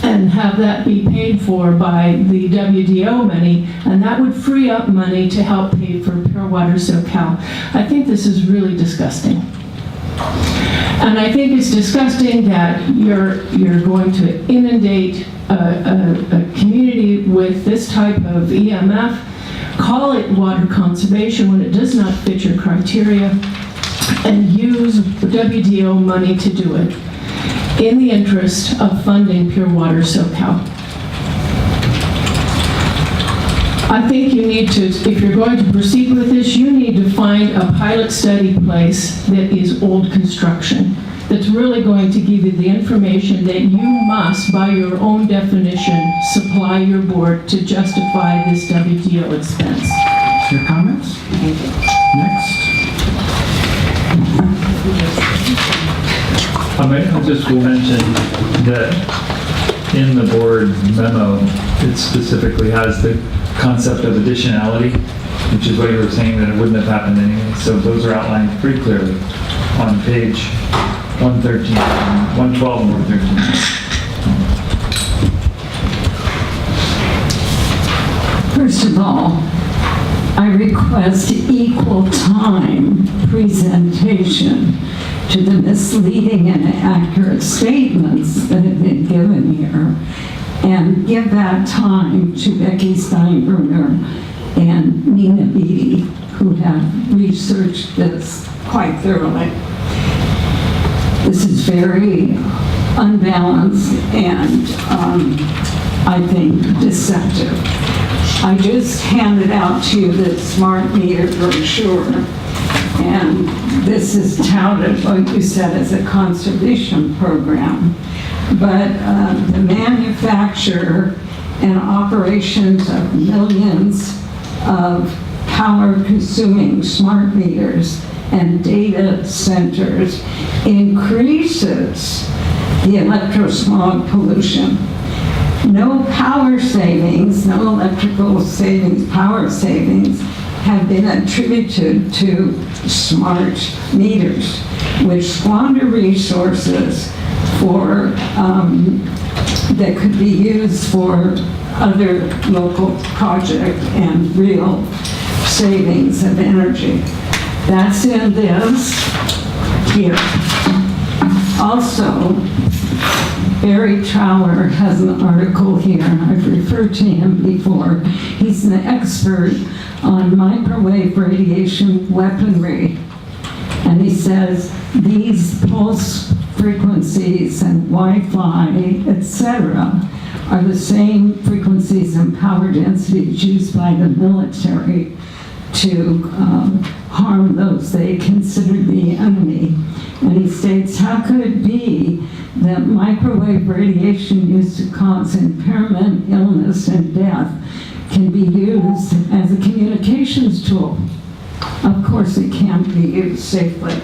and have that be paid for by the WDO money, and that would free up money to help pay for Pure Water Soquel. I think this is really disgusting. And I think it's disgusting that you're going to inundate a community with this type of EMF, call it water conservation when it does not fit your criteria, and use WDO money to do it in the interest of funding Pure Water Soquel. I think you need to, if you're going to proceed with this, you need to find a pilot study place that is old construction, that's really going to give you the information that you must, by your own definition, supply your board to justify this WDO expense. Your comments? Next. I just will mention that in the board memo, it specifically has the concept of additionality, which is what you were saying, that it wouldn't have happened anyway. So those are outlined pretty clearly on page 113, 112 and 113. First of all, I request equal time presentation to the misleading and inaccurate statements that have been given here, and give that time to Becky Steinbruner and Nina Beatty, who have researched this quite thoroughly. This is very unbalanced and I think deceptive. I just handed out to you the smart meter brochure, and this is touted, like you said, as a conservation program. But the manufacture and operations of millions of power-consuming smart meters and data centers increases the electrosmog pollution. No power savings, no electrical savings, power savings have been attributed to smart meters, which squander resources for that could be used for other local projects and real savings of energy. That's in this here. Also, Barry Trower has an article here, and I've referred to him before. He's an expert on microwave radiation weaponry. And he says these pulse frequencies and Wi-Fi, etc., are the same frequencies and power densities used by the military to harm those they consider the enemy. And he states, how could it be that microwave radiation used to cause impairment, illness, and death can be used as a communications tool? Of course, it can't be used safely.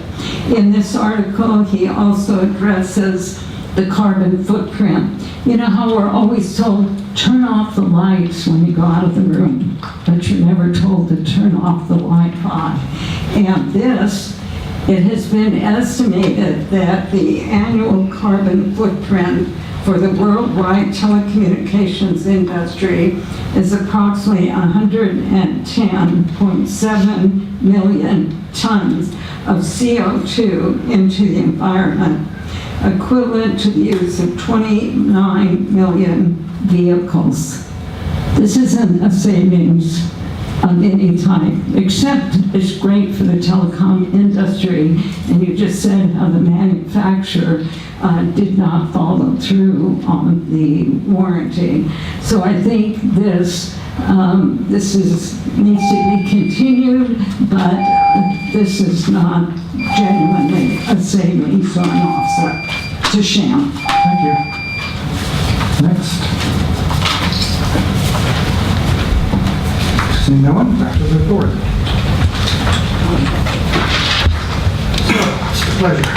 In this article, he also addresses the carbon footprint. You know how we're always told, turn off the lights when you go out of the room, but you're never told to turn off the Wi-Fi. And this, it has been estimated that the annual carbon footprint for the worldwide telecommunications industry is approximately 110.7 million tons of CO2 into the environment, equivalent to the use of 29 million vehicles. This isn't a savings of any type, except it's great for the telecom industry, and you just said how the manufacturer did not follow through on the warranty. So I think this needs to be continued, but this is not genuinely a savings or an offset. It's a sham. Thank you. Next. Seeing no one, back to the board. It's a pleasure.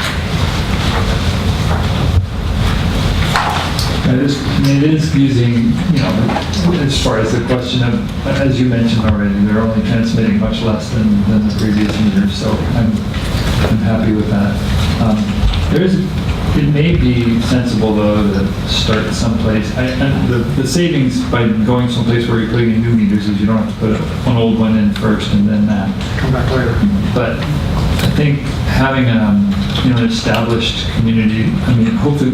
It is using, as far as the question of, as you mentioned already, they're only transmitting much less than the previous meters, so I'm happy with that. It may be sensible, though, to start someplace. And the savings by going someplace where you're putting in new meters is you don't have to put an old one in first and then that. Come back later. But I think having an established community, I mean, hopefully,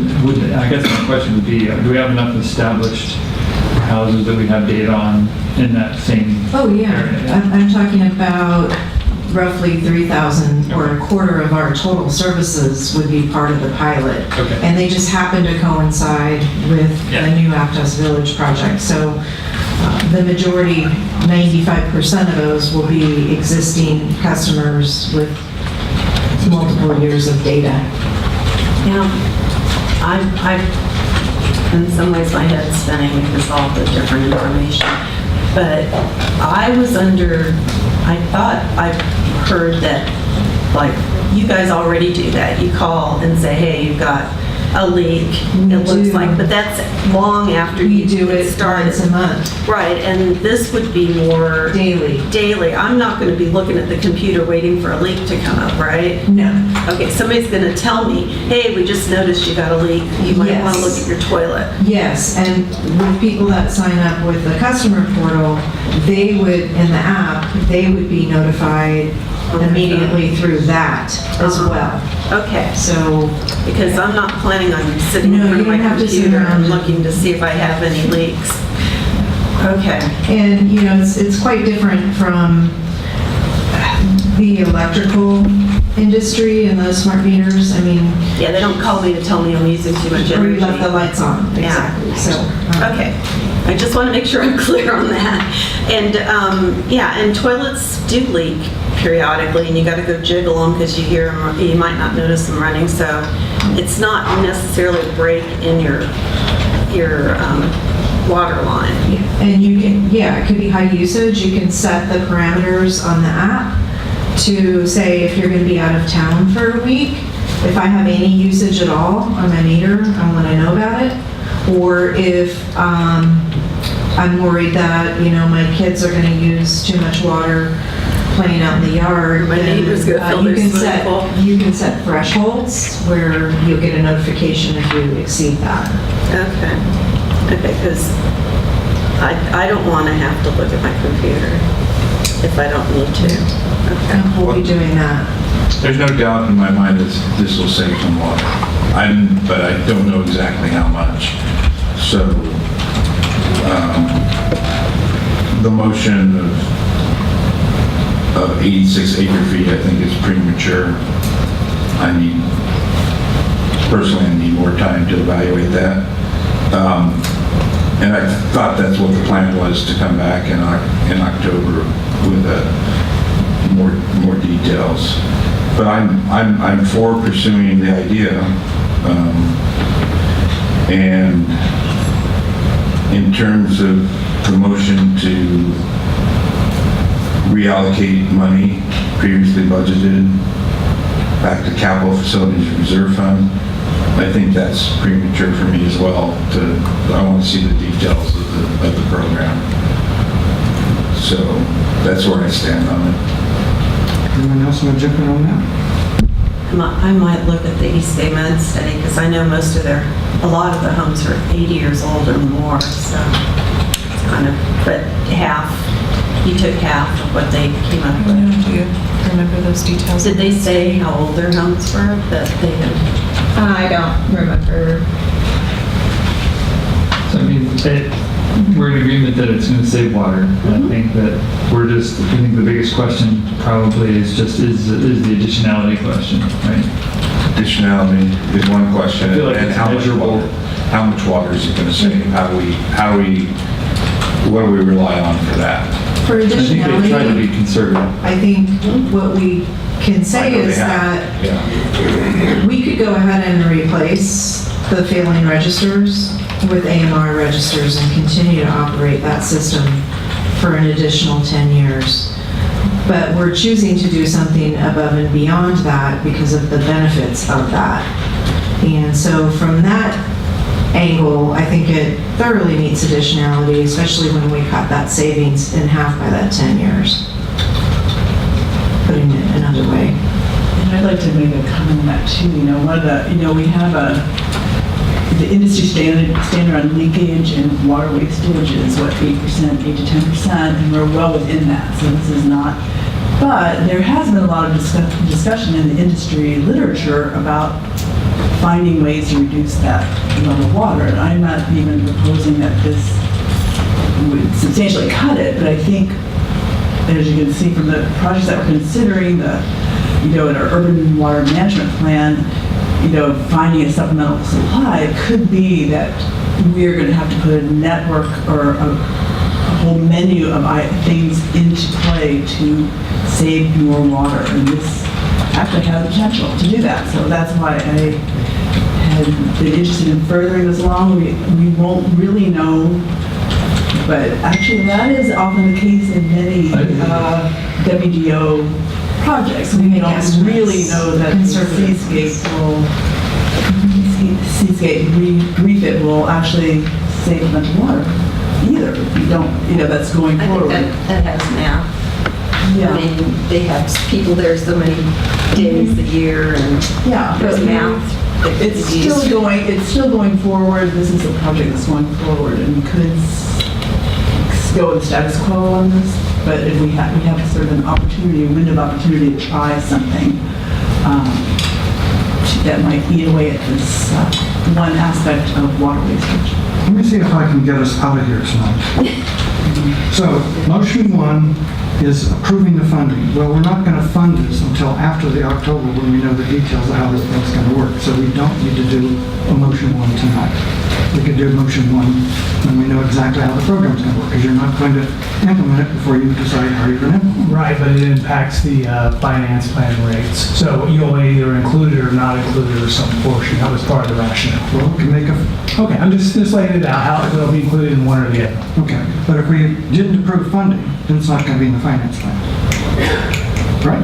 I guess my question would be, do we have enough established houses that we have data on in that same Oh, yeah. area? I'm talking about roughly 3,000 or a quarter of our total services would be part of the pilot. Okay. And they just happen to coincide with the new Aptos Village project. So the majority, 95% of those will be existing customers with multiple years of data. Yeah, in some ways my head's spinning because all the different information. But I thought I heard that, like, you guys already do that. You call and say, hey, you've got a leak, it looks like, but that's long after you do it started. once a month. Right, and this would be more... Daily. I'm not going to be looking at the computer waiting for a leak to come up, right? No. Okay, somebody's going to tell me, hey, we just noticed you got a leak. You might want to look at your toilet. Yes, and with people that sign up with the customer portal, they would, in the app, they would be notified immediately through that as well. Okay. So, because I'm not planning on sitting in front of my computer and looking to see if I have any leaks. Okay. And, it's quite different from the electrical industry and those smart meters. I mean... Yeah, they don't call me to tell me I'm using too much energy. Or you left the lights on, exactly. Yeah. So, okay. I just want to make sure I'm clear on that. And, and toilets do leak periodically, and you got to go jiggle them because you hear them, you might not notice them running. So it's not necessarily a break in your water line. and you can, it could be high usage. You can set the parameters on the app to say if you're going to be out of town for a week, if I have any usage at all on my meter, I want to know about it. Or if I'm worried that, my kids are going to use too much water playing out in the yard. My neighbor's going to fill their swimming pool. You can set thresholds where you'll get a notification if you exceed that. Okay, because I don't want to have to look at my computer if I don't need to. Okay. We'll be doing that. There's no doubt in my mind that this will save some water. But I don't know exactly how much. So the motion of 86 acre-feet, I think, is premature. Personally, I need more time to evaluate that. And I thought that's what the plan was, to come back in October with more details. But I'm for pursuing the idea. And in terms of the motion to reallocate money previously budgeted back to capital facilities reserve fund, I think that's premature for me as well. I want to see the details of the program. So that's where I stand on it. Anyone else want to jump in on that? I might look at the East Bay Med study because I know a lot of the homes are 80 years old or more, so it's kind of, but you took half of what they came up with. Do you remember those details? Did they say how old their homes were that they had? I don't remember. So, I mean, we're in agreement that it's going to save water. I think that I think the biggest question probably is the additionality question, right? Additionality is one question. I feel like and it's how much water is it going to save? What do we rely on for that? For I think they try to additionality, be conservative. I think what we can say is that we could go ahead and replace the failing registers with AMR registers and continue to operate that system for an additional 10 years. But we're choosing to do something above and beyond that because of the benefits of that. And so from that angle, I think it thoroughly meets additionality, especially when we cut that savings in half by that 10 years. Putting it another way. And I'd like to make a comment on that too. One of the, we have the industry standard on leakage and water wastage is what, 8%, 8 to 10%, and we're well within that. So this is not, but there has been a lot of discussion in the industry literature about finding ways to reduce that level of water. And I'm not even proposing that this would substantially cut it, but I think, as you can see from the projects that we're considering, in our urban water management plan, finding a supplemental supply could be that we're going to have to put a network or a whole menu of things into play to save more water, and this actually has the potential to do that. So that's why I had been interested in furthering this along. We won't really know, but actually that is often the case in many WDO projects. We don't really know that the seascape refit will actually save a bunch of water either. If you don't, that's going forward. I think that has math. Yeah. I mean, they have people there so many days a year, and there's math. It's still going forward. This is a project that's going forward, and we could go with status quo on this. But if we have sort of an opportunity, a window of opportunity to try something that might eat away at this one aspect of water wastage. Let me see if I can get us out of here tonight. So, motion 1 is approving the funding. Well, we're not going to fund this until after the October when we know the details of how this thing's going to work. So we don't need to do a motion 1 tonight. We could do motion 1 when we know exactly how the program's going to work, because you're not going to implement it before you decide how you're going to implement it. Right, but it impacts the finance plan rates. So you'll either include it or not include it or some portion. That was part of the rationale. Well, we can make a... Okay, I'm just laying it out, how it'll be included in one or the other. Okay, but if we didn't approve funding, then it's not going to be in the finance plan. Right?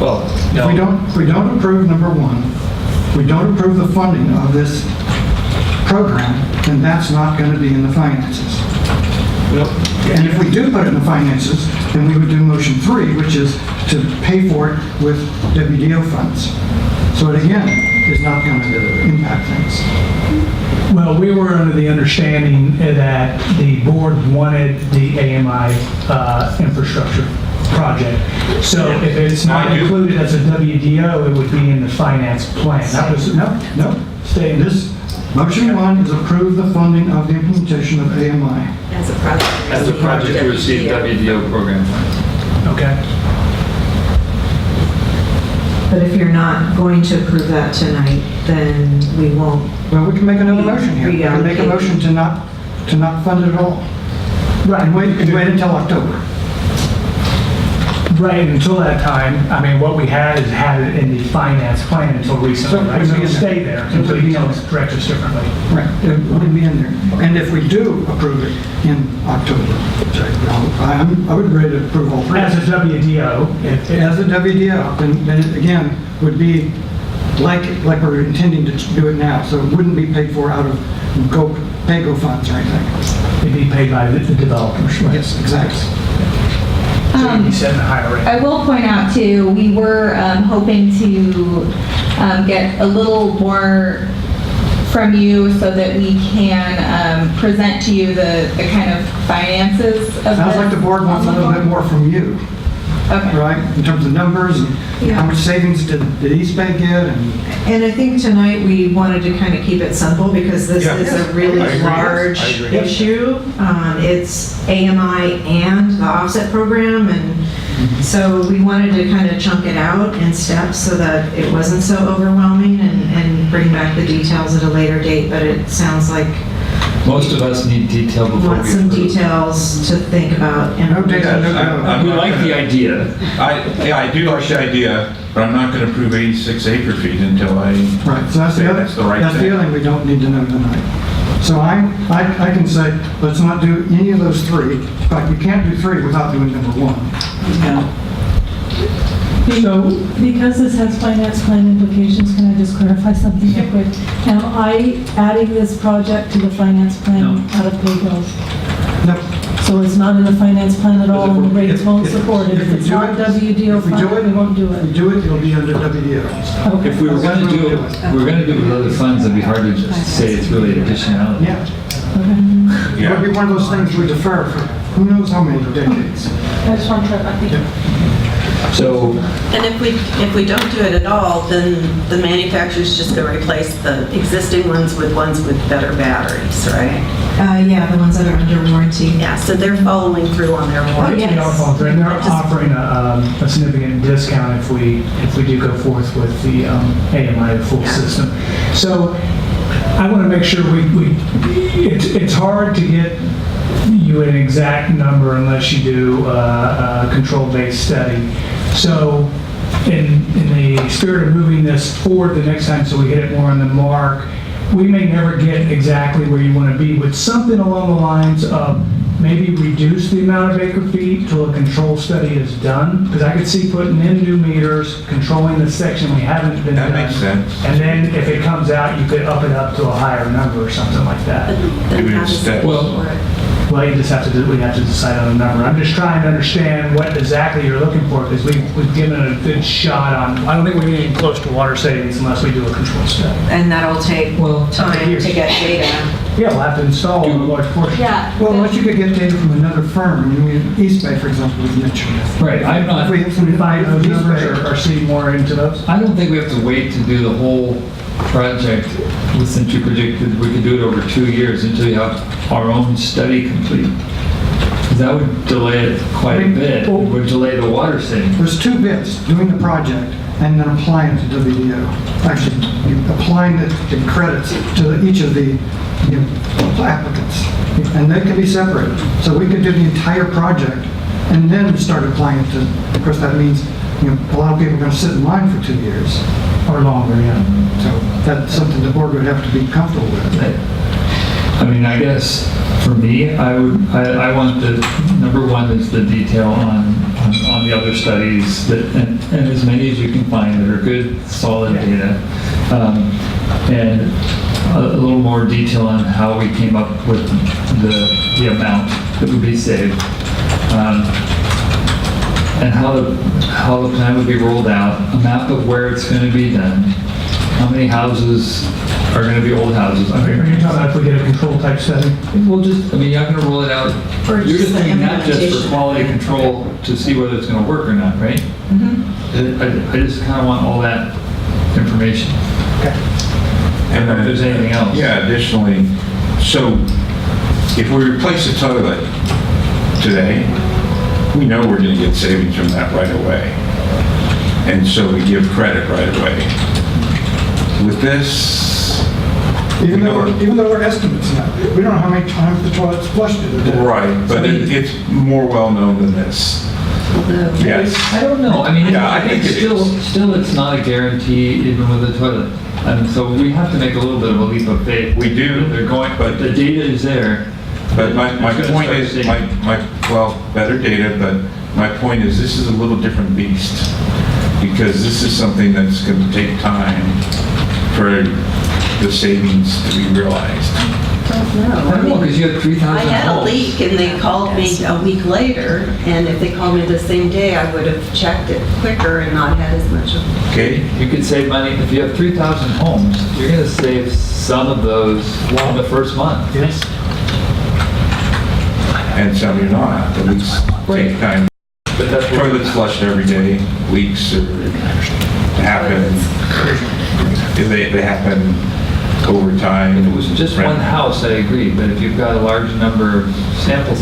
Well, If we don't approve number 1, we don't approve the funding of this program, then that's not going to be in the finances. And if we do put it in the finances, then we would do motion 3, which is to pay for it with WDO funds. So it again is not going to impact things. Well, we were under the understanding that the board wanted the AMI infrastructure project. So if it's not included as a WDO, it would be in the finance plan. That was, no, stay in this. Motion 1 is approve the funding of the implementation of AMI. As a project. As a project to receive WDO program funds. Okay. But if you're not going to approve that tonight, then we won't. Well, we can make another motion here. We can make a motion to not fund it at all. Right. And wait until October. Right, until that time, I mean, what we had is had it in the finance plan until recently, right? So it'll stay there until you tell us direct us differently. Right, it wouldn't be in there. And if we do approve it in October, I would be ready to approve all 3. As a WDO. As a WDO, then it again would be like we're intending to do it now. So it wouldn't be paid for out of PAYGO funds or anything. It'd be paid by the developers, right? Yes, exactly. You said the higher rate. I will point out too, we were hoping to get a little more from you so that we can present to you the kind of finances of this. Sounds like the board wants a little bit more from you. Okay. Right, in terms of numbers and how much savings did East Bay get? And I think tonight we wanted to kind of keep it simple because this is a really large issue. It's AMI and the offset program, and so we wanted to kind of chunk it out in steps so that it wasn't so overwhelming and bring back the details at a later date, but it sounds like most of us need detail before we want some approve. details to think about. We like the idea. I do like the idea, but I'm not going to approve 86 acre feet until I Right, so that's say the other, that's the right that's the thing. other thing we don't need to know tonight. So I can say, let's not do any of those 3. In fact, we can't do 3 without doing number 1. Yeah. So, because this has finance plan implications, can I just clarify something real quick? Am I adding this project to the finance plan out of pay bills? No. So it's not in the finance plan at all, and the rates won't support it. If we it's do not it- WDO if we do funded, we won't do If we it. do it, it'll be under WDO. Okay. If we were going to do it, with other funds, it'd be hard to just say it's really additionality. Yeah. It would be one of those things we defer for who knows how many decades. I just want to, I think. So, And if we don't do it at all, then the manufacturer's just going to replace the existing ones with better batteries, right? Yeah, the ones that are under warranty. Yeah, so they're following through on their warranty. They are following through, and they're offering a significant discount if we do go forth with the AMI, the full system. So I want to make sure it's hard to get you an exact number unless you do a control-based study. So in the spirit of moving this forward the next time so we hit it more on the mark, we may never get exactly where you want to be, but something along the lines of maybe reduce the amount of acre feet till a control study is done. Because I could see putting in new meters, controlling the section we haven't been done. That makes sense. And then if it comes out, you could up it up to a higher number or something like that. Maybe instead. Well, you just have to we have to decide on a number. I'm just trying to understand what exactly you're looking for, because we've given it a good shot on, I don't think we're getting close to water savings unless we do a control study. And that'll take time to get data. Yeah, we'll have to install a large portion. Yeah. Well, unless you could get data from another firm, I mean, East Bay, for example, was mentioned. right, I'm not, If we have some Find those East numbers Bay, or see more into those. I don't think we have to wait to do the whole project, since you predicted we could do it over 2 years until you have our own study complete. Because that would delay it quite a bit. It would delay the water savings. There's two bits, doing the project and then applying it to WDO. Actually, applying the credits to each of the applicants. And they can be separated. So we could do the entire project and then start applying it to, of course, that means a lot of people are going to sit in line for 2 years. Or longer, yeah. So that's something the board would have to be comfortable with. I mean, I guess for me, I want the, number one is the detail on the other studies that, and as many as you can find that are good, solid data. And a little more detail on how we came up with the amount that would be saved. And how the plan would be rolled out, a map of where it's going to be done, how many houses are going to be old houses. I mean, Are you talking about if we get a control type study? we'll just, I mean, you're not going to roll it out. Or You're just just the doing that just for implementation. quality control to see whether it's going to work or not, right? I just kind of want all that information. I don't know if there's anything else. Yeah, additionally, so if we replace the toilet today, we know we're going to get savings from that right away. And so we give credit right away. With this, Even though we're estimates now, we don't know how many times the toilet's flushed in a day. right, but it's more well-known than this. Yes. I don't know. I mean, Yeah, I think it still it's not a guarantee even with a toilet. And so we have to make a little bit of a leap of faith. We do. They're going, but the data is there. But my It's gonna point start is, saving. well, better data, but my point is this is a little different beast. Because this is something that's going to take time for the savings to be realized. I don't know, because you had 3,000 I had a homes. leak and they called me a week later, and if they called me the same day, I would have checked it quicker and not had as much of it. Okay? You could save money. If you have 3,000 homes, you're going to save some of those in the first month. Yes. And some you're not. The leaks take time. But that's what Toilets flushed every day, leaks happen. They happen over time. If it was just one house, I agree, but if you've got a large number of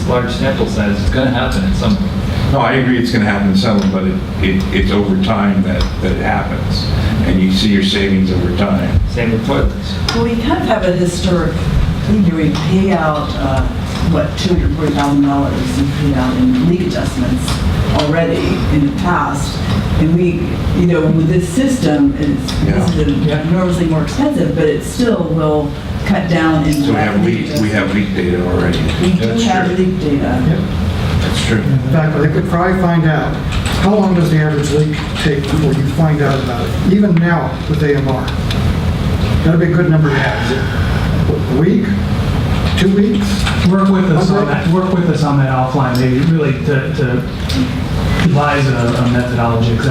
large sample size, it's going to happen at some point. No, I agree it's going to happen some, but it's over time that it happens. And you see your savings over time. Same with toilets. Well, we kind of have a historic thing here. We pay out, $240,000 we paid out in leak adjustments already in the past. And we, with this system, this is enormously more expensive, but it still will cut down in So that leak we have leak data already. We do have leak data. That's true. In fact, they could probably find out, how long does the average leak take before you find out about it? Even now with AMR. That'd be a good number to have. Is it a week? 2 weeks? Work with us on that, offline, maybe really to devise a methodology, because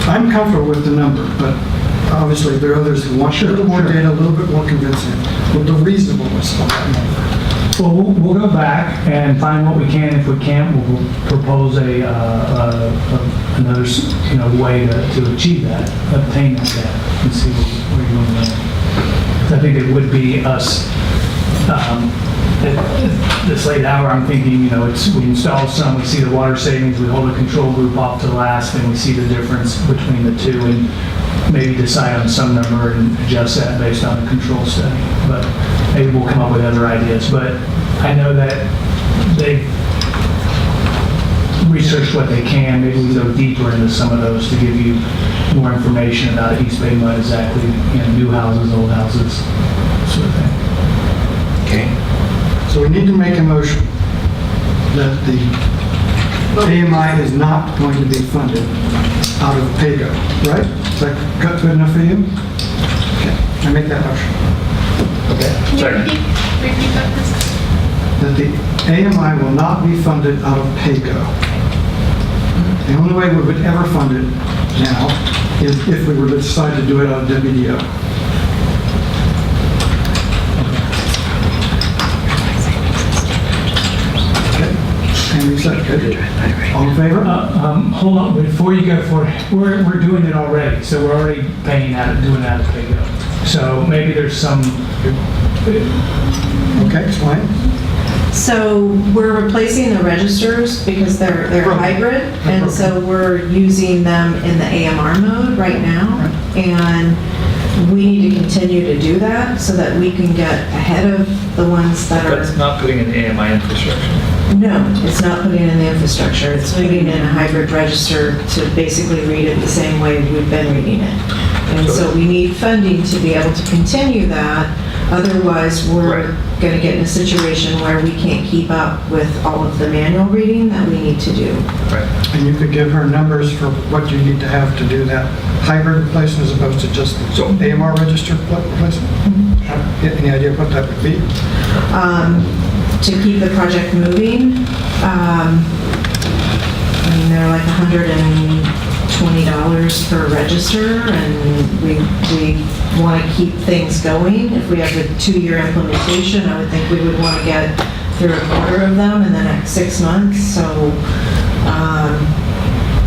I'm comfortable with the number, but obviously there are others who want a little more data, a little bit more convincing, with the reasonableness of that number. Well, we'll go back and find what we can. If we can't, we'll propose another, way to achieve that, obtain that data, and see where you want to go. I think it would be us, at this late hour, I'm thinking, we install some, we see the water savings, we hold a control group off to the last, and we see the difference between the two, and maybe decide on some number and adjust that based on the control study. But maybe we'll come up with other ideas. But I know that they've researched what they can. Maybe we go deeper into some of those to give you more information about East Bay Mud, exactly, new houses, old houses, sort of thing. Okay. So we need to make a motion that the AMI is not going to be funded out of PAYGO, right? Is that good enough for you? Okay, I make that motion. Okay. Second. Repeat that, please. That the AMI will not be funded out of PAYGO. The only way we would ever fund it now is if we were to decide to do it out of WDO. And we said, good. All in favor? Hold on, before you go for it, we're doing it already, so we're already doing that at PAYGO. So maybe there's some. Okay, explain. So we're replacing the registers because they're hybrid, and so we're using them in the AMR mode right now. And we need to continue to do that so that we can get ahead of the ones that are. That's not putting in the AMI infrastructure. No, it's not putting in the infrastructure. It's putting in a hybrid register to basically read it the same way we've been reading it. And so we need funding to be able to continue that. Otherwise, we're going to get in a situation where we can't keep up with all of the manual reading that we need to do. Right. And you could give her numbers for what you need to have to do that hybrid replacement as opposed to just AMR register replacement? Any idea what that would be? To keep the project moving, they're like $120 per register, and we want to keep things going. If we have a 2-year implementation, I would think we would want to get through a quarter of them in the next 6 months. So,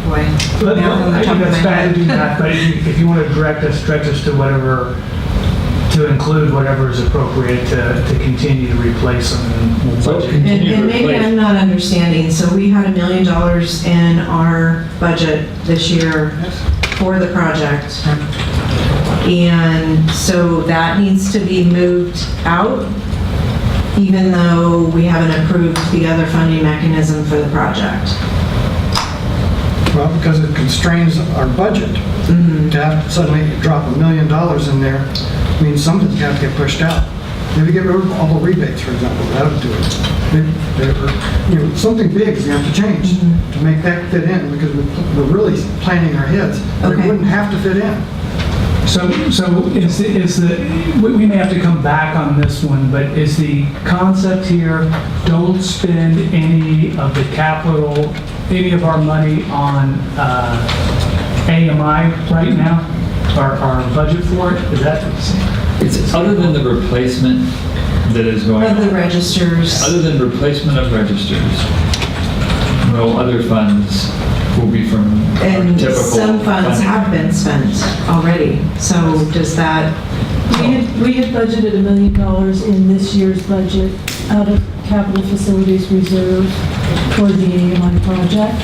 I think that's bad to do that, but if you want to direct us to whatever, to include whatever is appropriate to continue to replace them, and we'll budget. And maybe I'm not understanding. So we had $1 million in our budget this year for the project. And so that needs to be moved out, even though we haven't approved the other funding mechanism for the project. Well, because it constrains our budget. To have to suddenly drop $1 million in there means something's got to get pushed out. Maybe get rid of all the rebates, for example. That would do it. Something big is going to have to change to make that fit in, because we're really planning our heads, but it wouldn't have to fit in. So we may have to come back on this one, but is the concept here, don't spend any of our money on AMI right now, our budget for it? Is that? It's other than the replacement that is going on. Of the registers. Other than replacement of registers, no other funds will be from And typical some funds have been spent already. So does that? We had budgeted $1 million in this year's budget out of capital facilities reserve toward the AMI project.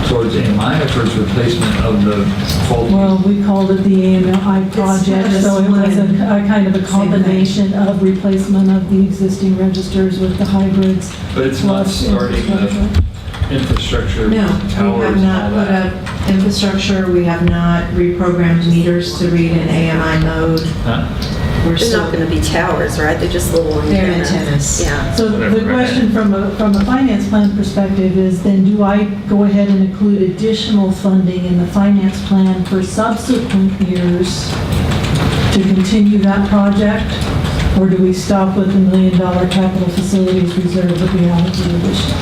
Towards AMI or towards replacement of the faulty? Well, we called it the AMI project, so it was a kind of a combination of replacement of the existing registers with the hybrids. But it's not starting the infrastructure, No, we towers have and not all put that. up infrastructure. We have not reprogrammed meters to read in AMI mode. Huh? They're not going to be towers, right? They're just little They're antennas. antennas. Yeah. So the question from a finance plan perspective is then do I go ahead and include additional funding in the finance plan for subsequent years to continue that project? Or do we stop with the $1 million capital facilities reserve that we allocated this year?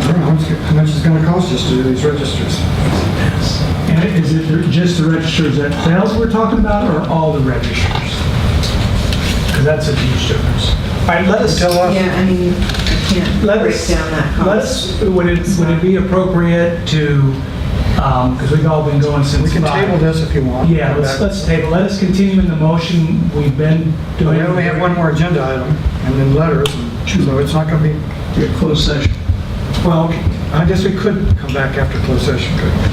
I don't know how much it's going to cost us to do these registers. And is it just the registers that fails we're talking about, or all the registers? Because that's a huge difference. All right, let us tell us. Yeah, I mean, I can't break down that cost. Let us, would it be appropriate to, because we've all been going since We can 5. table this if you want. Yeah, let's table. Let us continue in the motion we've been doing. We only have one more agenda item, and then letters, so it's not going to be a closed session. Well, I guess we could come back after closed session, couldn't we?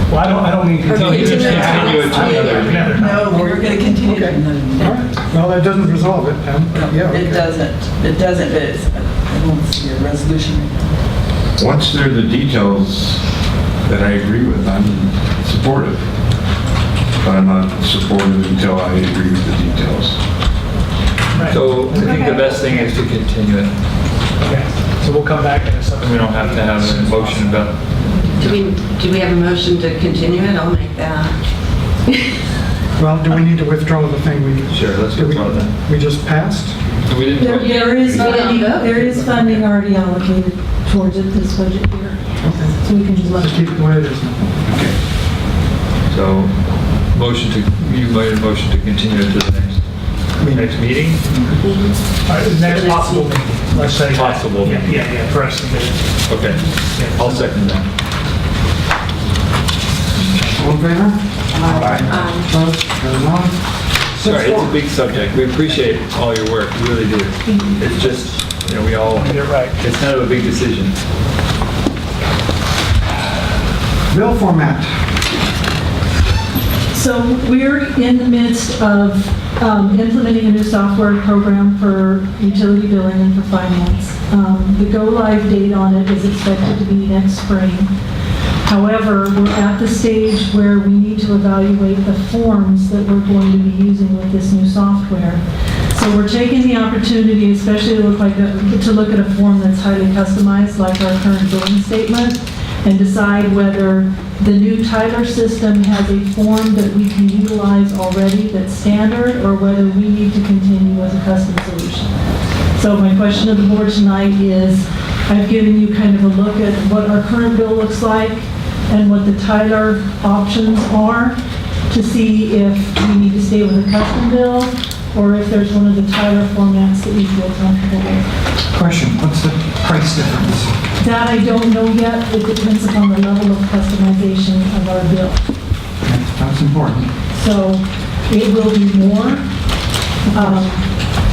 Well, I don't mean continue. Continue it to another. No, we're going to continue. Okay. All right. Well, that doesn't resolve it, Pam. Yeah. It doesn't, but I don't see a resolution right now. Once there are the details that I agree with, I'm supportive. But I'm not supportive until I agree with the details. So I think the best thing is to continue it. Okay, so we'll come back in a And second. we don't have to have a motion about it. Do we have a motion to continue it? I'll make that. Well, do we need to withdraw the thing we... Sure, let's withdraw that. We just passed? We didn't vote. There is funding already allocated towards it this budget year. So we can just let Just keep it the way it is now. Okay. So, you made a motion to continue it to the next meeting? All right, the next possible meeting, let's say. Possible meeting. Yeah, for us to get it. Okay. I'll second that. All in favor? Opposed? Carried on. Sorry, it's a big subject. We appreciate all your work, we really do. It's just, we all, You're right. it's kind of a big decision. Bill format. So we're in the midst of implementing a new software program for utility billing and for finance. The go-live date on it is expected to be next spring. However, we're at the stage where we need to evaluate the forms that we're going to be using with this new software. So we're taking the opportunity, especially to look at a form that's highly customized, like our current billing statement, and decide whether the new Tyler system has a form that we can utilize already that's standard, or whether we need to continue with a custom solution. So my question to the board tonight is, I've given you kind of a look at what our current bill looks like and what the Tyler options are to see if we need to stay with a custom bill or if there's one of the Tyler formats that we feel comfortable with. Question, what's the price difference? That I don't know yet. It depends upon the level of customization of our bill. That's important. So it will be more.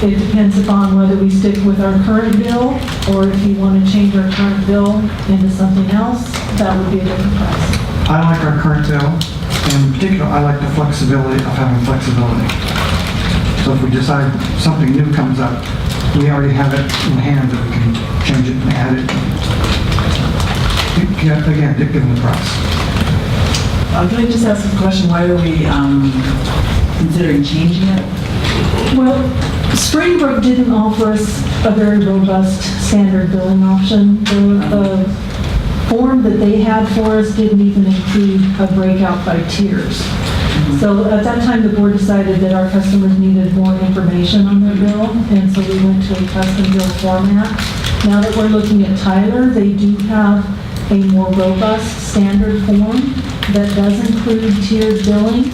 It depends upon whether we stick with our current bill, or if you want to change our current bill into something else, that would be a different price. I like our current bill, and in particular, I like the flexibility of having flexibility. So if we decide something new comes up, we already have it in hand that we can change it and add it. Again, given the price. Can I just ask a question? Why are we considering changing it? Well, Springbrook didn't offer us a very robust standard billing option. The form that they had for us didn't even include a breakout by tiers. So at that time, the board decided that our customers needed more information on their bill, and so we went to a custom bill format. Now that we're looking at Tyler, they do have a more robust standard form that does include tiered billing.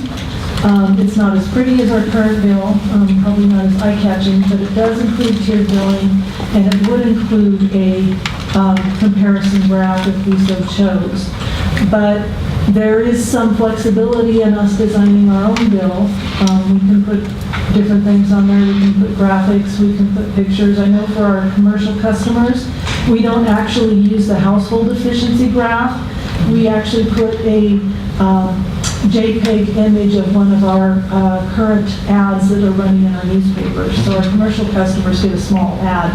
It's not as pretty as our current bill, probably not as eye-catching, but it does include tiered billing, and it would include a comparison graph if we so chose. But there is some flexibility in us designing our own bill. We can put different things on there. We can put graphics, we can put pictures. I know for our commercial customers, we don't actually use the household efficiency graph. We actually put a JPEG image of one of our current ads that are running in our newspapers. So our commercial customers get a small ad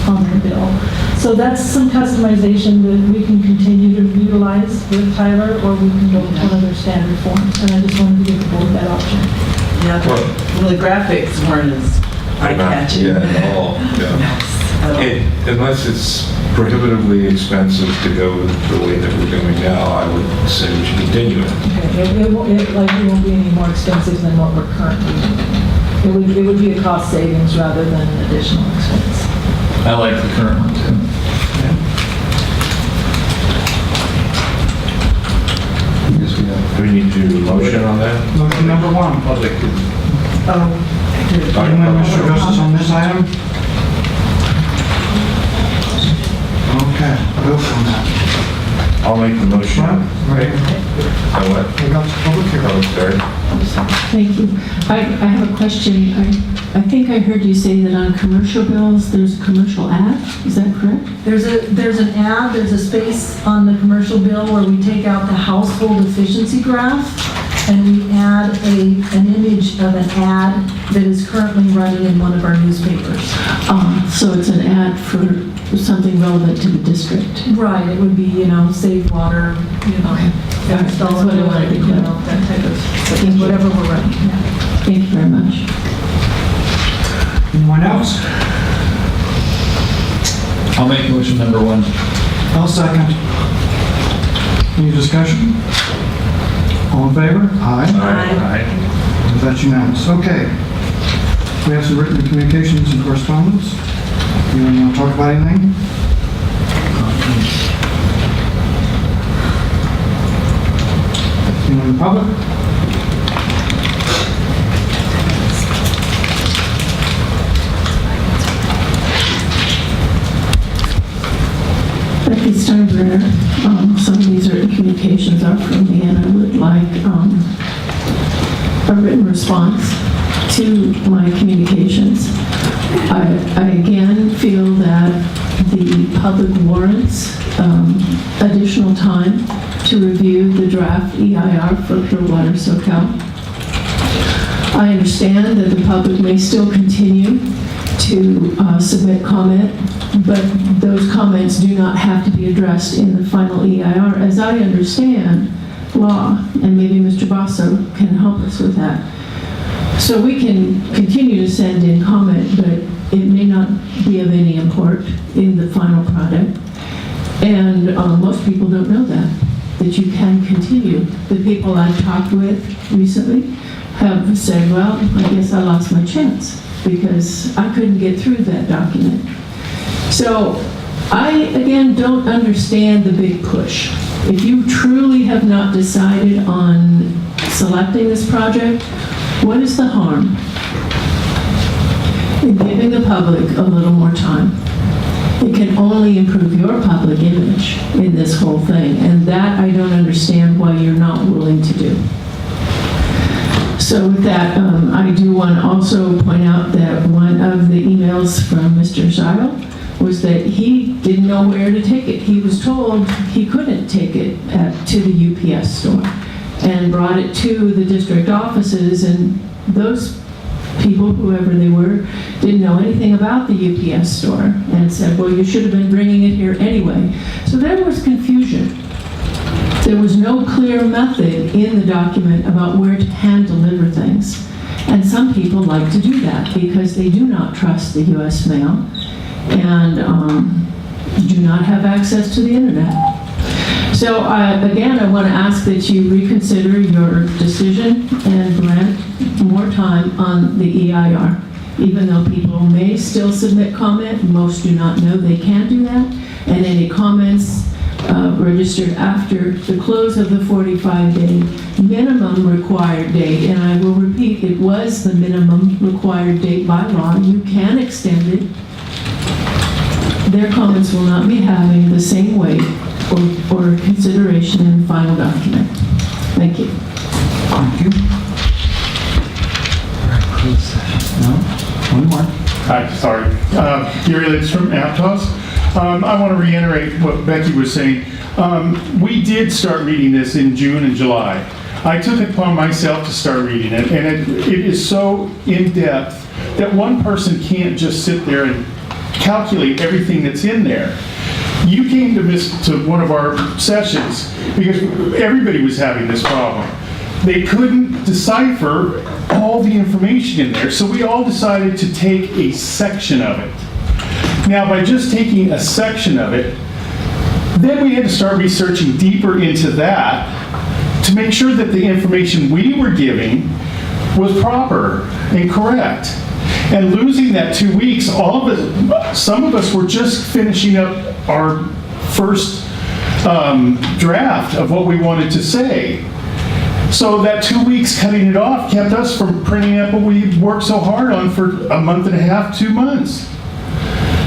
on their bill. So that's some customization that we can continue to utilize with Tyler, or we can go with one of their standard forms. And I just wanted to give the board that option. Yeah, well, the graphics weren't as eye-catching. Yeah, at all. Yeah. Unless it's prohibitively expensive to go the way that we're going now, I would say we should continue it. Okay, it won't be any more expensive than what we're currently doing. It would be a cost savings rather than an additional expense. I like the current one too. Do we need to do a motion on that? Motion number 1. Public. Anyone wish to address us on this item? Okay, vote on that. I'll make the motion. Right. What? We got the public hearing. Public, sorry. Thank you. I have a question. I think I heard you say that on commercial bills, there's a commercial ad. Is that correct? There's an ad, there's a space on the commercial bill where we take out the household efficiency graph and we add an image of an ad that is currently running in one of our newspapers. So it's an ad for something relevant to the district. Right, it would be, save water, That's what I wanted to clear. that type of thing, whatever we're running. Thank you very much. Anyone else? I'll make motion number 1. I'll second. Any discussion? All in favor? Aye. Aye. That's unanimous. Okay. We have some written communications and correspondence. Anyone want to talk about anything? Anyone in the public? Becky Steinbrenner, some of these written communications are from me, and I would like a written response to my communications. I again feel that the public warrants additional time to review the draft EIR for Clearwater Soquel. I understand that the public may still continue to submit comment, but those comments do not have to be addressed in the final EIR. As I understand law, and maybe Mr. Basso can help us with that. So we can continue to send in comment, but it may not be of any import in the final product. And most people don't know that you can continue. The people I've talked with recently have said, well, I guess I lost my chance because I couldn't get through that document. So I, again, don't understand the big push. If you truly have not decided on selecting this project, what is the harm in giving the public a little more time? It can only improve your public image in this whole thing, and that I don't understand why you're not willing to do. So with that, I do want to also point out that one of the emails from Mr. Zile was that he didn't know where to take it. He was told he couldn't take it to the UPS store and brought it to the district offices, and those people, whoever they were, didn't know anything about the UPS store and said, well, you should have been bringing it here anyway. So there was confusion. There was no clear method in the document about where to hand deliver things. And some people like to do that because they do not trust the U.S. mail and do not have access to the internet. So again, I want to ask that you reconsider your decision and grant more time on the EIR. Even though people may still submit comment, most do not know they can do that, and any comments registered after the close of the 45-day minimum required date, and I will repeat, it was the minimum required date by law. You can extend it. Their comments will not be having the same weight or consideration in the final document. Thank you. Thank you. No? One more. Hi, sorry. Gary Lindstrom, Aptos. I want to reiterate what Becky was saying. We did start reading this in June and July. I took it upon myself to start reading it, and it is so in-depth that one person can't just sit there and calculate everything that's in there. You came to one of our sessions because everybody was having this problem. They couldn't decipher all the information in there, so we all decided to take a section of it. Now, by just taking a section of it, then we had to start researching deeper into that to make sure that the information we were giving was proper and correct. And losing that 2 weeks, some of us were just finishing up our first draft of what we wanted to say. So that 2 weeks cutting it off kept us from printing up what we worked so hard on for a month and a half, 2 months.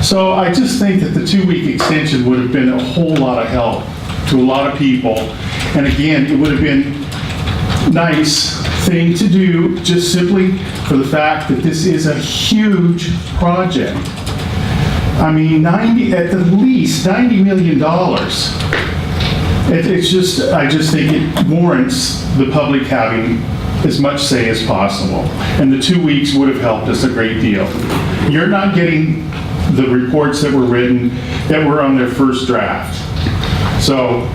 So I just think that the 2-week extension would have been a whole lot of help to a lot of people. And again, it would have been nice thing to do just simply for the fact that this is a huge project. I mean, at the least $90 million. It's just, I just think it warrants the public having as much say as possible. And the 2 weeks would have helped us a great deal. You're not getting the reports that were written that were on their first draft. So,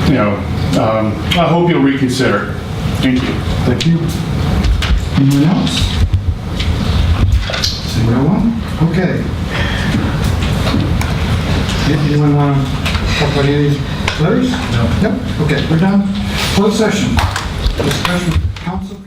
you know, I hope you'll reconsider. Thank you. Thank you. Anyone else? See no one? Okay. Anyone want to talk about any of these letters? No. Yep. Okay, we're done. Closed session. Discussion. Council.